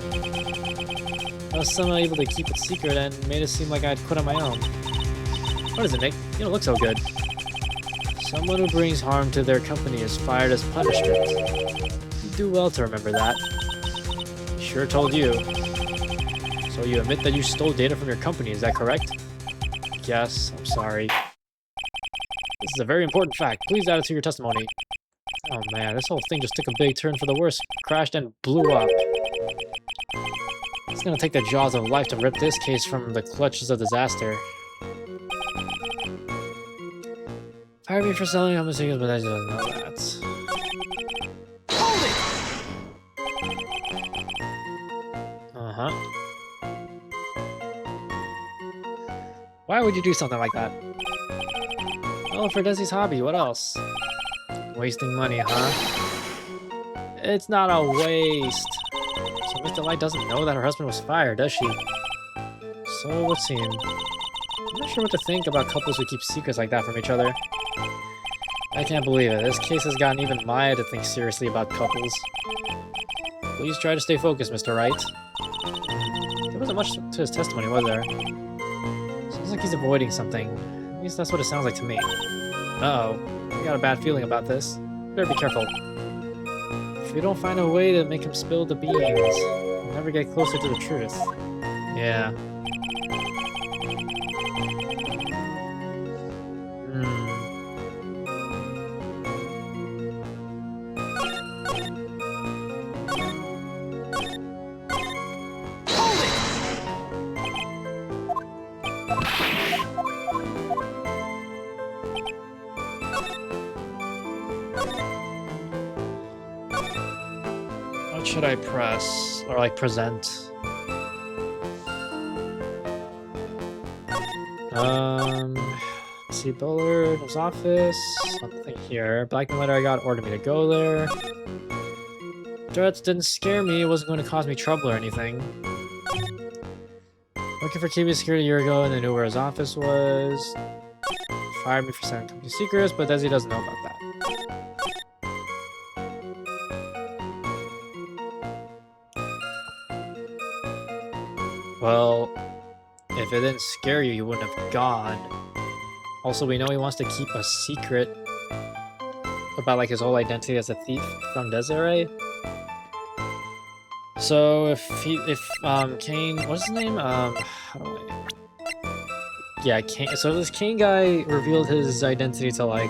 I was somehow able to keep it secret and made it seem like I'd quit on my own. What is it, Nick? You don't look so good. Someone who brings harm to their company is fired as punishment. You do well to remember that. Sure told you. So you admit that you stole data from your company, is that correct? Yes, I'm sorry. This is a very important fact. Please add it to your testimony. Oh man, this whole thing just took a big turn for the worse. Crashed and blew up. It's gonna take the jaws of life to rip this case from the clutches of disaster. Fired me for selling home secrets, but I didn't know that. Uh-huh. Why would you do something like that? Oh, for Desi's hobby, what else? Wasting money, huh? It's not a waste. So Mr. Light doesn't know that her husband was fired, does she? So it would seem. I'm not sure what to think about couples who keep secrets like that from each other. I can't believe it. This case has gotten even Maya to think seriously about couples. Please try to stay focused, Mr. Wright. There wasn't much to his testimony, was there? Sounds like he's avoiding something. At least that's what it sounds like to me. Uh-oh. I got a bad feeling about this. Better be careful. If we don't find a way to make him spill the beans, we'll never get closer to the truth. Yeah. What should I press? Or like present? See Buller in his office. Nothing here. Blackmail letter I got ordered me to go there. Threats didn't scare me. It wasn't going to cause me trouble or anything. Working for KB Security a year ago and they knew where his office was. Fired me for selling company secrets, but Desi doesn't know about that. Well, if it didn't scare you, you wouldn't have gone. Also, we know he wants to keep a secret about like his whole identity as a thief from Desiree. So if Kane, what's his name? How do I? Yeah, so this Kane guy revealed his identity to, like,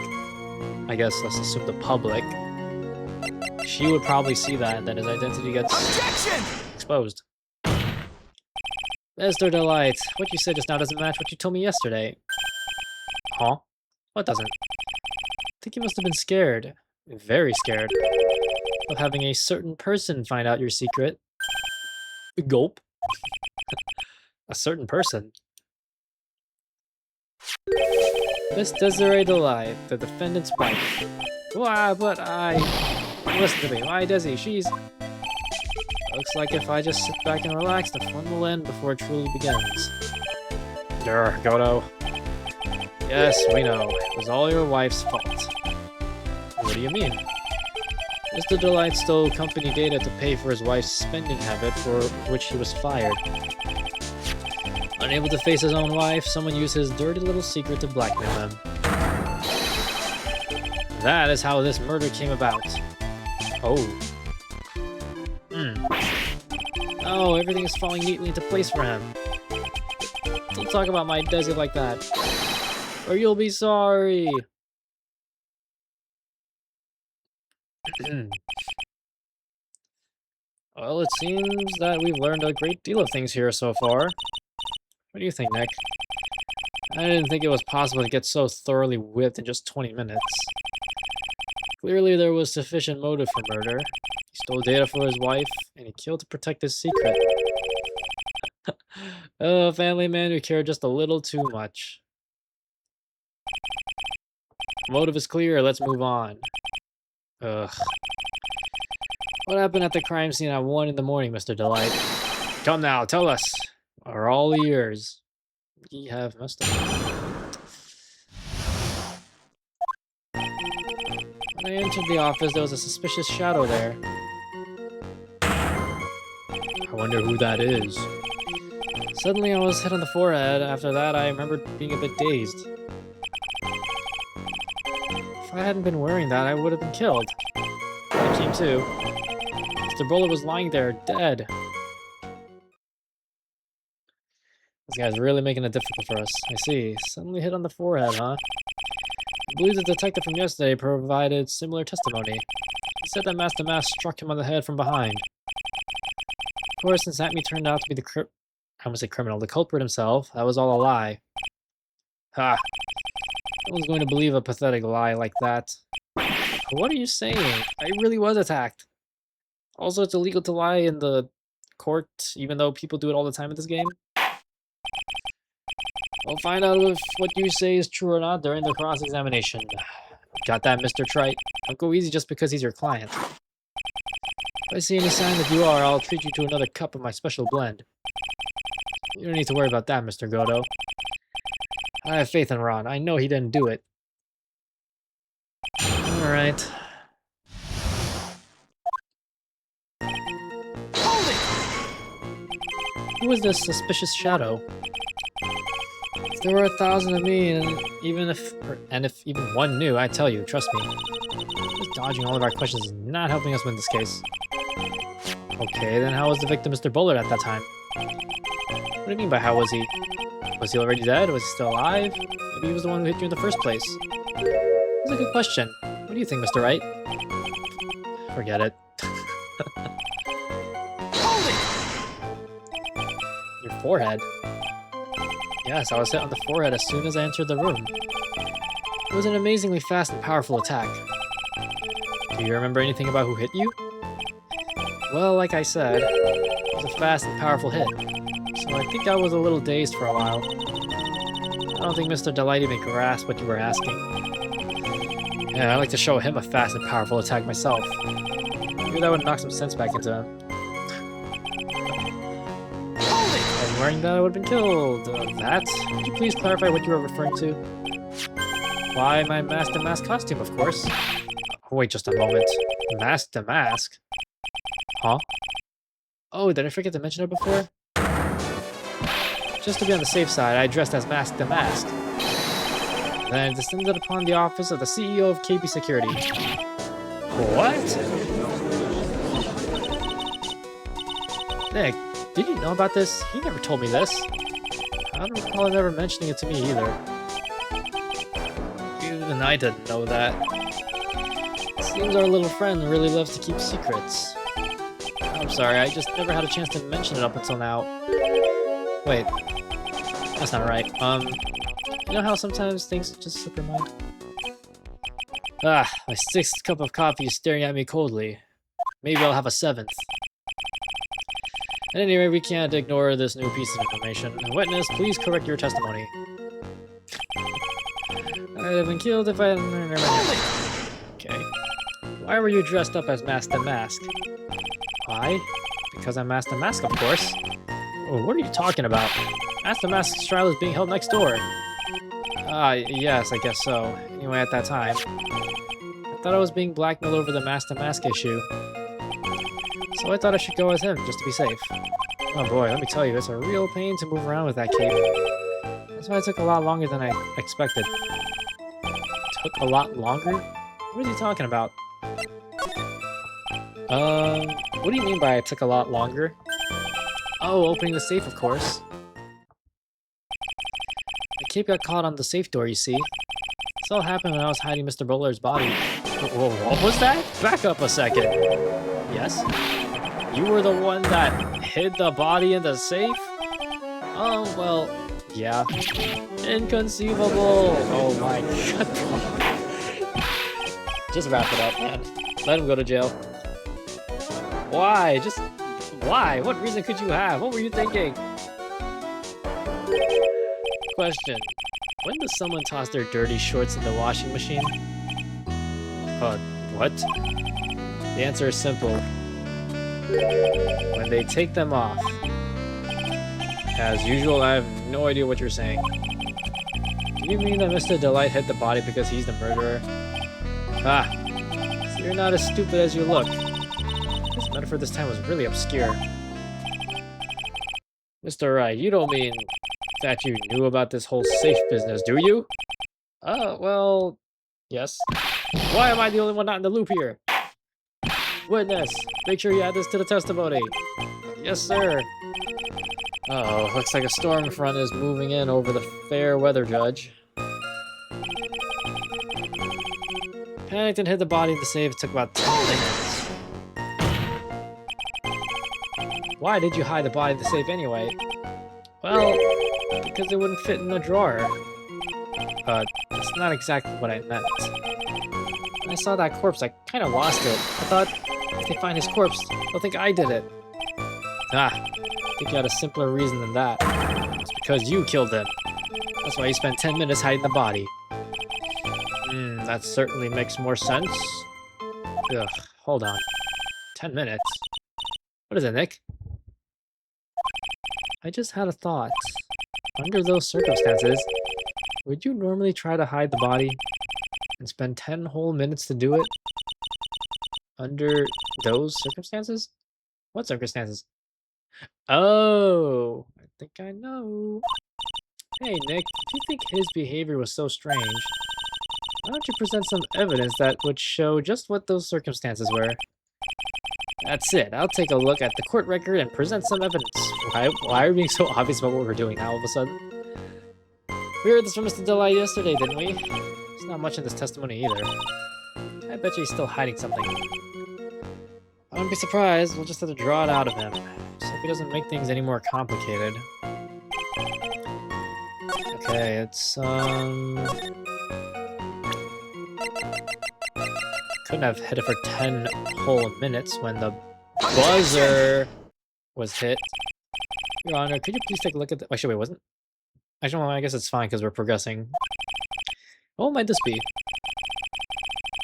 I guess let's assume the public. She would probably see that, and then his identity gets exposed. Mr. Delight, what you said just now doesn't match what you told me yesterday. Huh? What doesn't? I think you must have been scared. Very scared. Of having a certain person find out your secret. Gulp. A certain person. Miss Desiree Delight, the defendant's wife. Why, but listen to me, why Desi, she's... Looks like if I just sit back and relax, the fun will end before it truly begins. Durr, Goto. Yes, we know. It was all your wife's fault. What do you mean? Mr. Delight stole company data to pay for his wife's spending habit, for which he was fired. Unable to face his own wife, someone used his dirty little secret to blackmail him. That is how this murder came about. Oh. Oh, everything is falling neatly into place for him. Don't talk about my Desi like that, or you'll be sorry. Well, it seems that we've learned a great deal of things here so far. What do you think, Nick? I didn't think it was possible to get so thoroughly whipped in just 20 minutes. Clearly there was sufficient motive for murder. He stole data for his wife, and he killed to protect his secret. Oh, a family man who cared just a little too much. Motive is clear, let's move on. Ugh. What happened at the crime scene at 1 in the morning, Mr. Delight? Come now, tell us. Are all ears. Ye have messed up. When I entered the office, there was a suspicious shadow there. I wonder who that is. Suddenly I was hit on the forehead. After that, I remembered being a bit dazed. If I hadn't been wearing that, I would have been killed. I came to. Mr. Bowler was lying there, dead. This guy's really making it difficult for us. I see. Suddenly hit on the forehead, huh? I believe the detective from yesterday provided similar testimony. He said that Master Mask struck him on the head from behind. Of course, since Acme turned out to be the culprit himself, that was all a lie. Ha! No one's going to believe a pathetic lie like that. What are you saying? I really was attacked. Also, it's illegal to lie in the court, even though people do it all the time in this game. We'll find out if what you say is true or not during the cross-examination. Got that, Mr. Trite? Don't go easy just because he's your client. If I see any sign that you are, I'll treat you to another cup of my special blend. You don't need to worry about that, Mr. Goto. I have faith in Ron. I know he didn't do it. Alright. Hold it! Who is this suspicious shadow? If there were 1,000 of me, and if even one knew, I'd tell you, trust me. Just dodging all of our questions is not helping us win this case. Okay, then how was the victim Mr. Bullard at that time? What do you mean by how was he? Was he already dead? Was he still alive? Maybe he was the one who hit you in the first place. That's a good question. What do you think, Mr. Wright? Forget it. Hold it! Your forehead? Yes, I was hit on the forehead as soon as I entered the room. It was an amazingly fast and powerful attack. Do you remember anything about who hit you? Well, like I said, it was a fast and powerful hit, so I think I was a little dazed for a while. I don't think Mr. Delight even grasped what you were asking. Yeah, I'd like to show him a fast and powerful attack myself. Maybe that would knock some sense back into him. And wearing that, I would have been killed. That? Could you please clarify what you were referring to? Why, my Mask to Mask costume, of course. Oh, wait just a moment. Mask to Mask? Huh? Oh, did I forget to mention it before? Just to be on the safe side, I dressed as Mask to Mask. Then I descended upon the office of the CEO of KB Security. What? Nick, did you know about this? He never told me this. I don't recall him ever mentioning it to me either. Even I didn't know that. Seems our little friend really loves to keep secrets. I'm sorry, I just never had a chance to mention it up until now. Wait, that's not right. You know how sometimes things just slip your mind? Ah, my 6th cup of coffee is staring at me coldly. Maybe I'll have a 7th. At any rate, we can't ignore this new piece of information. Witness, please correct your testimony. I'd have been killed if I... Okay. Why were you dressed up as Master Mask? Why? Because I'm Master Mask, of course. Oh, what are you talking about? Master Mask's trial is being held next door. Yes, I guess so. Anyway, at that time, I thought I was being blackmailed over the Master Mask issue. So I thought I should go with him, just to be safe. Oh boy, let me tell you, it's a real pain to move around with that cape. That's why it took a lot longer than I expected. Took a lot longer? What is he talking about? What do you mean by it took a lot longer? Oh, opening the safe, of course. The cape got caught on the safe door, you see. This all happened when I was hiding Mr. Bowler's body. Whoa, what was that? Back up a second. Yes? You were the one that hid the body in the safe? Oh, well, yeah. Inconceivable! Oh my god. Just wrap it up, man. Let him go to jail. Why? Just... why? What reason could you have? What were you thinking? Question. When does someone toss their dirty shorts in the washing machine? What? The answer is simple. When they take them off. As usual, I have no idea what you're saying. Do you mean that Mr. Delight hid the body because he's the murderer? Ah, so you're not as stupid as you look. This metaphor this time was really obscure. Mr. Wright, you don't mean that you knew about this whole safe business, do you? Well, yes. Why am I the only one not in the loop here? Witness, make sure you add this to the testimony. Yes, sir. Uh-oh, looks like a storm front is moving in over the fair weather, Judge. Panicked and hid the body in the safe. It took about 10 minutes. Why did you hide the body in the safe anyway? Well, because it wouldn't fit in the drawer. That's not exactly what I meant. When I saw that corpse, I kind of lost it. I thought, if they find his corpse, they'll think I did it. Ah, I think you had a simpler reason than that. It's because you killed him. That's why you spent 10 minutes hiding the body. That certainly makes more sense. Ugh, hold on. 10 minutes? What is it, Nick? I just had a thought. Under those circumstances, would you normally try to hide the body and spend 10 whole minutes to do it? Under those circumstances? What circumstances? Oh, I think I know. Hey, Nick, if you think his behavior was so strange, why don't you present some evidence that would show just what those circumstances were? That's it. I'll take a look at the court record and present some evidence. Why are we being so obvious about what we're doing now all of a sudden? We heard this from Mr. Delight yesterday, didn't we? There's not much in this testimony either. I bet you he's still hiding something. I wouldn't be surprised. We'll just have to draw it out of him. Just hope he doesn't make things any more complicated. Okay, it's, couldn't have hit it for 10 whole minutes when the buzzer was hit. Your Honor, could you please take a look at the... Actually, wait, wasn't... Actually, well, I guess it's fine because we're progressing. What might this be?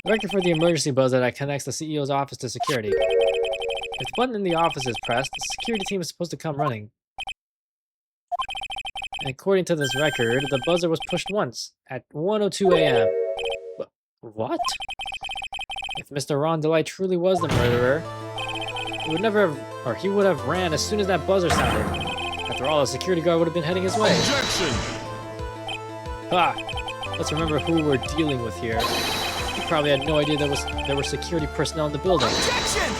The record for the emergency buzzer that connects the CEO's office to security. If the button in the office is pressed, the security team is supposed to come running. And according to this record, the buzzer was pushed once, at 1:02 a.m. What? If Mr. Ron Delight truly was the murderer, he would never have, or he would have ran as soon as that buzzer sounded. After all, a security guard would have been heading his way. Objection! Ha! Let's remember who we're dealing with here. He probably had no idea there were security personnel in the building. Objection!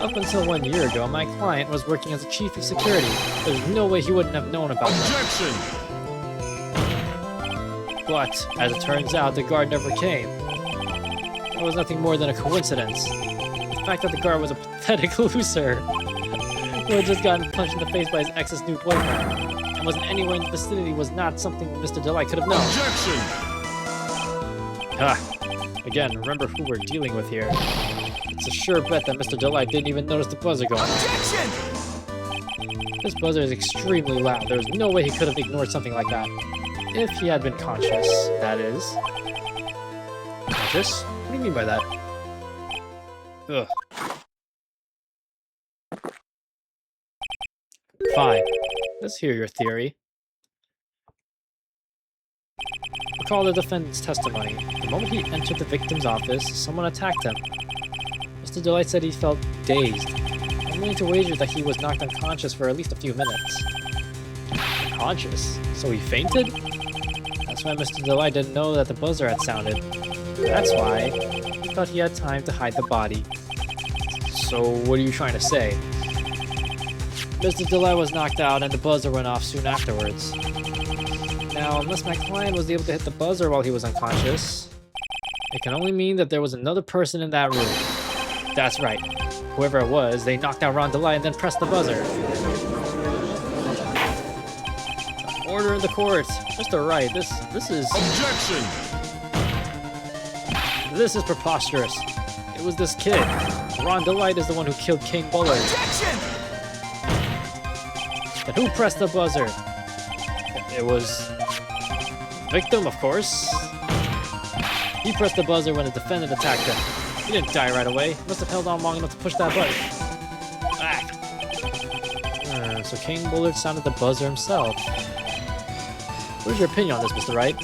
Of Up until 1 year ago, my client was working as a chief of security. There's no way he wouldn't have known about Objection! that. But, as it turns out, the guard never came. That was nothing more than a coincidence. The fact that the guard was a pathetic loser who had just gotten punched in the face by his ex's new boyfriend and wasn't anywhere in the vicinity was not something Mr. Delight could have known. Objection! Again, remember who we're dealing with here. It's a sure bet that Mr. Delight didn't even notice the buzzer going off. Objection! This buzzer is extremely loud. There's no way he could have ignored something like that. If he had been conscious, that is. Conscious? What do you mean by that? Ugh. Fine. Let's hear your theory. Recall the defendant's testimony. The moment he entered the victim's office, someone attacked him. Mr. Delight said he felt dazed. I'm willing to wager that he was knocked unconscious for at least a few minutes. Unconscious? So he fainted? That's why Mr. Delight didn't know that the buzzer had sounded. That's why he thought he had time to hide the body. So what are you trying to say? Mr. Delight was knocked out and the buzzer went off soon afterwards. Now, unless my client was able to hit the buzzer while he was unconscious, it can only mean that there was another person in that room. That's right. Whoever it was, they knocked out Ron Delight and then pressed the buzzer. Order in the court. Mr. Wright, this is... Objection! This is preposterous. It was this kid. Ron Delight is the one who killed King Bullard. Objection! But who pressed the buzzer? It was... victim, of course. He pressed the buzzer when the defendant attacked him. He didn't die right away. Must have held on long enough to push that button. So King Bullard sounded the buzzer himself. What is your opinion on this, Mr. Wright? I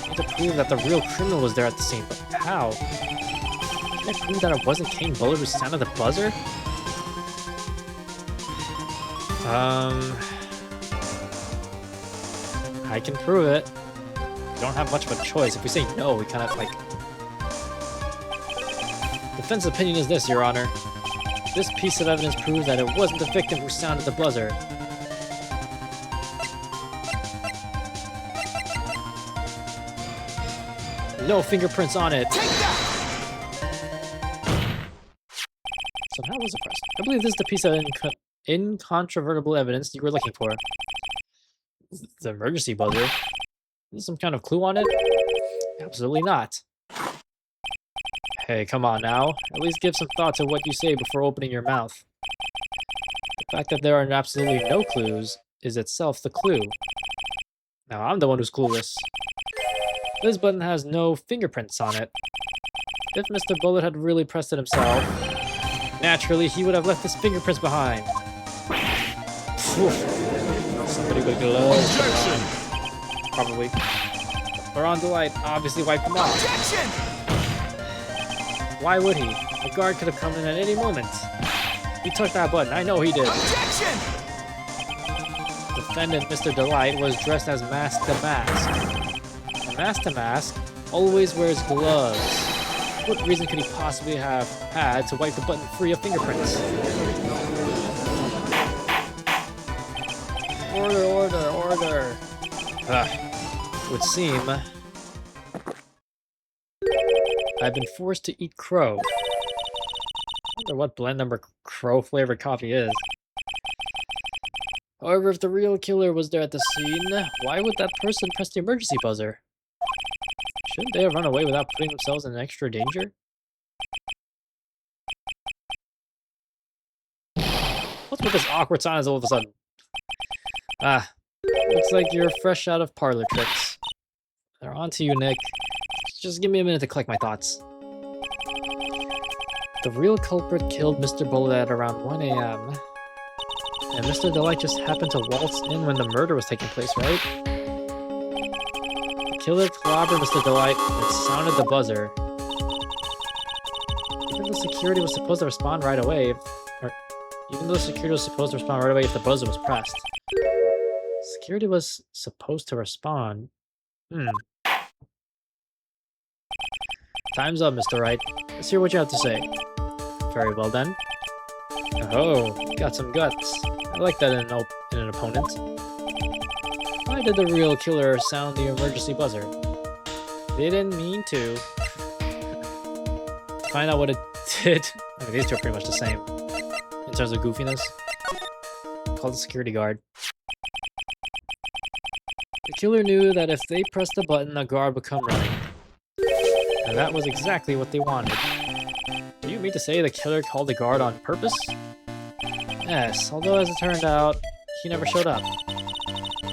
need to prove that the real criminal was there at the scene, but how? Can I prove that it wasn't King Bullard who sounded the buzzer? I can prove it. We don't have much of a choice. If we say no, we kind of like... Defense opinion is this, Your Honor. This piece of evidence proves that it wasn't the victim who sounded the buzzer. No fingerprints on it. Take that! Somehow was suppressed. I believe this is the piece of incontrovertible evidence you were looking for. The emergency buzzer. Is there some kind of clue on it? Absolutely not. Hey, come on now. At least give some thought to what you say before opening your mouth. The fact that there are absolutely no clues is itself the clue. Now, I'm the one who's clueless. This button has no fingerprints on it. If Mr. Bullet had really pressed it himself, naturally he would have left his fingerprints behind. Phew. Somebody with gloves. Objection! Probably. Ron Delight obviously wiped them off. Objection! Why would he? The guard could have come in at any moment. He took that button. I know he did. Objection! Defendant Mr. Delight was dressed as Mask to Mask. And Mask to Mask always wears gloves. What reason could he possibly have had to wipe the button free of fingerprints? Order, order, order. It would seem I've been forced to eat crow. I wonder what blend number crow flavored coffee is. However, if the real killer was there at the scene, why would that person press the emergency buzzer? Shouldn't they have run away without putting themselves in extra danger? What's with this awkward silence all of a sudden? Looks like you're fresh out of parlor tricks. They're on to you, Nick. Just give me a minute to collect my thoughts. The real culprit killed Mr. Bullet at around 1 a.m. And Mr. Delight just happened to waltz in when the murder was taking place, right? The killer clobbered Mr. Delight and sounded the buzzer. Even though security was supposed to respond right away, if the buzzer was pressed. Security was supposed to respond. Time's up, Mr. Wright. Let's hear what you have to say. Very well then. Oh, got some guts. I like that in an opponent. Why did the real killer sound the emergency buzzer? Didn't mean to. Find out what it did. I mean, these two are pretty much the same in terms of goofiness. Call the security guard. The killer knew that if they pressed the button, a guard would come running. And that was exactly what they wanted. Do you mean to say the killer called the guard on purpose? Yes, although as it turned out, he never showed up.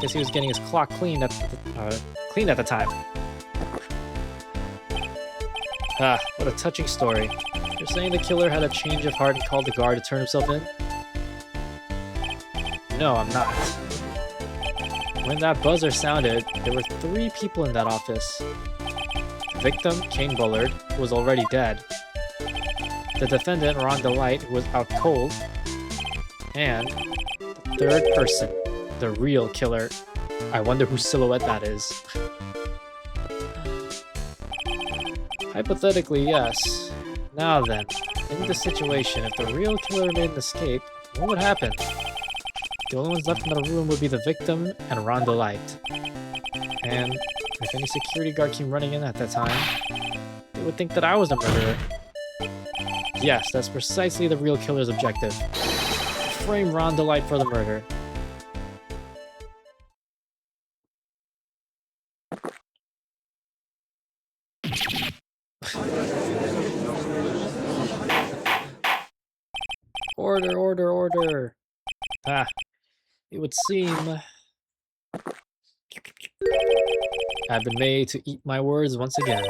Guess he was getting his clock cleaned at the time. Ah, what a touching story. You're saying the killer had a change of heart and called the guard to turn himself in? No, I'm not. When that buzzer sounded, there were 3 people in that office. The victim, Kane Bullard, who was already dead. The defendant, Ron DeLight, who was out cold. And the third person, the real killer. I wonder whose silhouette that is. Hypothetically, yes. Now then, in this situation, if the real killer made an escape, what would happen? The only ones left in the room would be the victim and Ron DeLight. And if any security guard came running in at that time, they would think that I was the murderer. Yes, that's precisely the real killer's objective. Frame Ron DeLight for the murder. Order, order, order. Ah, it would seem I've been made to eat my words once again.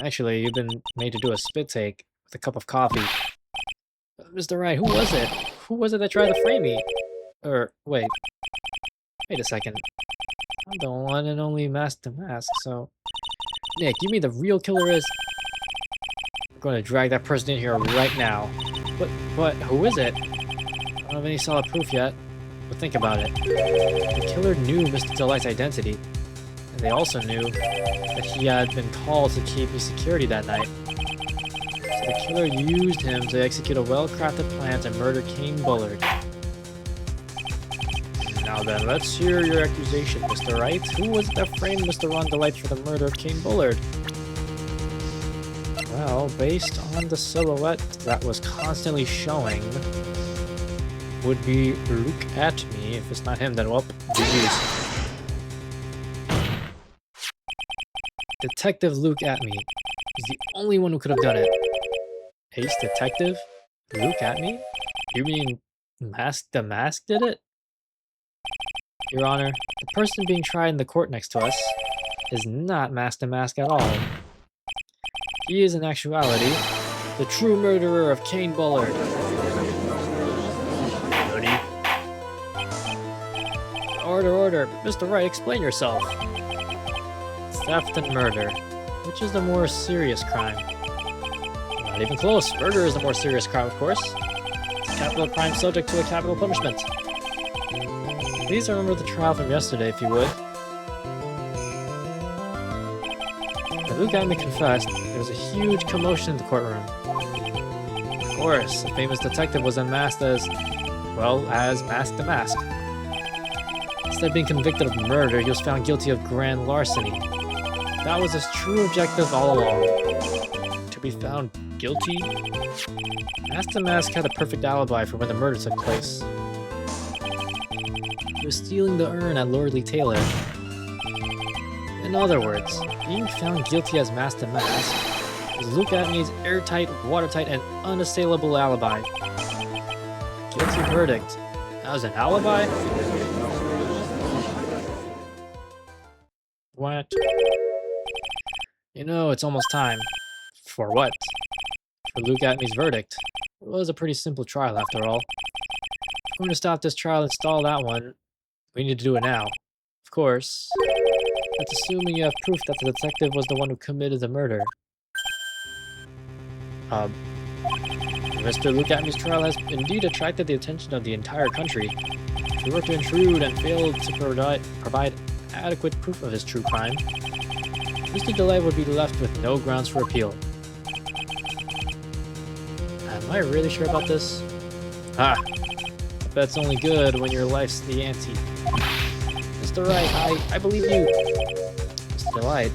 Actually, you've been made to do a spit take with a cup of coffee. Mr. Wright, who was it? Who was it that tried to frame me? Wait a second. I'm the one and only Mask to Mask, so... Nick, you mean the real killer is... I'm going to drag that person in here right now. But who is it? I don't have any solid proof yet, but think about it. The killer knew Mr. Delight's identity, and they also knew that he had been called to keep me security that night. So the killer used him to execute a well-crafted plan to murder Kane Bullard. Now then, let's hear your accusation, Mr. Wright. Who was it that framed Mr. Ron DeLight for the murder of Kane Bullard? Well, based on the silhouette that was constantly showing, would be Luke at me. If it's not him, then well, GG's. Detective Luke at me. He's the only one who could have done it. Ace Detective? Luke at me? You mean Mask the Mask did it? Your Honor, the person being tried in the court next to us is not Mask the Mask at all. He is in actuality the true murderer of Kane Bullard. Order, order. Mr. Wright, explain yourself. Theft and murder. Which is the more serious crime? Not even close. Murder is the more serious crime, of course. It's a capital crime subject to a capital punishment. Please remember the trial from yesterday, if you would. When Luke Admin confessed, there was a huge commotion in the courtroom. Of course, the famous detective was unmasked as Mask the Mask. Instead of being convicted of murder, he was found guilty of grand larceny. That was his true objective all along. To be found guilty? Mask the Mask had a perfect alibi for when the murder took place. He was stealing the urn at Lordly Taylor. In other words, being found guilty as Mask the Mask was Luke Abney's airtight, watertight, and unassailable alibi. Guilty verdict. That was an alibi? What? You know, it's almost time. For what? For Luke Atney's verdict. It was a pretty simple trial, after all. If we're going to stop this trial and stall that one, we need to do it now. Of course. That's assuming you have proof that the detective was the one who committed the murder. Mr. Luke Atney's trial has indeed attracted the attention of the entire country. If we were to intrude and fail to provide adequate proof of his true crime, Mr. DeLay would be left with no grounds for appeal. Am I really sure about this? Ha! That's only good when your life's the ante. Mr. Right, I believe you. Mr. Light.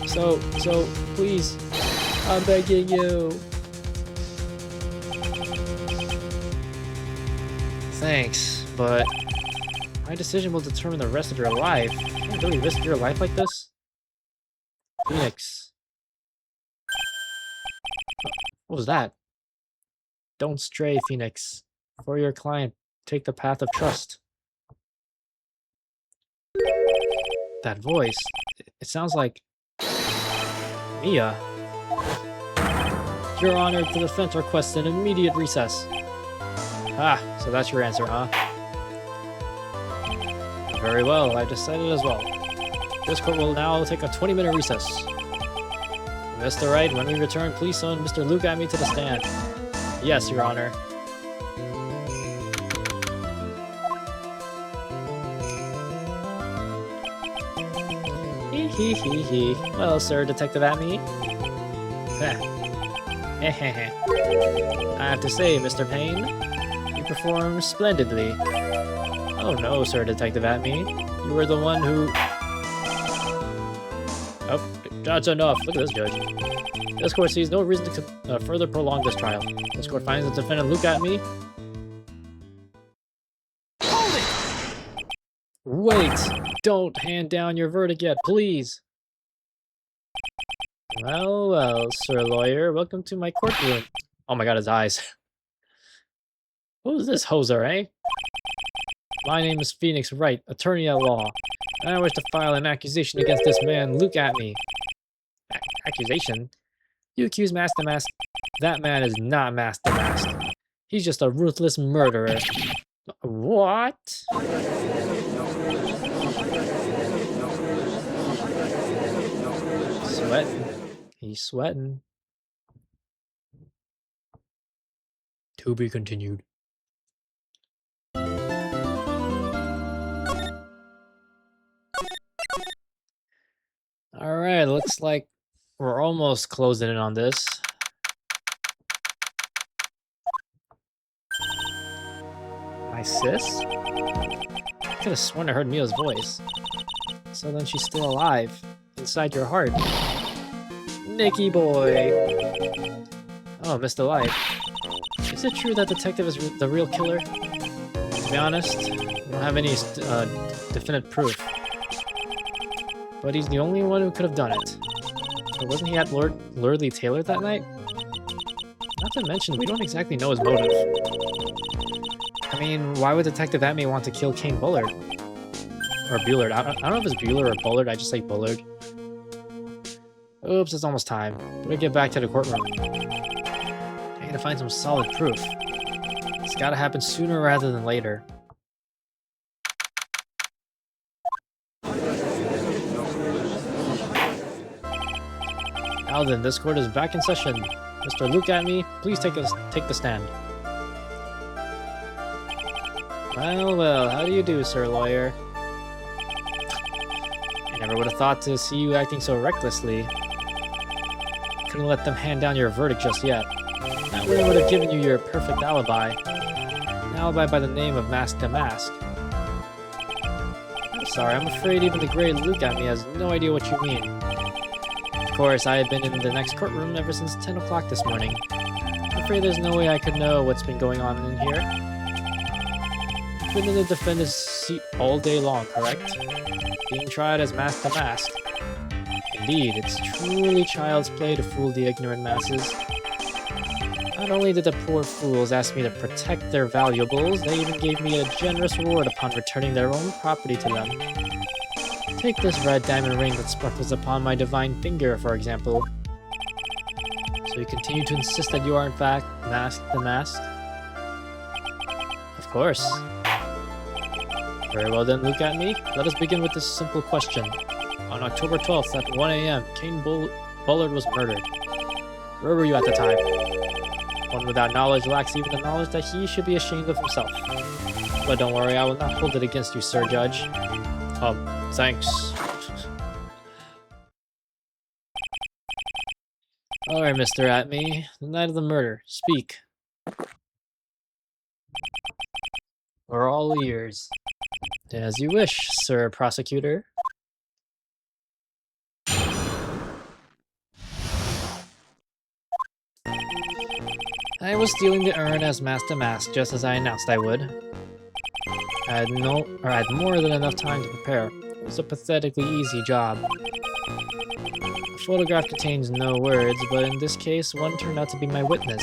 So, please, I'm begging you. Thanks, but my decision will determine the rest of your life. Can you really risk your life like this? Phoenix. What was that? Don't stray, Phoenix. For your client, take the path of trust. That voice, it sounds like Mia. Your Honor, the defense requests an immediate recess. Ah, so that's your answer, huh? Very well, I've decided as well. This court will now take a 20-minute recess. Mr. Wright, when we return, please summon Mr. Luke at me to the stand. Yes, Your Honor. Hee. Well, sir, Detective Atme. I have to say, Mr. Payne, you performed splendidly. Oh no, Sir Detective Atme. You were the one who... Oh, that's enough. Look at this, Judge. This court sees no reason to further prolong this trial. This court finds the defendant Luke Atme... Hold it! Wait! Don't hand down your verdict yet, please! Well, Sir Lawyer, welcome to my courtroom. Oh my god, his eyes. Who's this hoser, eh? My name is Phoenix Wright, attorney at law. And I wish to file an accusation against this man, Luke Atme. Accusation? You accuse Master Mask. That man is not Master Mask. He's just a ruthless murderer. What? Sweating. He's sweating. To be continued. Alright, looks like we're almost closing in on this. My sis? I could have sworn I heard Mio's voice. So then she's still alive, inside your heart. Nicky boy! Oh, Mr. Light. Is it true that Detective is the real killer? To be honest, I don't have any definite proof. But he's the only one who could have done it. But wasn't he at Lordly Taylor that night? Not to mention, we don't exactly know his motive. I mean, why would Detective Atme want to kill Kane Bullard? Or Bullard. I don't know if it's Bullard or Bullard, I just say Bullard. Oops, it's almost time. Better get back to the courtroom. I gotta find some solid proof. It's gotta happen sooner rather than later. Now then, this court is back in session. Mr. Luke Atme, please take the stand. Well, how do you do, Sir Lawyer? I never would have thought to see you acting so recklessly. Couldn't let them hand down your verdict just yet. That way would have given you your perfect alibi. An alibi by the name of Mask to Mask. I'm sorry, I'm afraid even the great Luke Atme has no idea what you mean. Of course, I have been in the next courtroom ever since 10 o'clock this morning. I'm afraid there's no way I could know what's been going on in here. You've been in the defendant's seat all day long, correct? Being tried as Mask to Mask. Indeed, it's truly child's play to fool the ignorant masses. Not only did the poor fools ask me to protect their valuables, they even gave me a generous reward upon returning their own property to them. Take this red diamond ring that sparkles upon my divine finger, for example. So you continue to insist that you are in fact Mask the Mask? Of course. Very well then, Luke Atme. Let us begin with this simple question. On October 12th at 1 AM, Kane Bullard was murdered. Where were you at the time? One without knowledge lacks even the knowledge that he should be ashamed of himself. But don't worry, I will not hold it against you, Sir Judge. Thanks. Alright, Mr. Atme. The night of the murder. Speak. We're all ears. As you wish, Sir Prosecutor. I was stealing the urn as Master Mask, just as I announced I would. I had more than enough time to prepare. It was a pathetically easy job. The photograph contains no words, but in this case, one turned out to be my witness.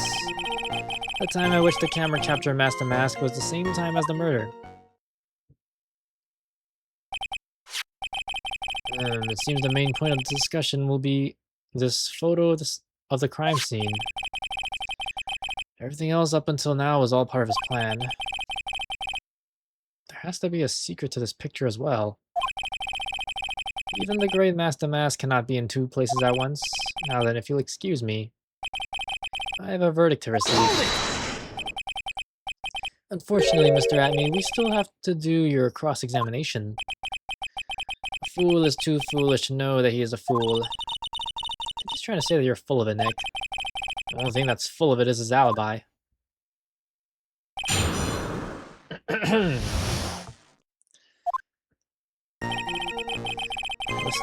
The time at which the camera captured Master Mask was the same time as the murder. It seems the main point of the discussion will be this photo of the crime scene. Everything else up until now was all part of his plan. There has to be a secret to this picture as well. Even the great Master Mask cannot be in two places at once. Now then, if you'll excuse me, I have a verdict to receive. Unfortunately, Mr. Atney, we still have to do your cross-examination. A fool is too foolish to know that he is a fool. I'm just trying to say that you're full of it, Nick. The only thing that's full of it is his alibi.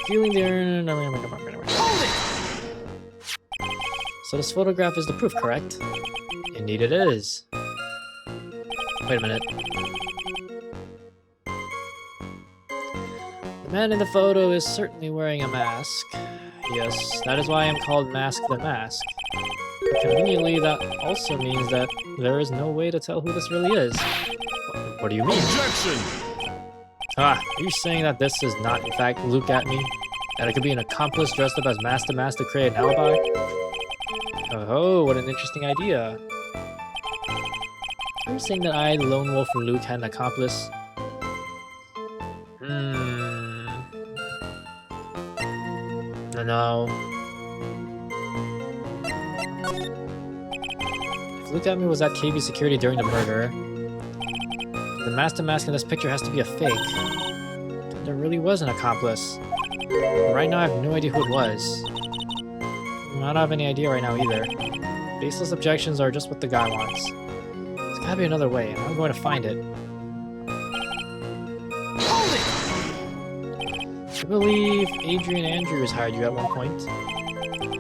Stealing the urn. So this photograph is the proof, correct? Indeed it is. Wait a minute. The man in the photo is certainly wearing a mask. Yes, that is why I am called Mask the Mask. Conveniently, that also means that there is no way to tell who this really is. What do you mean? Objection! Ah, are you saying that this is not in fact Luke Atney? That it could be an accomplice dressed up as Master Mask to create an alibi? Oh, what an interesting idea. Are you saying that I, the lone wolf from Luke, had an accomplice? No. If Luke Atney was at KB Security during the murder, the Master Mask in this picture has to be a fake. There really was an accomplice. But right now I have no idea who it was. I don't have any idea right now either. Baseless objections are just what the guy wants. There's gotta be another way, and I'm going to find it. I believe Adrian Andrews hired you at one point.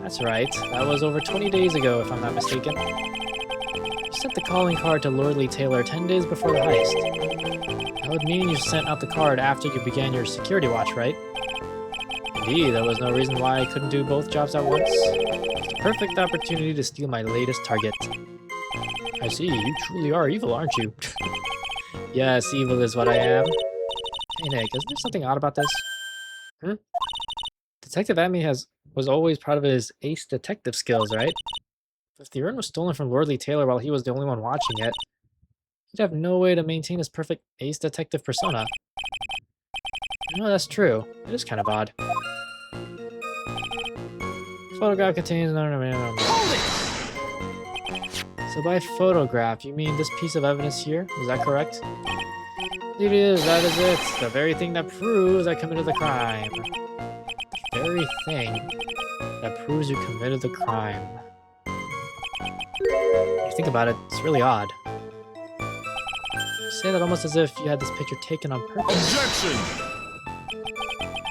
That's right. That was over 20 days ago, if I'm not mistaken. You sent the calling card to Lord Lee Taylor 10 days before the heist. That would mean you sent out the card after you began your security watch, right? Indeed, there was no reason why I couldn't do both jobs at once. It's the perfect opportunity to steal my latest target. I see, you truly are evil, aren't you? Yes, evil is what I am. Hey Nick, isn't there something odd about this? Detective Atney was always proud of his ace detective skills, right? If the urn was stolen from Lord Lee Taylor while he was the only one watching it, he'd have no way to maintain his perfect ace detective persona. No, that's true. It is kind of odd. Photograph contains... So by photograph, you mean this piece of evidence here? Is that correct? It is, that is it. The very thing that proves I committed the crime. The very thing that proves you committed the crime. When you think about it, it's really odd. You say that almost as if you had this picture taken on purpose. Objection!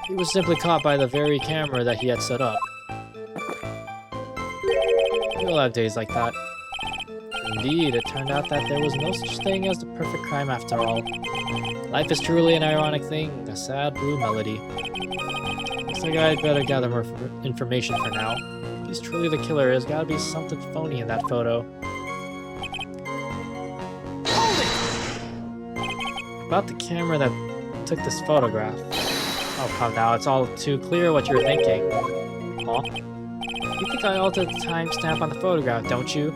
He was simply caught by the very camera that he had set up. We'll have days like that. Indeed, it turned out that there was no such thing as the perfect crime after all. Life is truly an ironic thing, a sad blue melody. Looks like I'd better gather more information for now. If he's truly the killer, there's gotta be something phony in that photo. About the camera that took this photograph. Oh, come now, it's all too clear what you're thinking. Huh? You think I altered the timestamp on the photograph, don't you?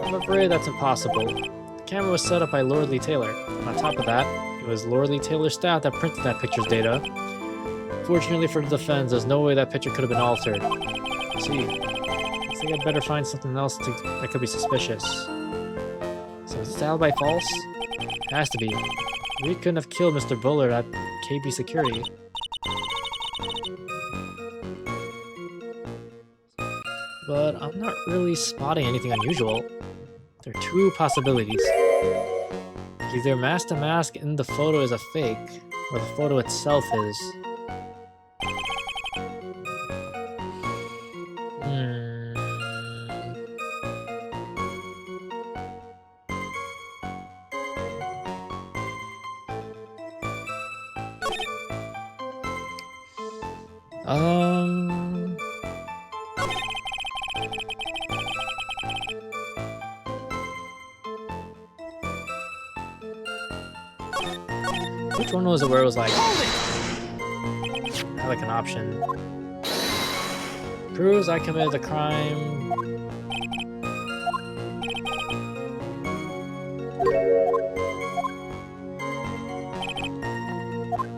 I'm afraid that's impossible. The camera was set up by Lord Lee Taylor. On top of that, it was Lord Lee Taylor's staff that printed that picture's data. Fortunately for the defense, there's no way that picture could have been altered. See, I think I'd better find something else that could be suspicious. So is this alibi false? It has to be. We couldn't have killed Mr. Bullard at KB Security. But I'm not really spotting anything unusual. There are two possibilities. Either mask to mask in the photo is a fake, or the photo itself is. Which one was it where it was like, like an option? Proves I committed the crime.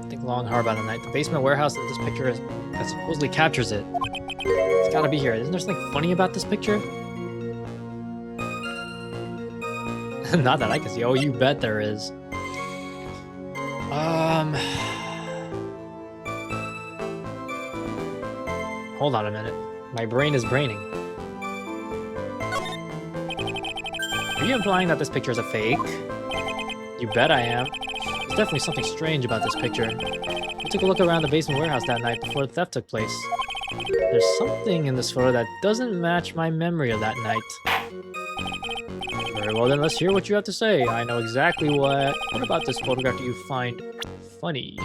Think long hard about the night. The basement warehouse that this picture is that supposedly captures it. It's gotta be here. Isn't there something funny about this picture? Not that I can see. Oh, you bet there is. Hold on a minute. My brain is braining. Are you implying that this picture is a fake? You bet I am. There's definitely something strange about this picture. We took a look around the basement warehouse that night before the theft took place. There's something in this photo that doesn't match my memory of that night. Very well then, let's hear what you have to say. I know exactly what about this photograph do you find funny?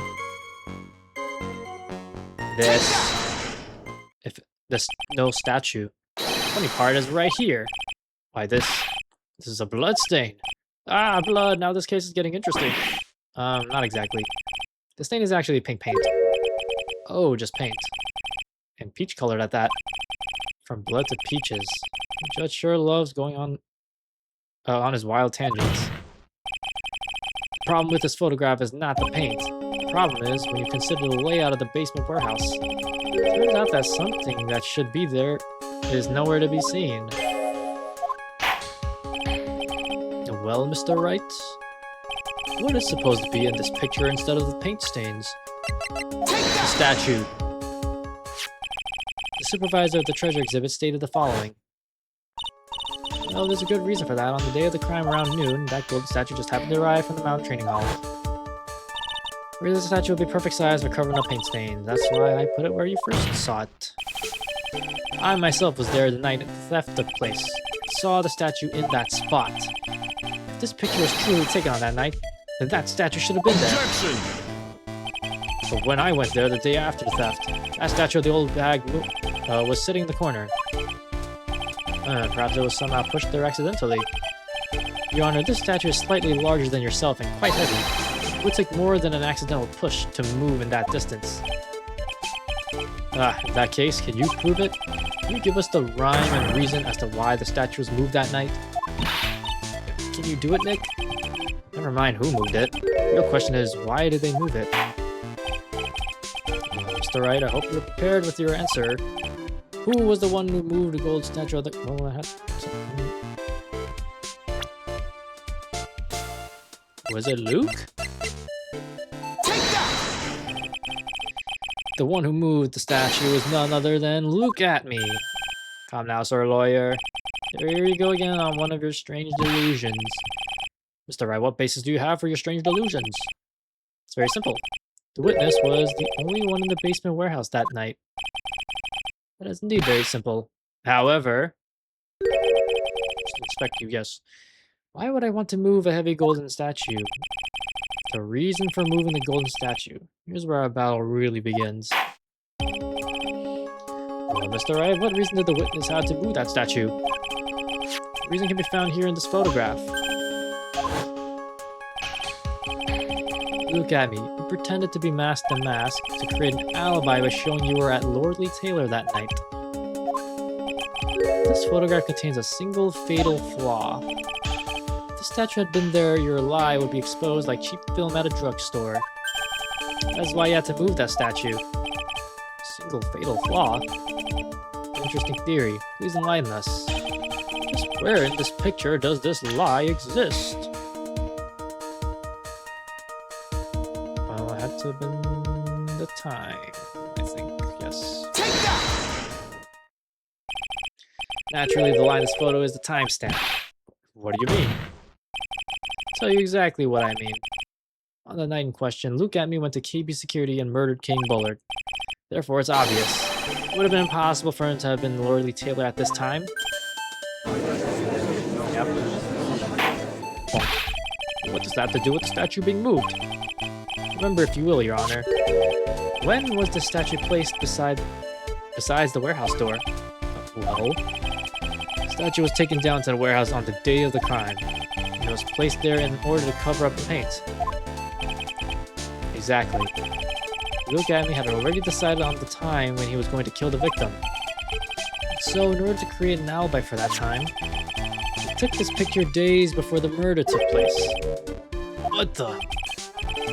This no statue. Funny part is right here. Why this is a blood stain. Ah, blood, now this case is getting interesting. Not exactly. The stain is actually pink paint. Oh, just paint. And peach colored at that. From blood to peaches. The judge sure loves going on his wild tangents. The problem with this photograph is not the paint. The problem is when you consider the layout of the basement warehouse. It turns out that something that should be there is nowhere to be seen. Well, Mr. Wright, what is supposed to be in this picture instead of the paint stains? The statue. The supervisor of the treasure exhibit stated the following. Well, there's a good reason for that. On the day of the crime around noon, that golden statue just happened to arrive from the mountain training hall. The statue will be perfect size for covering up paint stains. That's why I put it where you first saw it. I myself was there the night the theft took place. Saw the statue in that spot. If this picture was truly taken on that night, then that statue should have been there. Objection! But when I went there the day after the theft, that statue of the old bag was sitting in the corner. Perhaps it was somehow pushed there accidentally. Your Honor, this statue is slightly larger than yourself and quite heavy. It would take more than an accidental push to move in that distance. In that case, can you prove it? Can you give us the rhyme and reason as to why the statue was moved that night? Can you do it, Nick? Never mind who moved it. The real question is, why did they move it? Mr. Wright, I hope you're prepared with your answer. Who was the one who moved the gold statue of the... Well, I had... Was it Luke? The one who moved the statue is none other than Luke at me. Come now, sir lawyer. Here you go again on one of your strange delusions. Mr. Wright, what basis do you have for your strange delusions? It's very simple. The witness was the only one in the basement warehouse that night. That is indeed very simple. However, just expect you guess. Why would I want to move a heavy golden statue? The reason for moving the golden statue. Here's where our battle really begins. Well, Mr. Wright, what reason did the witness have to move that statue? The reason can be found here in this photograph. Look at me. You pretended to be masked to mask to create an alibi by showing you were at Lordly Taylor that night. This photograph contains a single fatal flaw. If the statue had been there, your lie would be exposed like cheap film at a drugstore. That's why you had to move that statue. Single fatal flaw? Interesting theory. Please enlighten us. Just where in this picture does this lie exist? Well, it had to have been the time, I think. Yes. Naturally, the line in this photo is the timestamp. What do you mean? Tell you exactly what I mean. On the night in question, Luke and me went to KB Security and murdered King Bullard. Therefore, it's obvious. It would have been impossible for him to have been Lordly Taylor at this time. Yep. What does that have to do with the statue being moved? Remember, if you will, Your Honor. When was the statue placed besides the warehouse door? Well, the statue was taken down to the warehouse on the day of the crime. And it was placed there in order to cover up the paint. Exactly. Luke and me had already decided on the time when he was going to kill the victim. So, in order to create an alibi for that time, he took this picture days before the murder took place. What the?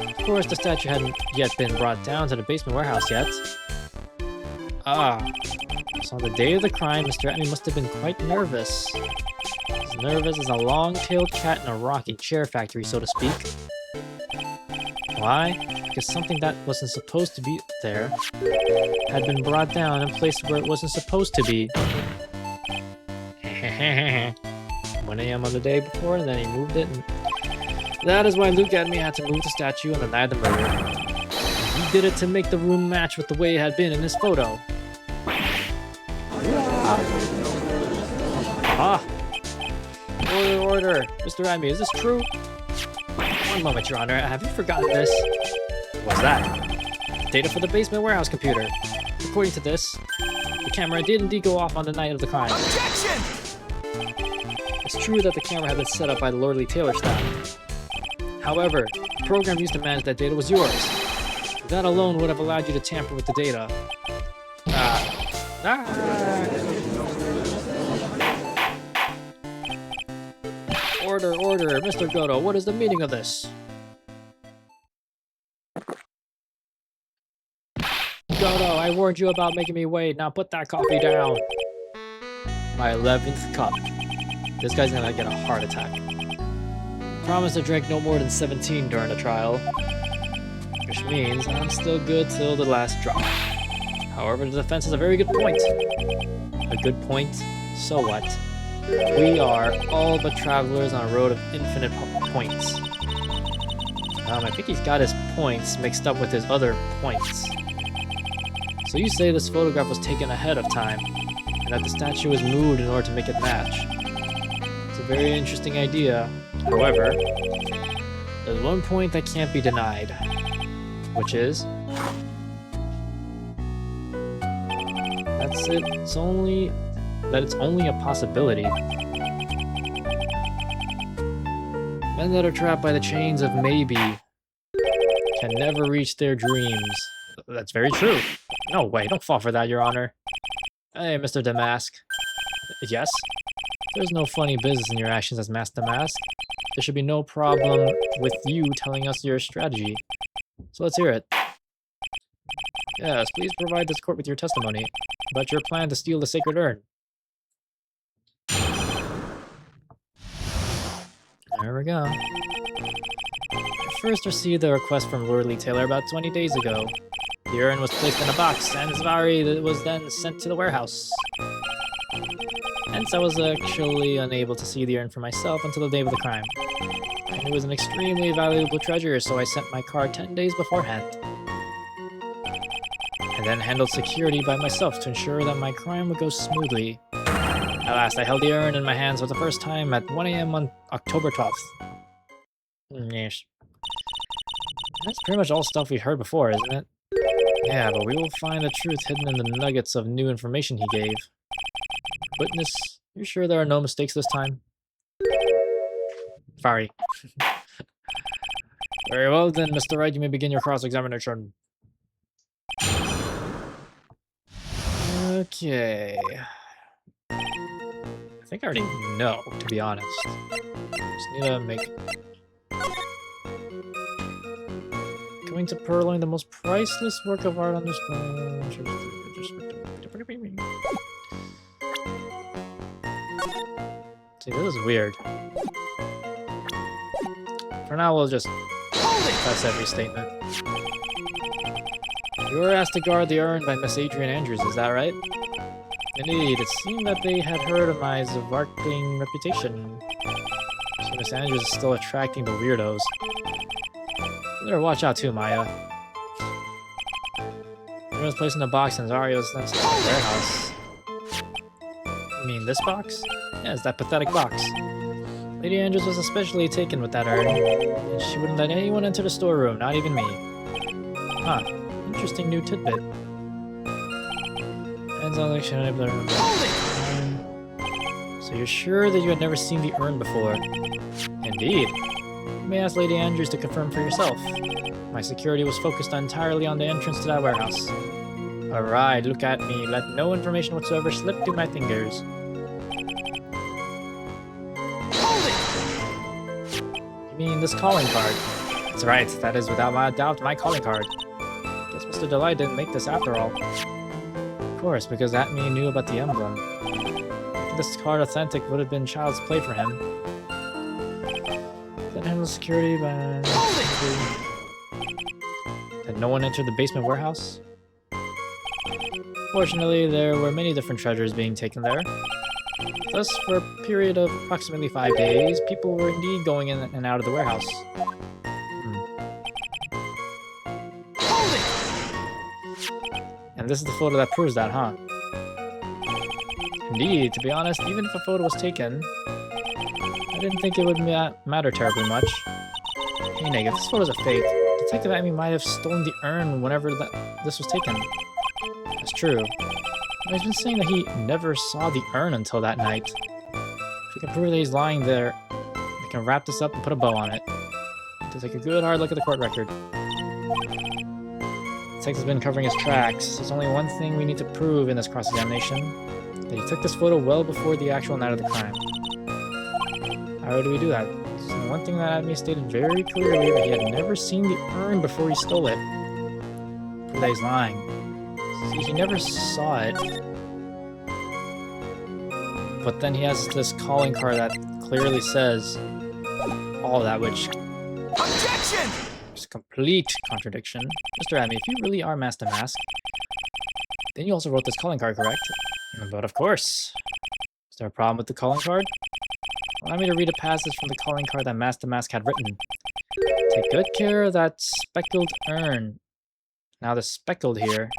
Of course, the statue hadn't yet been brought down to the basement warehouse yet. Ah, so on the day of the crime, Mr. Etney must have been quite nervous. As nervous as a long-tailed cat in a rocking chair factory, so to speak. Why? Because something that wasn't supposed to be there had been brought down and placed where it wasn't supposed to be. 1 a.m. on the day before, and then he moved it. And that is why Luke and me had to move the statue on the night of the murder. And he did it to make the room match with the way it had been in his photo. Ah! Order! Mr. Remy, is this true? One moment, Your Honor. Have you forgotten this? What's that? Data for the basement warehouse computer. According to this, the camera did indeed go off on the night of the crime. Objection! It's true that the camera had been set up by the Lordly Taylor staff. However, the program used to manage that data was yours. That alone would have allowed you to tamper with the data. Order, Mr. Goto, what is the meaning of this? Goto, I warned you about making me wait, now put that coffee down. My 11th cup. This guy's gonna get a heart attack. Promise to drink no more than 17 during the trial. Which means I'm still good till the last drop. However, the defense has a very good point. A good point? So what? We are all but travelers on a road of infinite points. I think he's got his points mixed up with his other points. So you say this photograph was taken ahead of time, and that the statue was moved in order to make it match. It's a very interesting idea. However, there's one point that can't be denied, which is it's only a possibility. Men that are trapped by the chains of maybe can never reach their dreams. That's very true. No way, don't fall for that, Your Honor. Hey, Mr. Damask. Yes? There's no funny business in your actions as Master Damask. There should be no problem with you telling us your strategy. So let's hear it. Yes, please provide this court with your testimony about your plan to steal the sacred urn. There we go. I first received the request from Lordly Taylor about 20 days ago. The urn was placed in a box, and it was then sent to the warehouse. Hence, I was actually unable to see the urn for myself until the day of the crime. And it was an extremely valuable treasure, so I sent my car 10 days beforehand. I then handled security by myself to ensure that my crime would go smoothly. At last, I held the urn in my hands for the first time at 1 a.m. on October 12th. Yes. That's pretty much all stuff we heard before, isn't it? Yeah, but we will find the truth hidden in the nuggets of new information he gave. Witness, you sure there are no mistakes this time? Sorry. Very well then, Mr. Wright, you may begin your cross-examination. Okay. I think I already know, to be honest. Just need to make... Going to Purloin, the most priceless work of art on this planet. See, this is weird. For now, we'll just press every statement. You were asked to guard the urn by Miss Adrian Andrews, is that right? Indeed, it seemed that they had heard of my sparkling reputation. So Miss Andrews is still attracting the weirdos. You better watch out too, Maya. Everyone's placed in a box and Zario's next to the warehouse. You mean this box? Yeah, it's that pathetic box. Lady Andrews was especially taken with that urn, and she wouldn't let anyone enter the storeroom, not even me. Huh. Interesting new tidbit. Depends on the urn. So you're sure that you had never seen the urn before? Indeed. You may ask Lady Andrews to confirm for yourself. My security was focused entirely on the entrance to that warehouse. Alright, look at me. Let no information whatsoever slip through my fingers. You mean this calling card? That's right, that is without a doubt my calling card. Guess Mr. Delight didn't make this after all. Of course, because that me knew about the emblem. If this card authentic would have been child's play for him. Then handle security by... Did no one enter the basement warehouse? Fortunately, there were many different treasures being taken there. Thus, for a period of approximately 5 days, people were indeed going in and out of the warehouse. And this is the photo that proves that, huh? Indeed, to be honest, even if a photo was taken, I didn't think it would matter terribly much. Hey Neg, if this photo's a fake, Detective Amy might have stolen the urn whenever this was taken. That's true. But he's been saying that he never saw the urn until that night. If we can prove that he's lying there, we can wrap this up and put a bow on it. To take a good hard look at the court record. Tex has been covering his tracks. There's only one thing we need to prove in this cross-examination. That he took this photo well before the actual night of the crime. How do we do that? So one thing that Admi stated very clearly that he had never seen the urn before he stole it. Prove that he's lying. See, he never saw it. But then he has this calling card that clearly says all of that, which... Objection! It's a complete contradiction. Mr. Admi, if you really are Master Mask, then you also wrote this calling card, correct? But of course. Is there a problem with the calling card? Allow me to read a passage from the calling card that Master Mask had written. Take good care of that speckled urn. Now the speckled here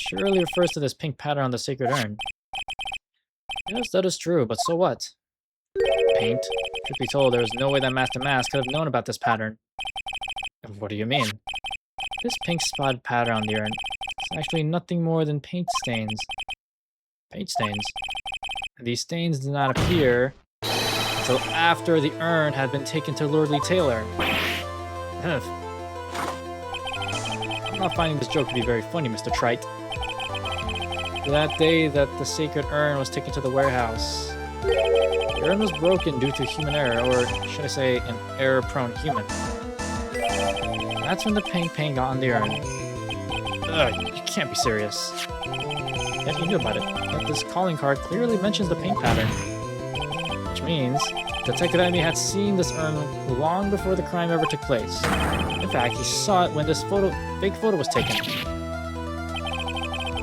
surely refers to this pink pattern on the sacred urn. Yes, that is true, but so what? Paint? Truth be told, there was no way that Master Mask could have known about this pattern. What do you mean? This pink spotted pattern on the urn is actually nothing more than paint stains. Paint stains? And these stains did not appear until after the urn had been taken to Lordly Taylor. I'm not finding this joke to be very funny, Mr. Trite. That day that the sacred urn was taken to the warehouse, the urn was broken due to human error, or should I say, an error-prone human. That's when the pink paint got on the urn. Ugh, you can't be serious. Yet you knew about it. Yet this calling card clearly mentions the paint pattern. Which means Detective Amy had seen this urn long before the crime ever took place. In fact, he saw it when this fake photo was taken.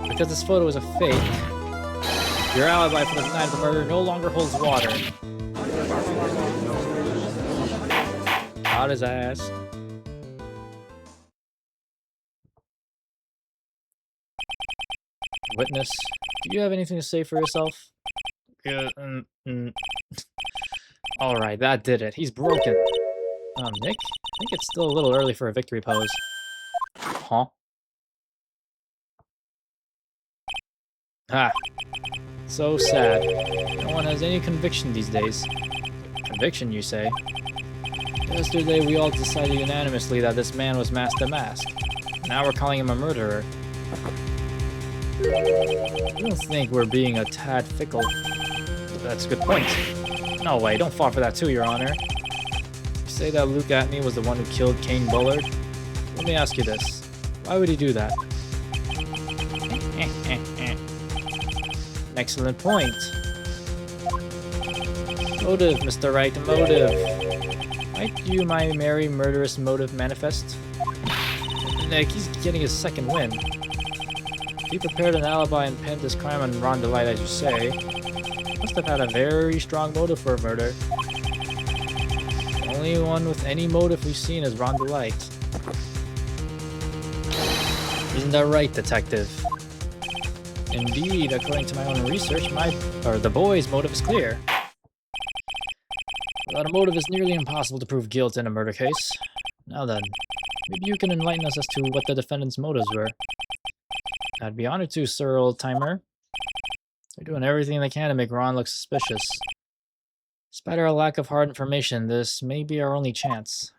Because this photo is a fake, your alibi for the night of the murder no longer holds water. Out his ass. Witness, do you have anything to say for yourself? Alright, that did it. He's broken. Nick? I think it's still a little early for a victory pose. Huh? Ah. So sad. No one has any conviction these days. Conviction, you say? Yesterday we all decided unanimously that this man was Master Mask. Now we're calling him a murderer. I don't think we're being a tad fickle. That's a good point. No way, don't fall for that too, Your Honor. You say that Luke Atney was the one who killed Kane Bullard? Let me ask you this. Why would he do that? Excellent point. Motive, Mr. Wright, motive. Might you my merry murderous motive manifest? Nick, he's getting his second win. He prepared an alibi and pinned this crime on Ron Delight, as you say. Must have had a very strong motive for a murder. only one with any motive we've seen is Ron the Light. Isn't that right, detective? Indeed, according to my own research, the boy's motive is clear. Without a motive, it's nearly impossible to prove guilt in a murder case. Now then, maybe you can enlighten us as to what the defendant's motives were. I'd be honored to, sir, old-timer. They're doing everything they can to make Ron look suspicious. Despite our lack of hard information, this may be our only chance.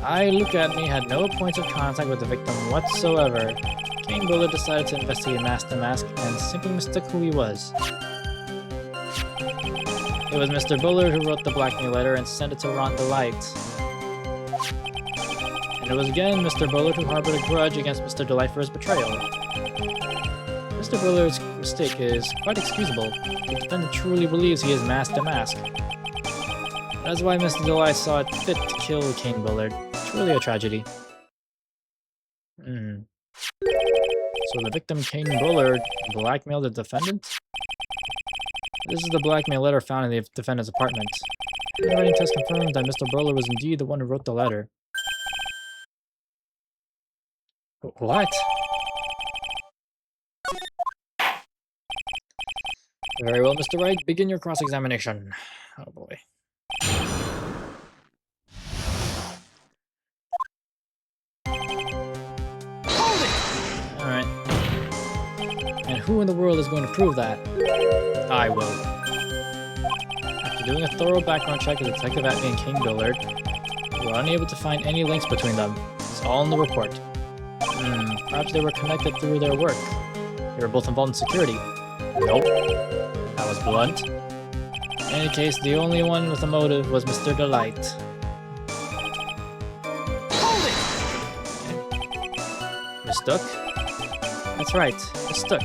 I, look at me, had no points of contact with the victim whatsoever. Kane Bullard decided to investigate Mask to Mask and simply mistook who he was. It was Mr. Bullard who wrote the blackmail letter and sent it to Ron the Light. And it was again Mr. Bullard who harbored a grudge against Mr. Delight for his betrayal. Mr. Bullard's mistake is quite excusable. The defendant truly believes he is Mask to Mask. That's why Mr. Delight saw it fit to kill Kane Bullard. Truly a tragedy. So the victim, Kane Bullard, blackmailed the defendant? This is the blackmail letter found in the defendant's apartment. The handwriting test confirmed that Mr. Bullard was indeed the one who wrote the letter. What? Very well, Mr. Wright. Begin your cross-examination. Oh boy. Alright. And who in the world is going to prove that? I will. After doing a thorough background check of Detective Atney and Kane Bullard, we were unable to find any links between them. It's all in the report. Perhaps they were connected through their work. They were both involved in security. Nope. That was blunt. In any case, the only one with a motive was Mr. Delight. Mistook? That's right, mistook.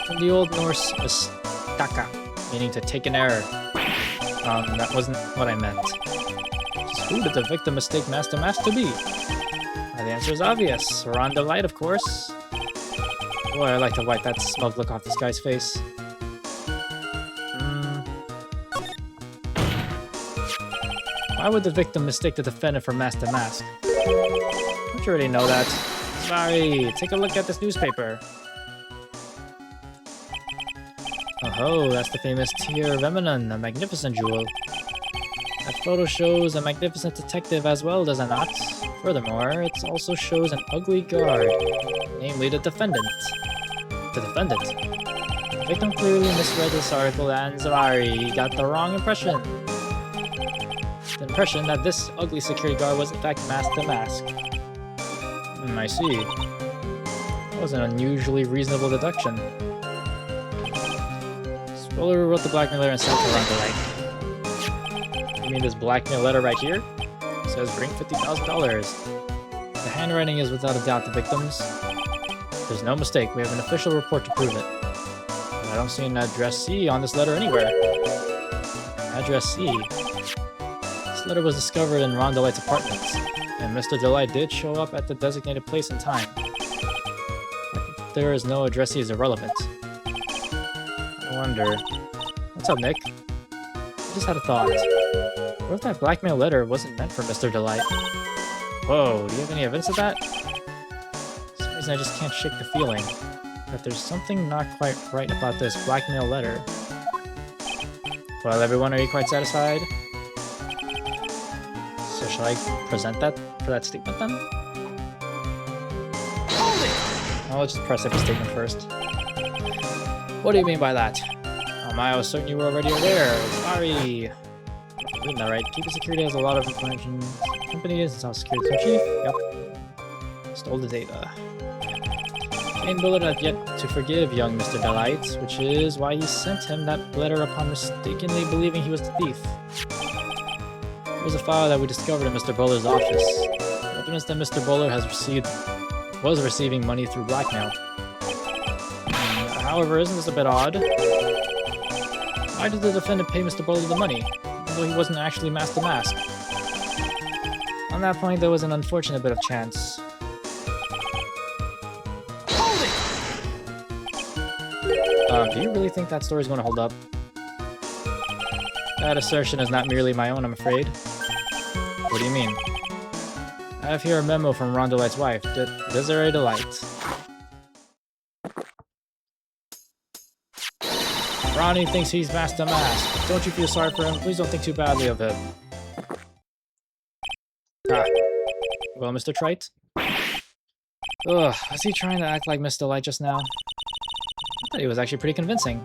From the Old Norse mistaka, meaning to take an error. That wasn't what I meant. Just who did the victim mistake Mask to Mask to be? The answer is obvious. Ron the Light, of course. Boy, I like to wipe that smug look off this guy's face. Why would the victim mistake the defendant for Mask to Mask? Don't you already know that? Sorry, take a look at this newspaper. Oh, that's the famous Tear of Emanon, a magnificent jewel. That photo shows a magnificent detective as well, does it not? Furthermore, it also shows an ugly guard, namely the defendant. The defendant? The victim clearly misread this article and Zawari got the wrong impression. The impression that this ugly security guard was in fact Mask to Mask. I see. That was an unusually reasonable deduction. Spoiler wrote the blackmail letter and sent it to Ron the Light. You mean this blackmail letter right here? It says bring $50,000. The handwriting is without a doubt the victim's. There's no mistake, we have an official report to prove it. But I don't see an address C on this letter anywhere. Address C? This letter was discovered in Ron Delight's apartment, and Mr. Delight did show up at the designated place and time. But there is no address C is irrelevant. I wonder... What's up, Nick? I just had a thought. What if that blackmail letter wasn't meant for Mr. Delight? Whoa, do you have any evidence of that? For some reason I just can't shake the feeling that there's something not quite right about this blackmail letter. Well, everyone, are you quite satisfied? So shall I present that for that statement then? I'll just press every statement first. What do you mean by that? I was certain you were already aware. Sorry. I'm reading that right. Keeper Security has a lot of information. Company is South Security Chief. Yep. Stole the data. Kane Bullard had yet to forgive young Mr. Delight, which is why he sent him that letter upon mistakenly believing he was the thief. Here's a file that we discovered in Mr. Bullard's office. Evidence that Mr. Bullard was receiving money through blackmail. However, isn't this a bit odd? Why did the defendant pay Mr. Bullard the money, even though he wasn't actually Mask to Mask? On that point, there was an unfortunate bit of chance. Do you really think that story's going to hold up? That assertion is not merely my own, I'm afraid. What do you mean? I have here a memo from Ron Delight's wife, Desiree Delight. Ronnie thinks he's Master Mask. Don't you feel sorry for him? Please don't think too badly of him. Ah. Well, Mr. Trite? Ugh, was he trying to act like Miss Delight just now? I thought he was actually pretty convincing.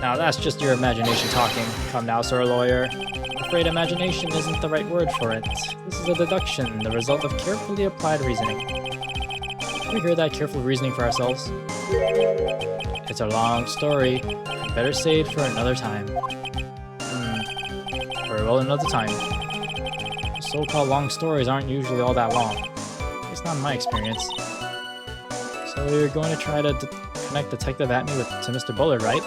Now that's just your imagination talking. Come now, sir lawyer. I'm afraid imagination isn't the right word for it. This is a deduction, the result of carefully applied reasoning. Can we hear that careful reasoning for ourselves? It's a long story. Better say it for another time. Very well, another time. So-called long stories aren't usually all that long. At least not in my experience. So you're going to try to connect Detective Atme to Mr. Bullard, right?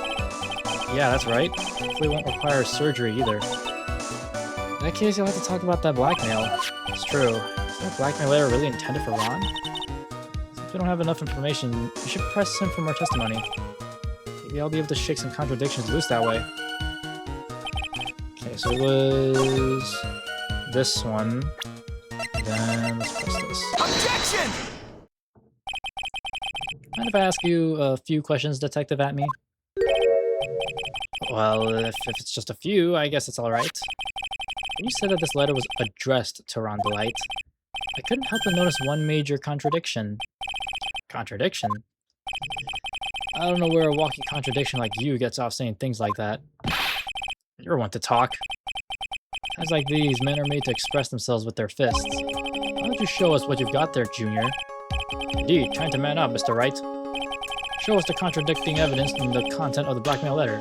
Yeah, that's right. Hopefully it won't require surgery either. In that case, you'll have to talk about that blackmail. It's true. Is that blackmail letter really intended for Ron? If you don't have enough information, you should press him for more testimony. Maybe I'll be able to shake some contradictions loose that way. Okay, so it was this one. Then let's press this. Objection! Mind if I ask you a few questions, Detective Atme? Well, if it's just a few, I guess it's alright. When you said that this letter was addressed to Ron Delight, I couldn't help but notice one major contradiction. Contradiction? I don't know where a walking contradiction like you gets off saying things like that. You're one to talk. Times like these, men are made to express themselves with their fists. Why don't you show us what you've got there, Junior? Indeed, time to man up, Mr. Wright. Show us the contradicting evidence in the content of the blackmail letter.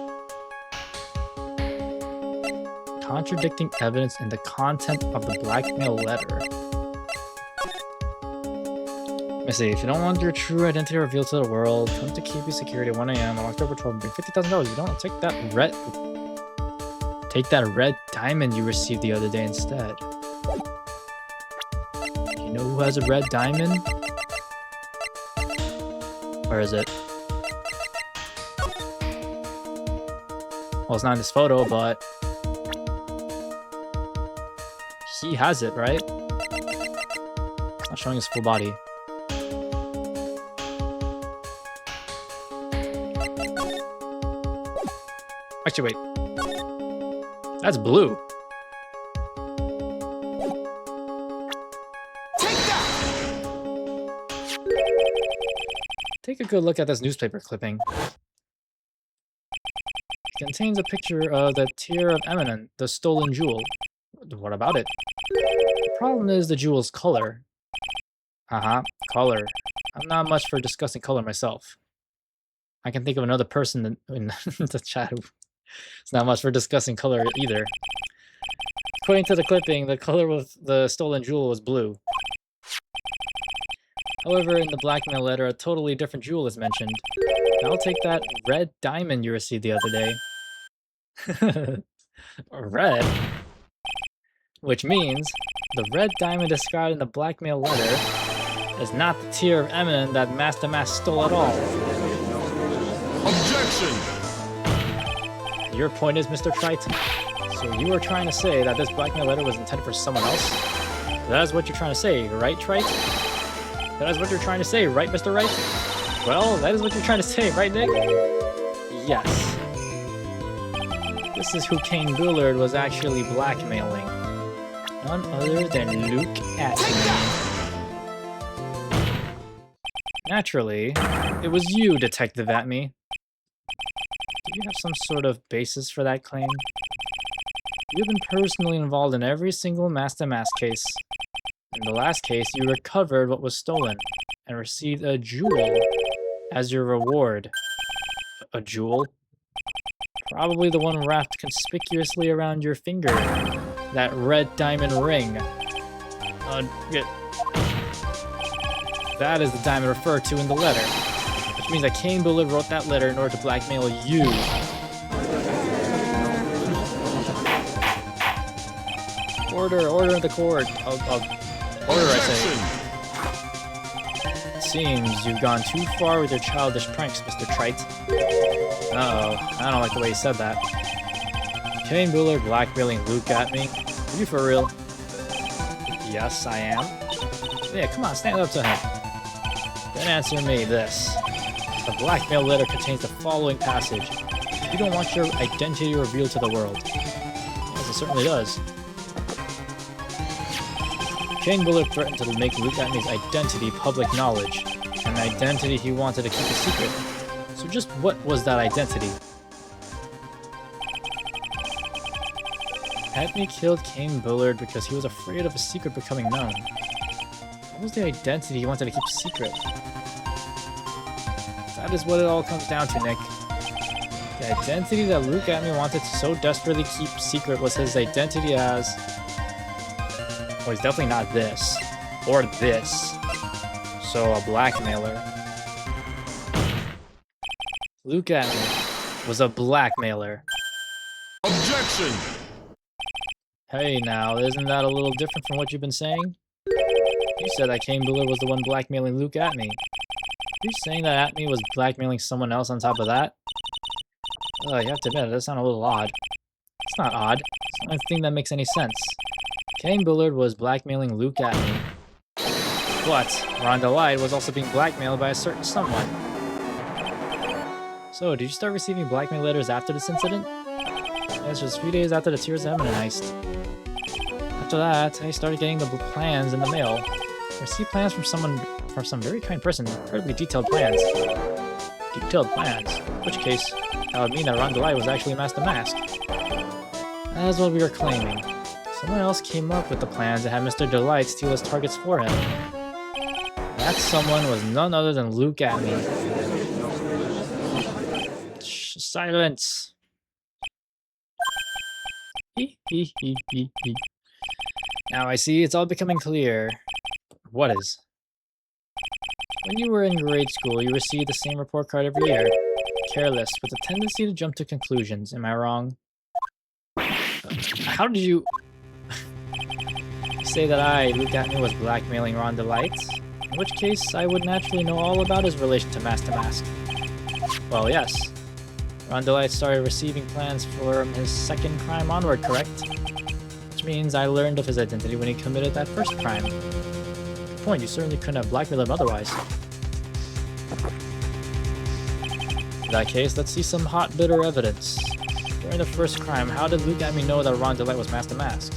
Contradicting evidence in the content of the blackmail letter. Let me see, if you don't want your true identity revealed to the world, come to KP Security at 1 AM on October 12th and bring $50,000. You don't take that red diamond you received the other day instead. You know who has a red diamond? Where is it? Well, it's not in this photo, but he has it, right? It's not showing his full body. Actually, wait. That's blue. Take that! Take a good look at this newspaper clipping. It contains a picture of the Tear of Eminent, the stolen jewel. What about it? The problem is the jewel's color. Color. I'm not much for discussing color myself. I can think of another person in the chat who it's not much for discussing color either. According to the clipping, the color of the stolen jewel was blue. However, in the blackmail letter, a totally different jewel is mentioned. I'll take that red diamond you received the other day. Red? Which means the red diamond described in the blackmail letter is not the Tear of Eminent that Master Mask stole at all. Objection! Your point is, Mr. Trite? So you are trying to say that this blackmail letter was intended for someone else? That is what you're trying to say, right, Trite? That is what you're trying to say, right, Mr. Wright? Well, that is what you're trying to say, right, Nick? Yes. This is who Kane Bullard was actually blackmailing. None other than Luke Atme. Naturally, it was you, Detective Atme. Do you have some sort of basis for that claim? You've been personally involved in every single Master Mask case. In the last case, you recovered what was stolen and received a jewel as your reward. A jewel? Probably the one wrapped conspicuously around your finger. That red diamond ring. That is the diamond referred to in the letter. Which means that Kane Bullard wrote that letter in order to blackmail you. Order in the court. Order, I say. seems you've gone too far with your childish pranks, Mr. Trite. Uh-oh, I don't like the way he said that. Kane Bullard blackmailing Luke at me? Are you for real? Yes, I am. Yeah, come on, stand up to him. Then answer me this. The blackmail letter contains the following passage. You don't want your identity revealed to the world. Yes, it certainly does. Kane Bullard threatened to make Luke Atney's identity public knowledge, an identity he wanted to keep a secret. So just what was that identity? Atney killed Kane Bullard because he was afraid of a secret becoming known. What was the identity he wanted to keep secret? That is what it all comes down to, Nick. The identity that Luke Atney wanted to so desperately keep secret was his identity as... well, he's definitely not this. Or this. So, a blackmailer. Luke Atney was a blackmailer. Objection! Hey now, isn't that a little different from what you've been saying? You said that Kane Bullard was the one blackmailing Luke Atney. Are you saying that Atney was blackmailing someone else on top of that? You have to admit, it does sound a little odd. It's not odd. It's the only thing that makes any sense. Kane Bullard was blackmailing Luke Atney. But Rhonda Light was also being blackmailed by a certain someone. So, did you start receiving blackmail letters after this incident? Yes, just a few days after the Tears of Heaven heist. After that, I started getting the plans in the mail. I received plans from some very kind person, incredibly detailed plans. Detailed plans? In which case, that would mean that Rhonda Light was actually Master Mask. That's what we were claiming. Someone else came up with the plans and had Mr. Delight steal his targets for him. That someone was none other than Luke Atney. Shh, silence! Now I see it's all becoming clear. What is? When you were in grade school, you received the same report card every year. Careless, with a tendency to jump to conclusions. Am I wrong? How did you... say that I, Luke Atney, was blackmailing Rhonda Light? In which case, I would naturally know all about his relation to Master Mask. Well, yes. Rhonda Light started receiving plans for his second crime onward, correct? Which means I learned of his identity when he committed that first crime. Good point, you certainly couldn't have blackmailed him otherwise. In that case, let's see some hot, bitter evidence. During the first crime, how did Luke Atney know that Rhonda Light was Master Mask?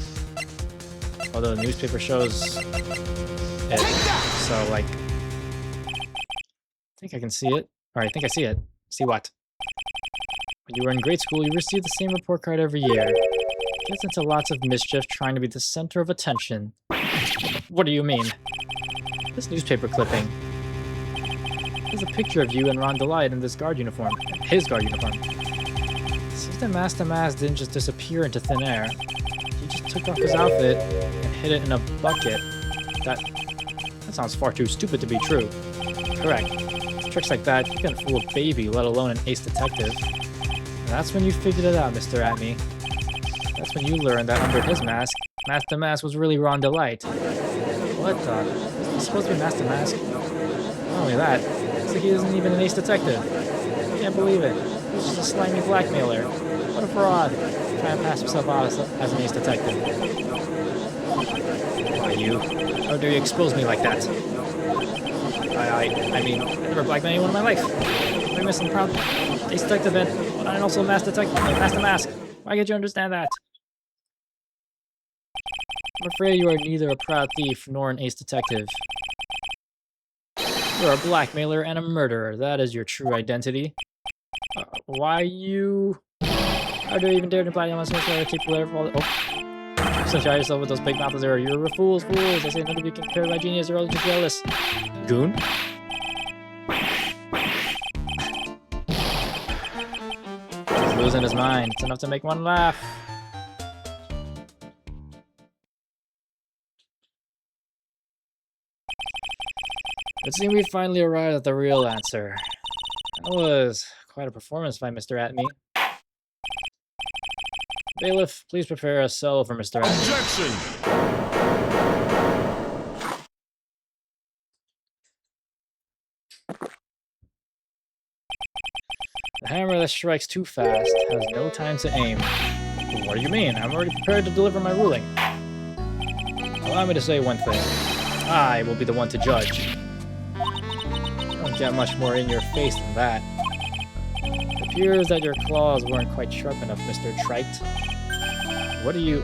Although the newspaper shows it, so like... I think I can see it. Or I think I see it. See what? When you were in grade school, you received the same report card every year. Gets into lots of mischief, trying to be the center of attention. What do you mean? This newspaper clipping. There's a picture of you and Rhonda Light in this guard uniform. His guard uniform. It seems that Master Mask didn't just disappear into thin air. He just took off his outfit and hid it in a bucket. That sounds far too stupid to be true. Correct. Tricks like that, you can't fool a baby, let alone an ace detective. And that's when you figured it out, Mr. Atney. That's when you learned that under his mask, Master Mask was really Rhonda Light. What the? Isn't he supposed to be Master Mask? Not only that, it's like he isn't even an ace detective. I can't believe it. He's just a slimy blackmailer. What a fraud. Trying to pass himself off as an ace detective. Why you? How dare you expose me like that? I mean, I never blackmailed anyone in my life. I'm missing proud ace detective and also Master Mask. Why can't you understand that? I'm afraid you are neither a proud thief nor an ace detective. You're a blackmailer and a murderer. That is your true identity. Why you... How do you even dare to imply unless you're capable of all... Oh. So try yourself with those big mouths there. You're fools. I say none of you can carry my genius or else you're jealous. Goon? He's losing his mind. It's enough to make one laugh. It seemed we finally arrived at the real answer. That was quite a performance by Mr. Atney. Bailiff, please prepare a cell for Mr. Atney. Objection! The hammer that strikes too fast has no time to aim. What do you mean? I'm already prepared to deliver my ruling. Allow me to say one thing. I will be the one to judge. You don't get much more in your face than that. It appears that your claws weren't quite sharp enough, Mr. Trite. What are you...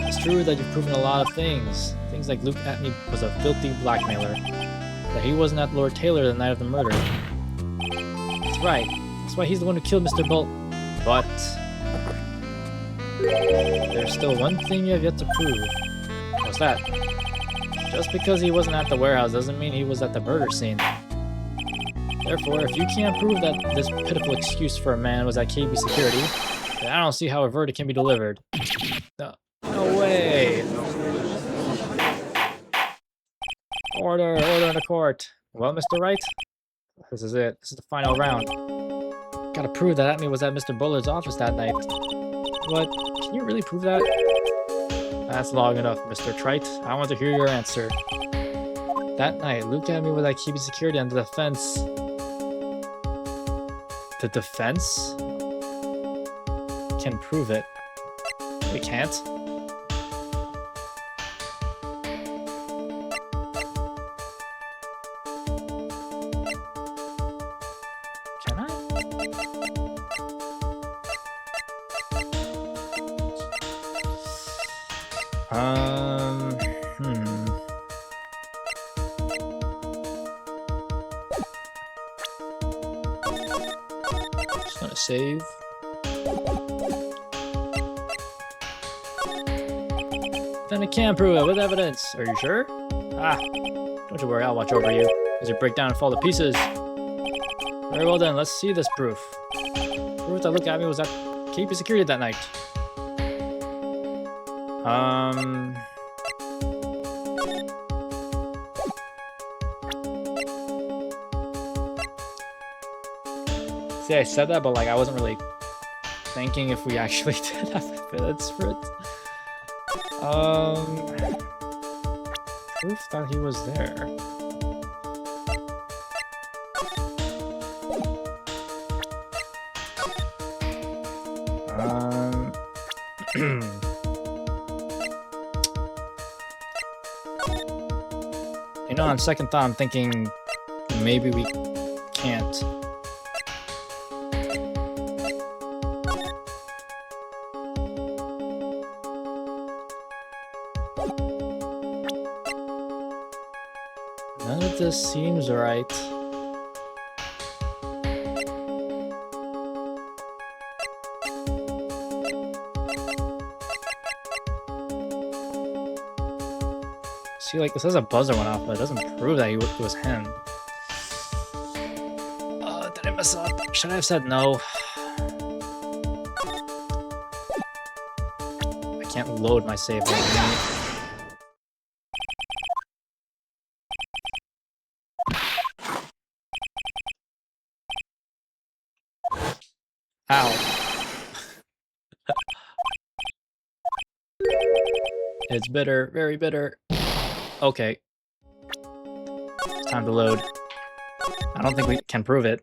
It's true that you've proven a lot of things. Things like Luke Atney was a filthy blackmailer. That he wasn't at Lord Taylor the night of the murder. That's right. That's why he's the one who killed Mr. Bolt. But... there's still one thing you have yet to prove. What's that? Just because he wasn't at the warehouse doesn't mean he was at the murder scene. Therefore, if you can't prove that this pitiful excuse for a man was at KB Security, then I don't see how a verdict can be delivered. No way! Order in the court. Well, Mr. Wright? This is it. This is the final round. Gotta prove that Atney was at Mr. Bullard's office that night. What? Can you really prove that? That's long enough, Mr. Trite. I want to hear your answer. That night, Luke had me with that keeping security on the defense. The defense? Can prove it. We can't. Can I? Just gonna save. Then I can prove it with evidence. Are you sure? Ah, don't you worry, I'll watch over you as you break down and fall to pieces. Very well then, let's see this proof. Proof that Look At Me was at KP Security that night. See, I said that, but like I wasn't really thinking if we actually did have evidence for it. Proof that he was there. You know, on second thought, I'm thinking maybe we can't. None of this seems right. See, like, this has a buzzer went off, but it doesn't prove that it was him. Did I mess up? Should I have said no? I can't load my save. Ow. It's bitter, very bitter. Okay. It's time to load. I don't think we can prove it.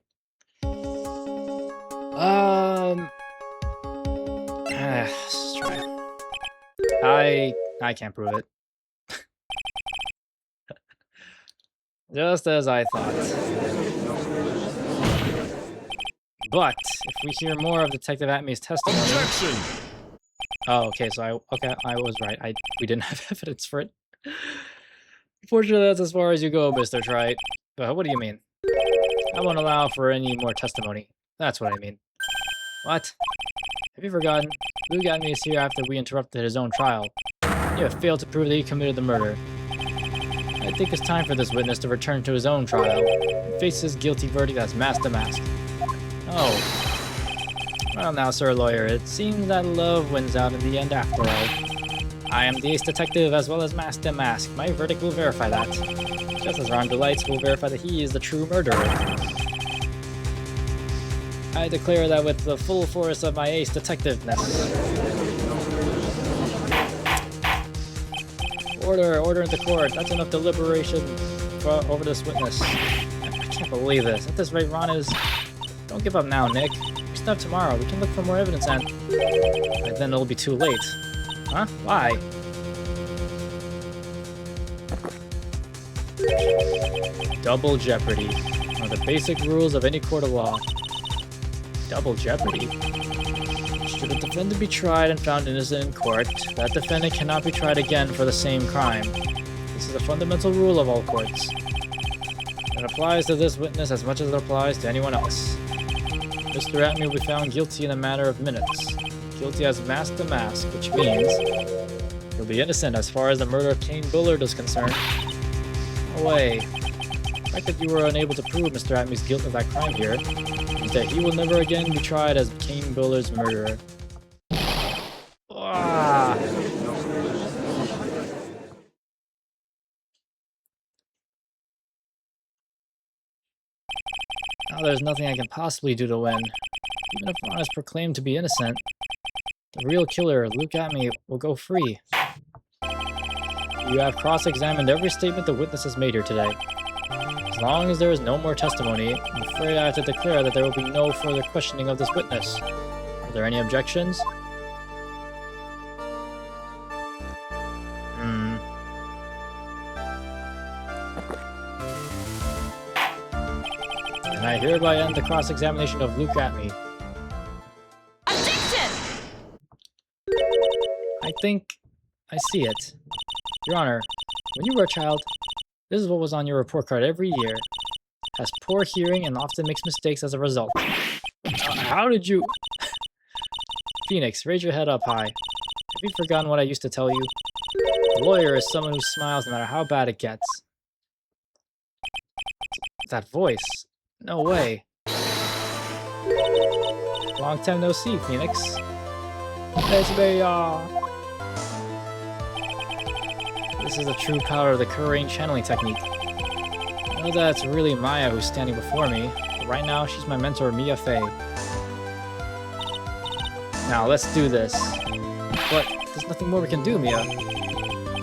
Let's try. I can't prove it. Just as I thought. But if we hear more of Detective Atmey's testimony. Objection! Oh, okay, so I was right. We didn't have evidence for it. Unfortunately, that's as far as you go, Mr. Trite. But what do you mean? I won't allow for any more testimony. That's what I mean. What? Have you forgotten? Luke Atney is here after we interrupted his own trial. You have failed to prove that he committed the murder. I think it's time for this witness to return to his own trial and face his guilty verdict as mask to mask. Oh. Well now, Sir Lawyer, it seems that love wins out in the end after all. I am the ace detective as well as mask to mask. My verdict will verify that. Just as Ron Delights will verify that he is the true murderer. I declare that with the full force of my ace detectiveness. Order in the court. That's enough deliberation over this witness. I can't believe this. At this rate, Ron is Don't give up now, Nick. We still have tomorrow. We can look for more evidence and then it'll be too late. Huh? Why? Double jeopardy. One of the basic rules of any court of law. Double jeopardy? Should a defendant be tried and found innocent in court, that defendant cannot be tried again for the same crime. This is a fundamental rule of all courts. It applies to this witness as much as it applies to anyone else. Mr. Atme will be found guilty in a matter of minutes. Guilty as mask to mask, which means he'll be innocent as far as the murder of Kane Bullard is concerned. No way. The fact that you were unable to prove Mr. Atme's guilt of that crime here means that he will never again be tried as Kane Bullard's murderer. Ah. Now there's nothing I can possibly do to win. Even if Ron is proclaimed to be innocent, the real killer, Luke Atme, will go free. You have cross-examined every statement the witness has made here today. As long as there is no more testimony, I'm afraid I have to declare that there will be no further questioning of this witness. Are there any objections? And I hereby end the cross-examination of Luke Atme. Objection! I think I see it. Your Honor, when you were a child, this is what was on your report card every year. Has poor hearing and often makes mistakes as a result. How did you... Phoenix, raise your head up high. Have you forgotten what I used to tell you? A lawyer is someone who smiles no matter how bad it gets. That voice. No way. Long time no see, Phoenix. This is the true power of the Kurain channeling technique. I know that it's really Maya who's standing before me, but right now she's my mentor, Mia Fey. Now, let's do this. But there's nothing more we can do, Mia.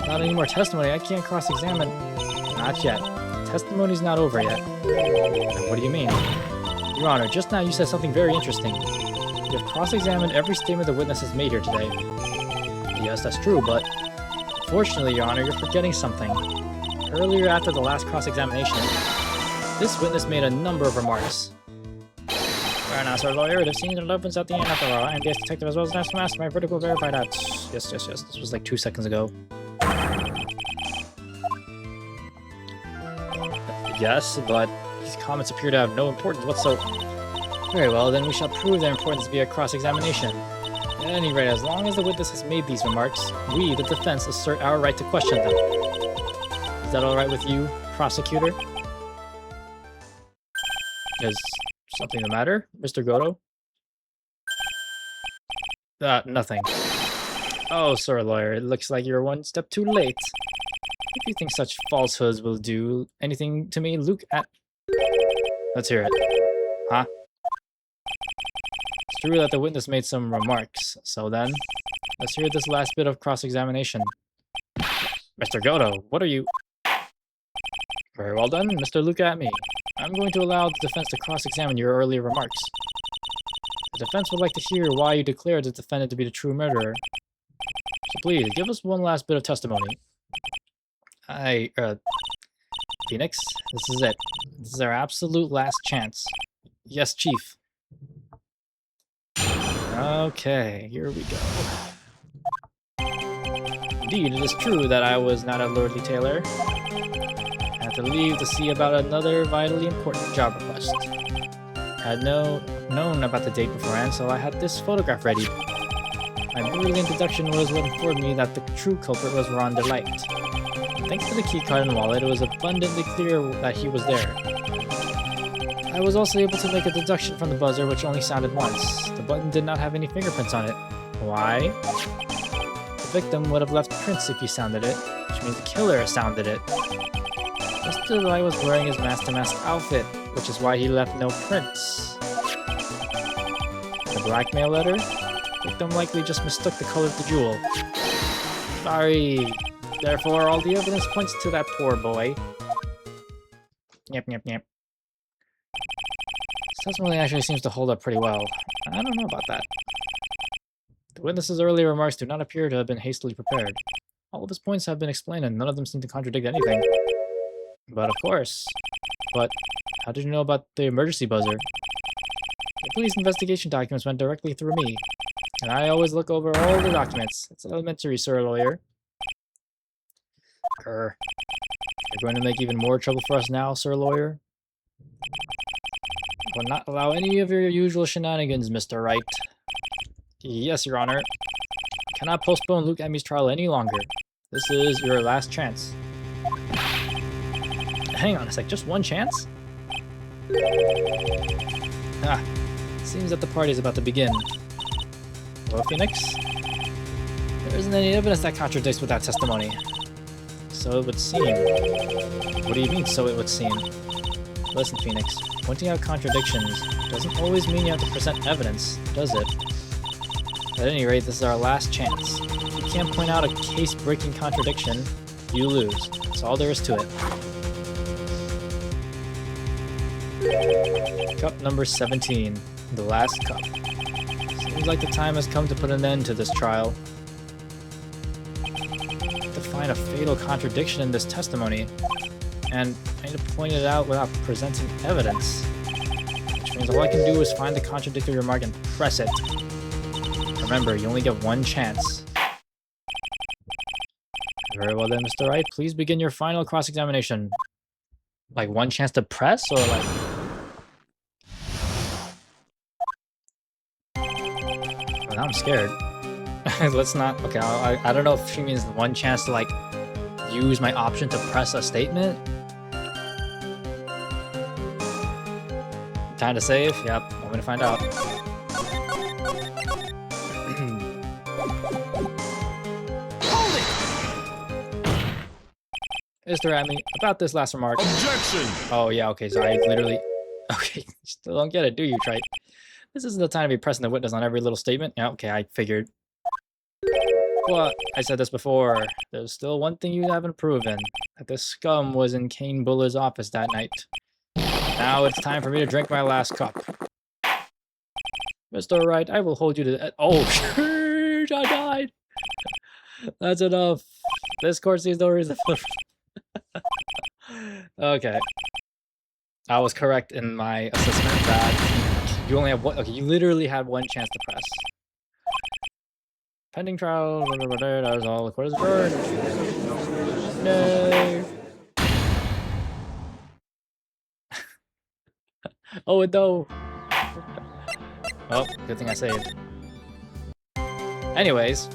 Not any more testimony, I can't cross-examine. Not yet. Testimony's not over yet. What do you mean? Your Honor, just now you said something very interesting. You have cross-examined every statement the witness has made here today. Yes, that's true, but... Unfortunately, Your Honor, you're forgetting something. Earlier after the last cross-examination, this witness made a number of remarks. Fair enough, sir, lawyer. They've seen their loved ones at the end after all. I am the detective as well as national master. My verdict will verify that. Yes. This was like 2 seconds ago. Yes, but these comments appear to have no importance whatsoever. Very well, then we shall prove their importance via cross-examination. At any rate, as long as the witness has made these remarks, we, the defense, assert our right to question them. Is that alright with you, prosecutor? Is something the matter, Mr. Goto? Nothing. Oh, sir, lawyer, it looks like you're one step too late. If you think such falsehoods will do anything to me, Luke at... Let's hear it. Huh? It's true that the witness made some remarks, so then, let's hear this last bit of cross-examination. Mr. Goto, what are you... Very well done, Mr. Luke Atme. I'm going to allow the defense to cross-examine your earlier remarks. The defense would like to hear why you declared the defendant to be the true murderer. So please, give us one last bit of testimony. Phoenix, this is it. This is our absolute last chance. Yes, Chief. Okay, here we go. Indeed, it is true that I was not at Lordly Taylor. I had to leave to see about another vitally important job request. I had known about the date beforehand, so I had this photograph ready. My brilliant deduction was what informed me that the true culprit was Ron Delight. Thanks to the keycard and wallet, it was abundantly clear that he was there. I was also able to make a deduction from the buzzer, which only sounded once. The button did not have any fingerprints on it. Why? The victim would have left prints if he sounded it, which means the killer sounded it. Mr. Delight was wearing his mask-to-mask outfit, which is why he left no prints. The blackmail letter? The victim likely just mistook the color of the jewel. Sorry. Therefore, all the evidence points to that poor boy. Yep. testimony actually seems to hold up pretty well. I don't know about that. The witness's earlier remarks do not appear to have been hastily prepared. All of his points have been explained and none of them seem to contradict anything. But of course. But how did you know about the emergency buzzer? The police investigation documents went directly through me. And I always look over all the documents. It's elementary, sir, lawyer. Grr. You're going to make even more trouble for us now, sir, lawyer? I will not allow any of your usual shenanigans, Mr. Wright. Yes, Your Honor. I cannot postpone Luke Emmy's trial any longer. This is your last chance. Hang on a sec, just one chance? Ah, seems that the party is about to begin. Hello, Phoenix? There isn't any evidence that contradicts with that testimony. So it would seem. What do you mean, so it would seem? Listen, Phoenix, pointing out contradictions doesn't always mean you have to present evidence, does it? At any rate, this is our last chance. If you can't point out a case-breaking contradiction, you lose. That's all there is to it. Cup number 17. The last cup. Seems like the time has come to put an end to this trial. To find a fatal contradiction in this testimony, and I need to point it out without presenting evidence. Which means all I can do is find the contradictory remark and press it. Remember, you only get one chance. Very well then, Mr. Wright. Please begin your final cross-examination. Like, one chance to press, or like... Well, now I'm scared. Let's not... Okay, I don't know if she means one chance to, like, use my option to press a statement. Time to save? Yep, I'm gonna find out. Mr. Adney, about this last remark. Objection! Oh, yeah, okay, so I literally... Okay, still don't get it, do you, Trite? This isn't the time to be pressing the witness on every little statement. Yeah, okay, I figured. Well, I said this before. There's still one thing you haven't proven. That this scum was in Kane Buller's office that night. Now it's time for me to drink my last cup. Mr. Wright, I will hold you to... Oh, shit, I died! That's enough. This court sees no reason for... Okay. I was correct in my assessment that you only have one... Okay, you literally had one chance to press. Pending trial, that was all the court has heard. No. Oh, no. Oh, good thing I saved. Anyways.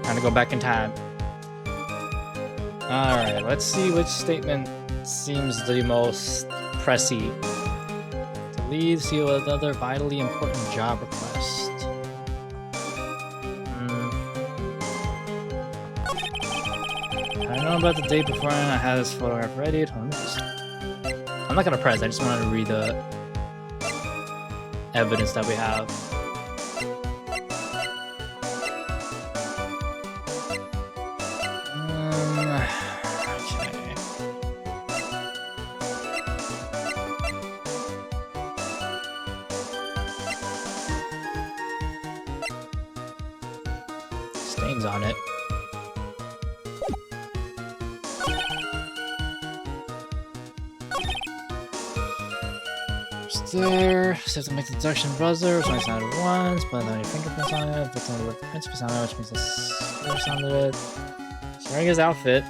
Time to go back in time. Alright, let's see which statement seems the most pressy. To leave, see another vitally important job request. I know about the date before I had this photograph ready. I'm not gonna press, I just wanted to read the evidence that we have. Okay. Stains on it. There, so to make the deduction buzzer, so I sounded once, but then your fingerprints on it, but then with the principal on it, which means the skipper sounded it. He's wearing his outfit,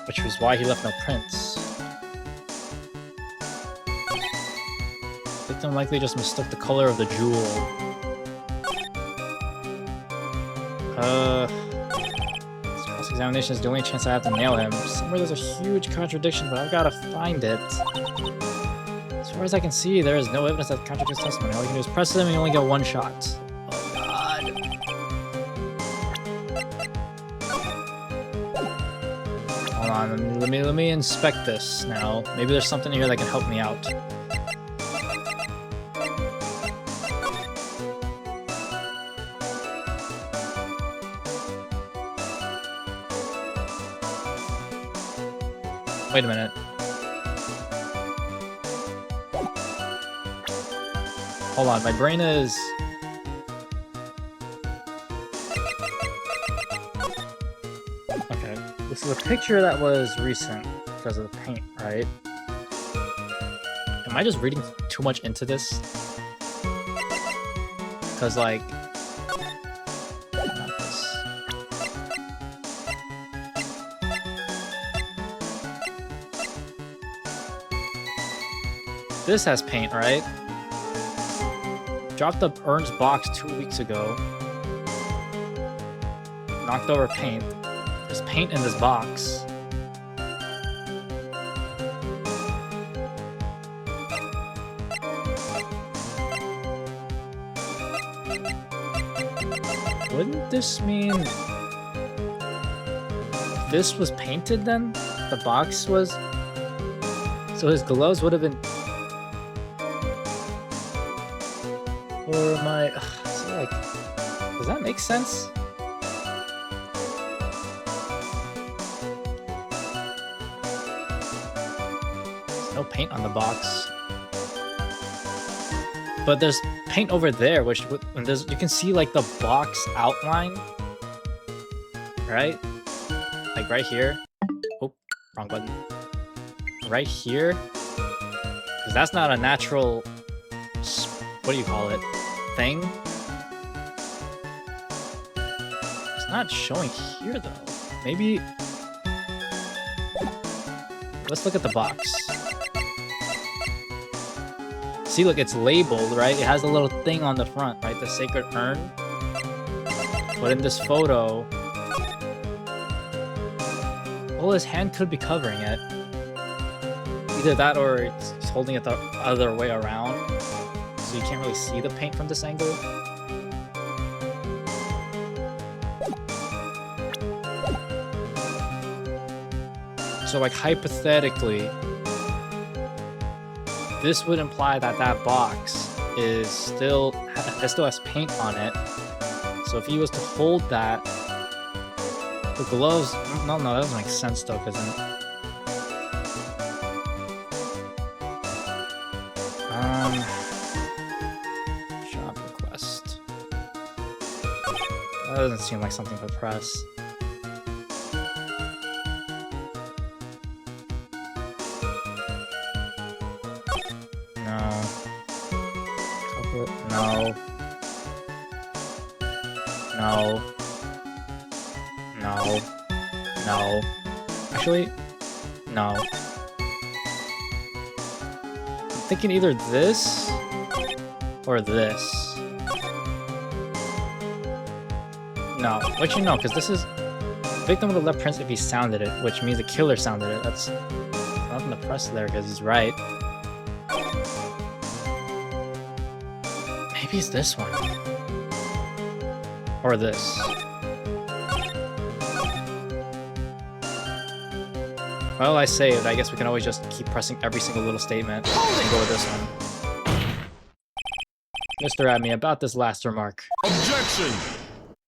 which was why he left no prints. Victim likely just mistook the color of the jewel. This cross-examination is the only chance I have to nail him. Somewhere there's a huge contradiction, but I've gotta find it. As far as I can see, there is no evidence that contradicts testimony. All you can do is press them and you only get one shot. Oh god. Hold on, let me inspect this now. Maybe there's something here that can help me out. Wait a minute. Hold on, my brain is... Okay, this is a picture that was recent because of the paint, right? Am I just reading too much into this? Because, like... Not this. This has paint, right? Dropped the Ernst box 2 weeks ago. Knocked over paint. There's paint in this box. Wouldn't this mean this was painted then? The box was? So his gloves would have been... Or my... So like, does that make sense? There's no paint on the box. But there's paint over there, which and there's, you can see like the box outline, right? Like right here. Oh, wrong button. Right here, because that's not a natural. What do you call it? Thing. It's not showing here though. Maybe. Let's look at the box. See, look, it's labeled, right? It has a little thing on the front, right? The sacred urn. But in this photo, well, his hand could be covering it. Either that or it's holding it the other way around. So you can't really see the paint from this angle. So, like, hypothetically, this would imply that that box is still has paint on it. So if he was to hold that, the gloves... No, that doesn't make sense though, because then... Shop request. That doesn't seem like something to press. No. Actually, no. I'm thinking either this or this. No, actually no, because this is... The victim would have left prints if he sounded it, which means the killer sounded it. That's nothing to press there because he's right. Maybe it's this one. Or this. Well, I saved. I guess we can always just keep pressing every single little statement and go with this one. Mr. Admin, about this last remark. Objection!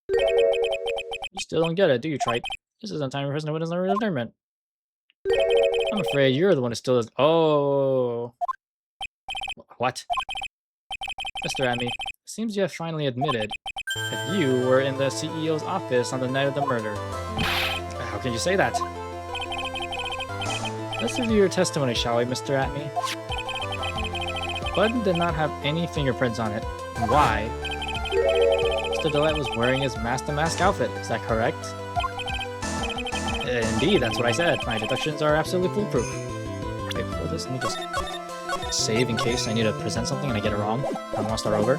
You still don't get it, do you, Trite? This isn't time for person who doesn't retirement. I'm afraid you're the one who still does. Oh. What? Mr. Admin, seems you have finally admitted that you were in the CEO's office on the night of the murder. How can you say that? Let's review your testimony, shall we, Mr. Atme? The button did not have any fingerprints on it. Why? Mr. Delight was wearing his mask-to-mask outfit. Is that correct? Indeed, that's what I said. My deductions are absolutely foolproof. Wait, before this, let me just save in case I need to present something and I get it wrong. I don't want to start over.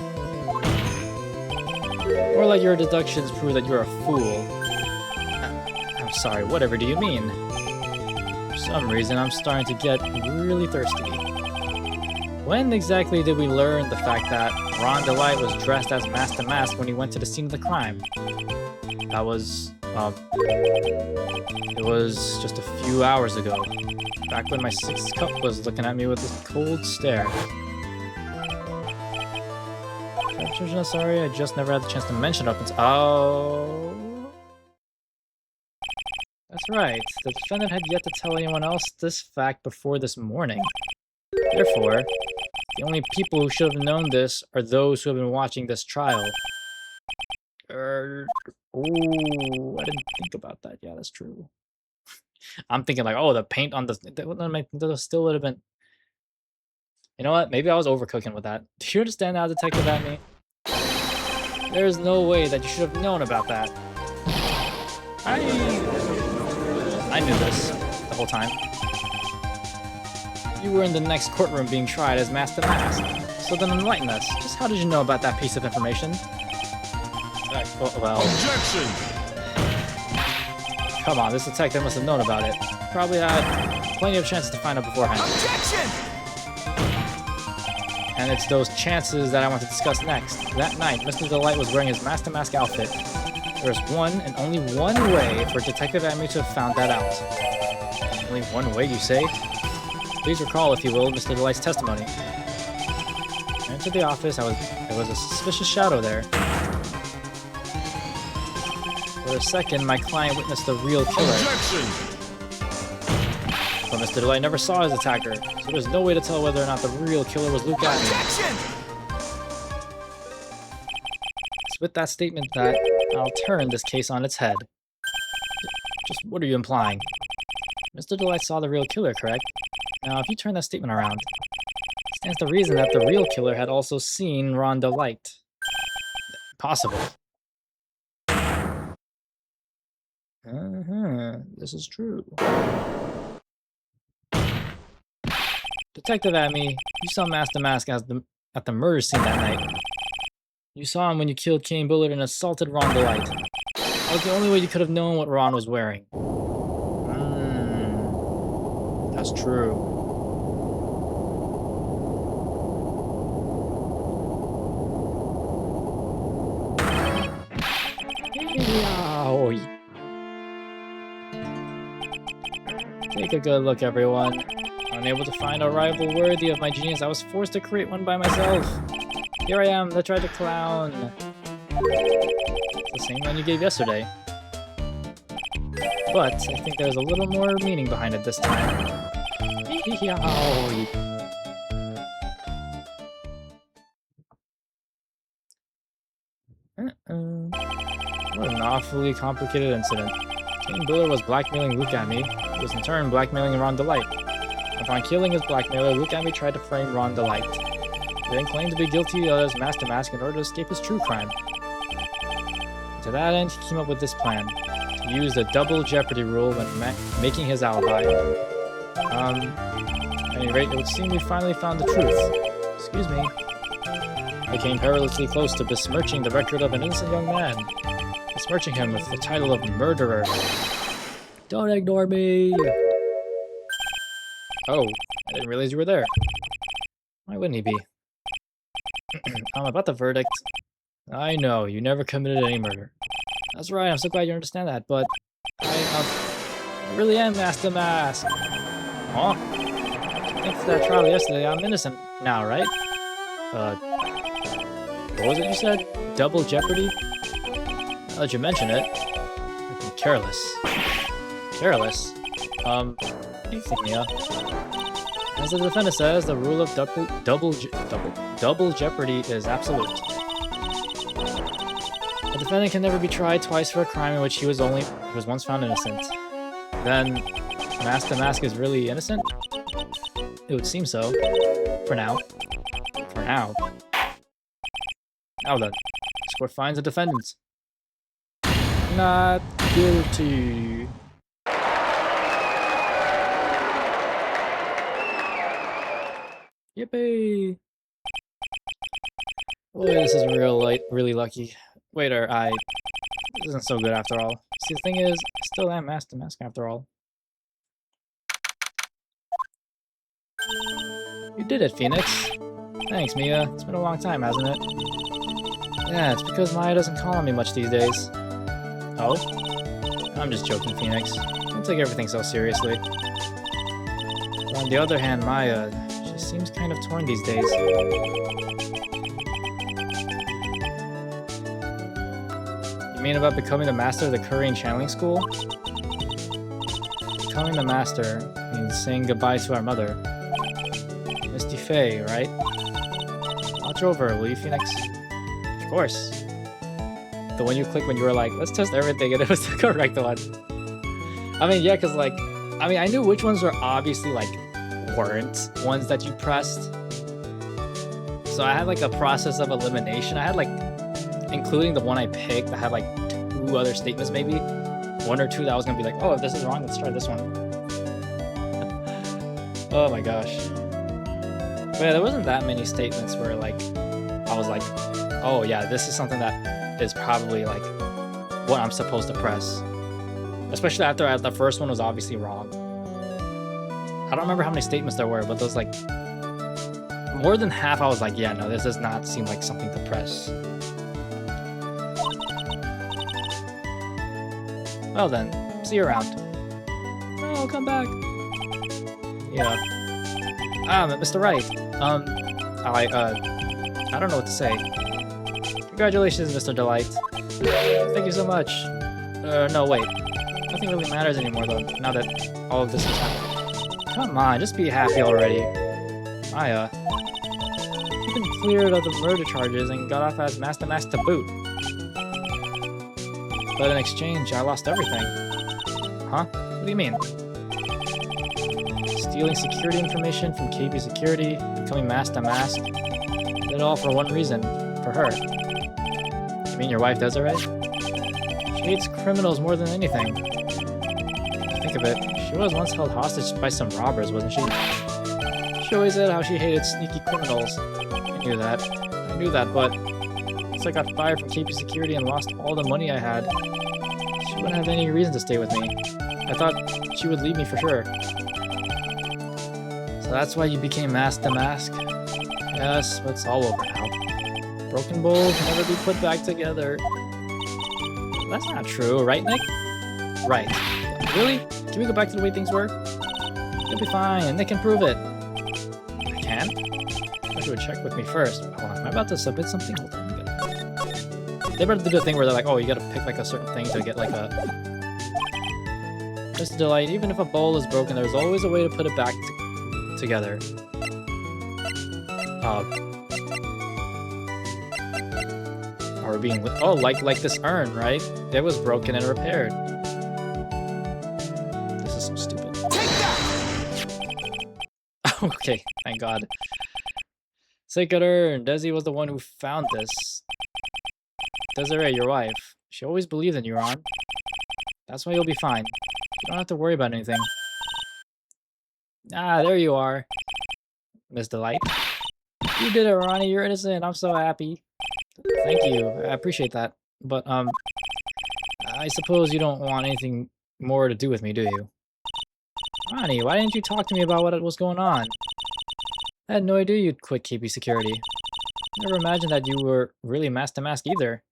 Or like your deductions prove that you're a fool. I'm sorry, whatever do you mean? For some reason, I'm starting to get really thirsty. When exactly did we learn the fact that Ron Delight was dressed as mask to mask when he went to the scene of the crime? That was, it was just a few hours ago. Back when my sixth cup was looking at me with this cold stare. Sorry, I just never had the chance to mention it up until... Oh... That's right. The defendant had yet to tell anyone else this fact before this morning. Therefore, The only people who should have known this are those who have been watching this trial. Ooh, I didn't think about that. Yeah, that's true. I'm thinking like, oh, the paint on that still would have been. You know what? Maybe I was overcooking with that. Do you understand now, Detective at me? There's no way that you should have known about that. I knew this the whole time. You were in the next courtroom being tried as Master Mask. So then enlighten us. Just how did you know about that piece of information? Well... Objection! Come on, this detective must have known about it. Probably had plenty of chances to find out beforehand. Objection! And it's those chances that I want to discuss next. That night, Mr. Delight was wearing his Master Mask outfit. There's one and only one way for Detective Amy to have found that out. Only one way, you say? Please recall, if you will, Mr. Delight's testimony. I entered the office. There was a suspicious shadow there. For a second, my client witnessed the real killer. Objection! But Mr. Delight never saw his attacker, so there's no way to tell whether or not the real killer was Luke Atney. Objection! It's with that statement that I'll turn this case on its head. Just what are you implying? Mr. Delight saw the real killer, correct? Now, if you turn that statement around, stands to reason that the real killer had also seen Ron Delight. Possible. This is true. Detective Amy, you saw Master Mask at the murder scene that night. You saw him when you killed Kane Bullard and assaulted Ron Delight. That was the only way you could have known what Ron was wearing. That's true. Take a good look, everyone. Unable to find a rival worthy of my genius, I was forced to create one by myself. Here I am, the Tragic Clown. It's the same one you gave yesterday. But I think there's a little more meaning behind it this time. What an awfully complicated incident. Kane Bullard was blackmailing Luke Atney, who was in turn blackmailing Ron Delight. Upon killing his blackmailer, Luke Atney tried to frame Ron Delight. He then claimed to be guilty as Master Mask in order to escape his true crime. To that end, he came up with this plan, to use the double jeopardy rule when making his alibi. At any rate, it would seem we finally found the truth. Excuse me. I came perilously close to besmirching the record of an innocent young man, besmirching him with the title of murderer. Don't ignore me! Oh, I didn't realize you were there. Why wouldn't he be? About the verdict. I know, you never committed any murder. That's right, I'm so glad you understand that, but I really am Master Mask. Huh? Thanks to that trial yesterday, I'm innocent now, right? What was it you said? Double jeopardy? Now that you mention it, I'm careless. Careless? Anything, yeah. As the defendant says, the rule of double jeopardy is absolute. A defendant can never be tried twice for a crime in which he was once found innocent. Then, Master Mask is really innocent? It would seem so. For now. For now. Now then, this court finds the defendant not guilty. Yippee! Boy, this is really lucky. Wait, this isn't so good after all. See, the thing is, I still am Master Mask after all. You did it, Phoenix. Thanks, Mia. It's been a long time, hasn't it? Yeah, it's because Maya doesn't call on me much these days. Oh? I'm just joking, Phoenix. Don't take everything so seriously. But on the other hand, Maya, she seems kind of torn these days. You mean about becoming the master of the Korean channeling school? Becoming the master means saying goodbye to our mother. Misty Faye, right? Watch over, will you, Phoenix? Of course. The one you clicked when you were like, let's test everything, and it was the correct one. I mean, yeah, because, like, I mean, I knew which ones were obviously, like, weren't ones that you pressed. So I had, like, a process of elimination. I had, like, including the one I picked, I had, like, 2 other statements, maybe. 1 or 2 that I was going to be like, oh, if this is wrong, let's try this one. Oh, my gosh. But yeah, there wasn't that many statements where, like, I was like, oh, yeah, this is something that is probably, like, what I'm supposed to press. Especially after the first one was obviously wrong. I don't remember how many statements there were, but there was, like, more than half I was like, yeah, no, this does not seem like something to press. Well then, see you around. Oh, come back. Yeah. Ah, Mr. Wright. I don't know what to say. Congratulations, Mr. Delight. Thank you so much. No, wait. Nothing really matters anymore, though, now that all of this has happened. Come on, just be happy already. Maya. You've been cleared of the murder charges and got off as Master Mask to boot. But in exchange, I lost everything. Huh? What do you mean? Stealing security information from KB Security, becoming Master Mask. Did it all for one reason. For her. You mean your wife, Desiree? She hates criminals more than anything. Think of it, she was once held hostage by some robbers, wasn't she? She always said how she hated sneaky criminals. I knew that, but once I got fired from KB Security and lost all the money I had, she wouldn't have any reason to stay with me. I thought she would leave me for sure. So that's why you became Master Mask? Yes, but it's all over now. Broken bowls can never be put back together. That's not true, right, Nick? Right. Really? Can we go back to the way things were? You'll be fine. Nick can prove it. I can? I wish you would check with me first. Hold on, am I about to submit something? Hold on. They better do the thing where they're like, oh, you gotta pick like a certain thing to get like a... Mr. Delight, even if a bowl is broken, there's always a way to put it back together. Or being... Oh, like this urn, right? It was broken and repaired. This is so stupid. Take that! Okay, thank God. Sacred urn. Desi was the one who found this. Desiree, your wife. She always believed in you, Ron. That's why you'll be fine. You don't have to worry about anything. Ah, there you are. Miss Delight. You did it, Ronnie. You're innocent. I'm so happy. Thank you. I appreciate that. But, I suppose you don't want anything more to do with me, do you? Ronnie, why didn't you talk to me about what was going on? I had no idea you'd quit KB Security. Never imagined that you were really Master Mask either.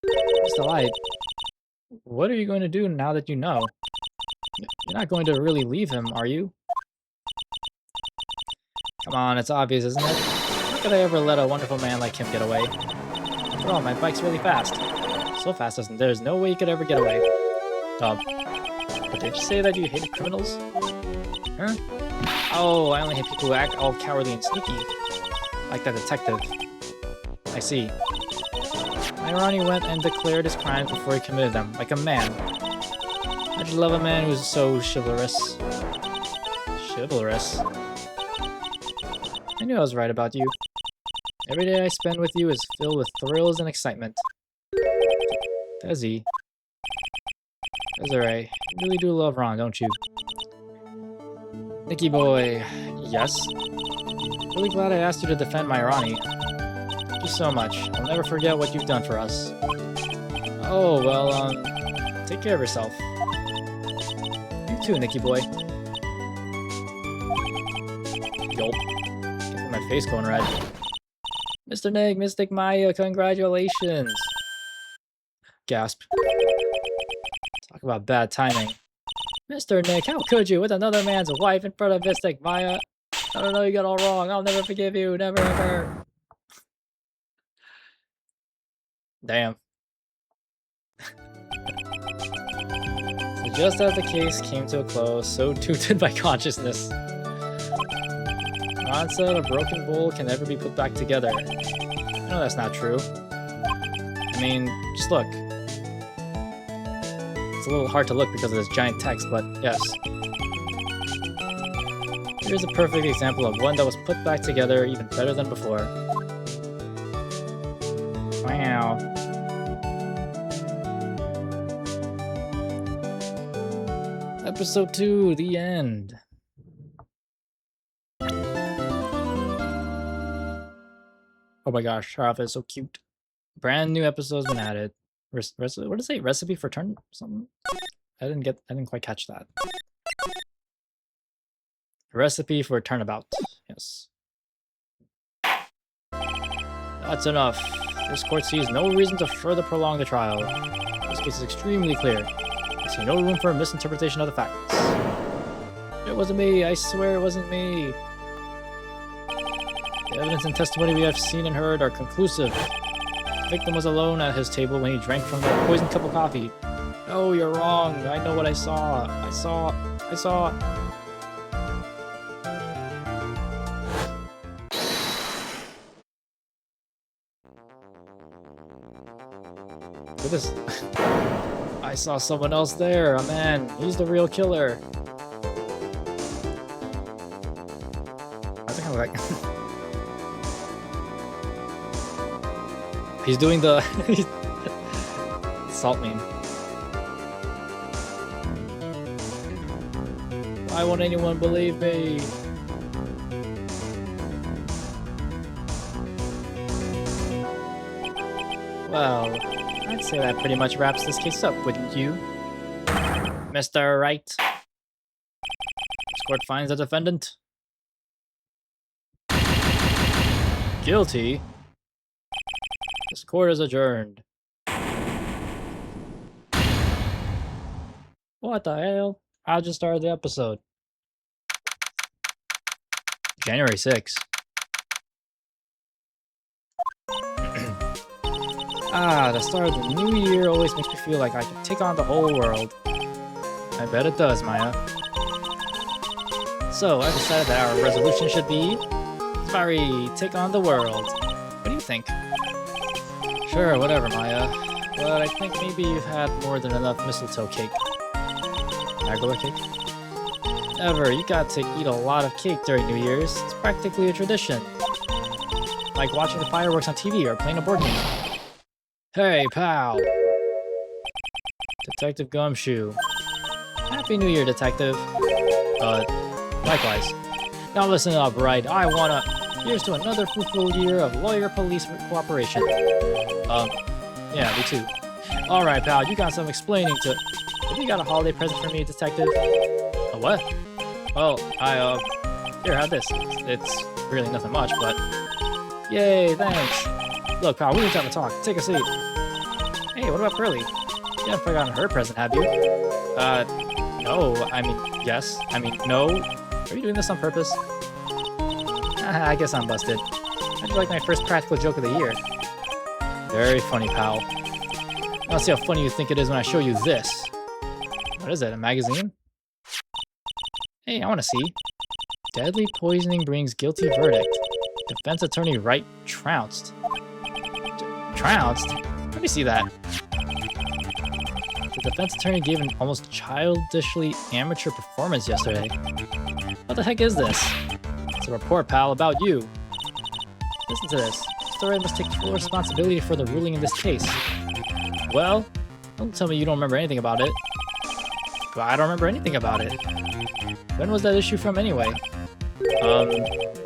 Miss Delight, what are you going to do now that you know? You're not going to really leave him, are you? Come on, it's obvious, isn't it? How could I ever let a wonderful man like him get away? After all, my bike's really fast. So fast as there's no way you could ever get away. But did you say that you hated criminals? Huh? Oh, I only hate people who act all cowardly and sneaky. Like that detective. I see. Irani went and declared his crimes before he committed them, like a man. I'd love a man who's so chivalrous. Chivalrous? I knew I was right about you. Every day I spend with you is filled with thrills and excitement. Desi. Desiree, you really do love Ron, don't you? Nicky boy, yes? Really glad I asked you to defend my Ronnie. Thank you so much. I'll never forget what you've done for us. Oh, well, take care of yourself. You too, Nicky boy. Gulp. Get my face going red. Mr. Nick, Mystic Maya, congratulations! Gasp. Talk about bad timing. Mr. Nick, how could you, with another man's wife in front of Mystic Maya? I don't know, you got all wrong. I'll never forgive you. Never, ever. Damn. So just as the case came to a close, so too did my consciousness. concept of broken bowl can never be put back together. I know that's not true. I mean, just look. It's a little hard to look because of this giant text, but yes. Here's a perfect example of one that was put back together even better than before. Wow. Episode 2, the end. Oh my gosh, Rafa is so cute. Brand new episode's been added. What did it say? Recipe for turn something? I didn't quite catch that. Recipe for turnabout. Yes. That's enough. This court sees no reason to further prolong the trial. This case is extremely clear. I see no room for a misinterpretation of the facts. It wasn't me. I swear it wasn't me. The evidence and testimony we have seen and heard are conclusive. The victim was alone at his table when he drank from the poisoned cup of coffee. No, you're wrong. I know what I saw. I saw. Look at this. I saw someone else there. A man. He's the real killer. I think I'm like... He's doing the salt meme. Why won't anyone believe me? Well, I'd say that pretty much wraps this case up, wouldn't you? Mr. Wright? This court finds the defendant guilty. This court is adjourned. What the hell? I just started the episode. January 6th. The start of the new year always makes me feel like I can take on the whole world. I bet it does, Maya. So, I decided that our resolution should be... Sorry, take on the world. What do you think? Sure, whatever, Maya. But I think maybe you've had more than enough mistletoe cake. Magdala cake? Never, you got to eat a lot of cake during New Year's. It's practically a tradition. Like watching the fireworks on TV or playing a board game. Hey, pal! Detective Gumshoe. Happy New Year, Detective. Likewise. Now listen up, right? I wanna... Here's to another fruitful year of lawyer-police cooperation. Yeah, me too. Alright, pal, you got some explaining to... Have you got a holiday present for me, Detective? A what? Well, Here, have this. It's really nothing much, but... Yay, thanks! Look, pal, we need to have a talk. Take a seat. Hey, what about Pearly? You haven't forgotten her present, have you? No. I mean, yes. I mean, no. Are you doing this on purpose? I guess I'm busted. How'd you like my first practical joke of the year? Very funny, pal. Now see how funny you think it is when I show you this. What is it, a magazine? Hey, I want to see. Deadly poisoning brings guilty verdict. Defense attorney Wright trounced. Trounced? Let me see that. The defense attorney gave an almost childishly amateur performance yesterday. What the heck is this? It's a report, pal, about you. Listen to this. Story must take full responsibility for the ruling in this case. Well, don't tell me you don't remember anything about it. But I don't remember anything about it. When was that issue from anyway?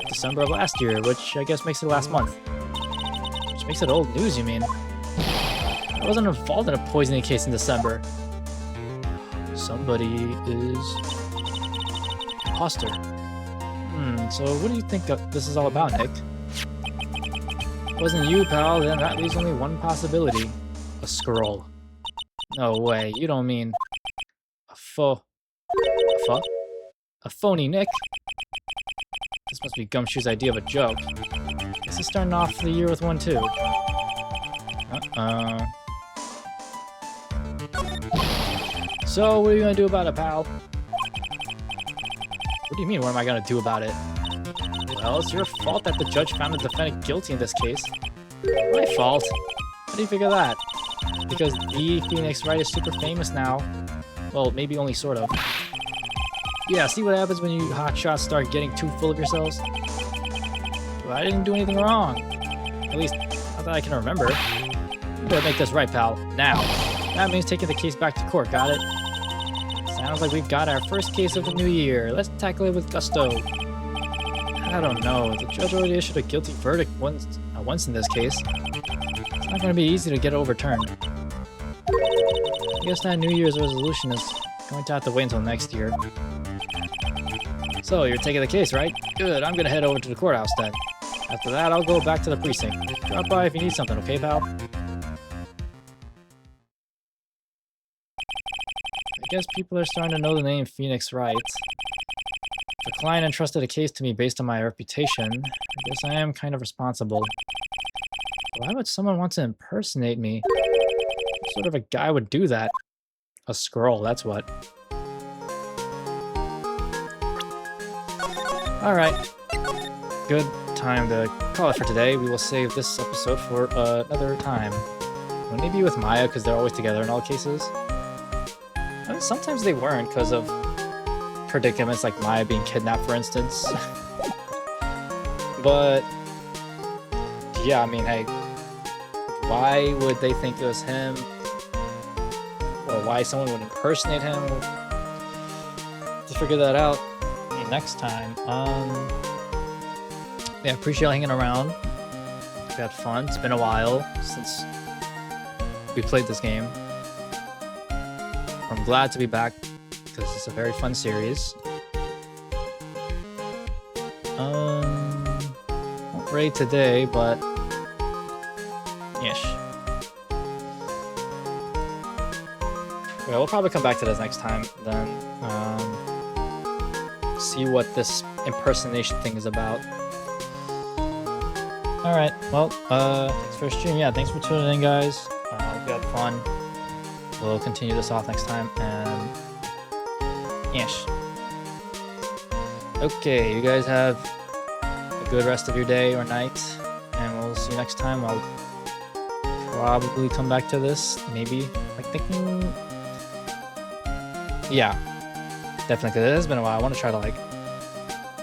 December of last year, which I guess makes it last month. Which makes it old news, you mean? I wasn't involved in a poisoning case in December. Somebody is... imposter. So what do you think this is all about, Nick? It wasn't you, pal, then that leaves only one possibility. A scroll. No way, you don't mean... A phony, Nick? This must be Gumshoe's idea of a joke. Guess he's starting off the year with one, too. So, what are you gonna do about it, pal? What do you mean, what am I gonna do about it? Well, it's your fault that the judge found the defendant guilty in this case. My fault? How do you figure that? Because the Phoenix Wright is super famous now. Well, maybe only sort of. Yeah, see what happens when you hotshots start getting too full of yourselves? Well, I didn't do anything wrong. At least, not that I can remember. You better make this right, pal. Now. That means taking the case back to court, got it? Sounds like we've got our first case of the new year. Let's tackle it with gusto. I don't know. The judge already issued a guilty verdict once in this case. It's not going to be easy to get overturned. I guess that New Year's resolution is going to have to wait until next year. So, you're taking the case, right? Good, I'm going to head over to the courthouse then. After that, I'll go back to the precinct. Drop by if you need something, okay, pal? I guess people are starting to know the name Phoenix Wright. If a client entrusted a case to me based on my reputation, I guess I am kind of responsible. Why would someone want to impersonate me? What sort of a guy would do that? A scroll, that's what. Alright. Good time to call it for today. We will save this episode for another time. Wouldn't it be with Maya because they're always together in all cases? I mean, sometimes they weren't because of predicaments like Maya being kidnapped, for instance. But yeah, I mean, hey, why would they think it was him? Or why someone would impersonate him? To figure that out next time. Yeah, appreciate y'all hanging around. We had fun. It's been a while since we played this game. I'm glad to be back because it's a very fun series. Won't raid today, but ish. Yeah, we'll probably come back to this next time then. See what this impersonation thing is about. Alright, well, thanks for the stream. Yeah, thanks for tuning in, guys. Hope you had fun. We'll continue this off next time, and yes. Okay, you guys have a good rest of your day or night, and we'll see you next time. I'll probably come back to this, maybe, like thinking... Yeah, definitely, because it has been a while. I want to try to, like,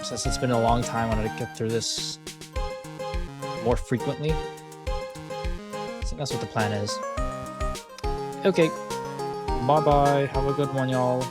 since it's been a long time, I wanted to get through this more frequently. I think that's what the plan is. Okay. Bye-bye. Have a good one, y'all.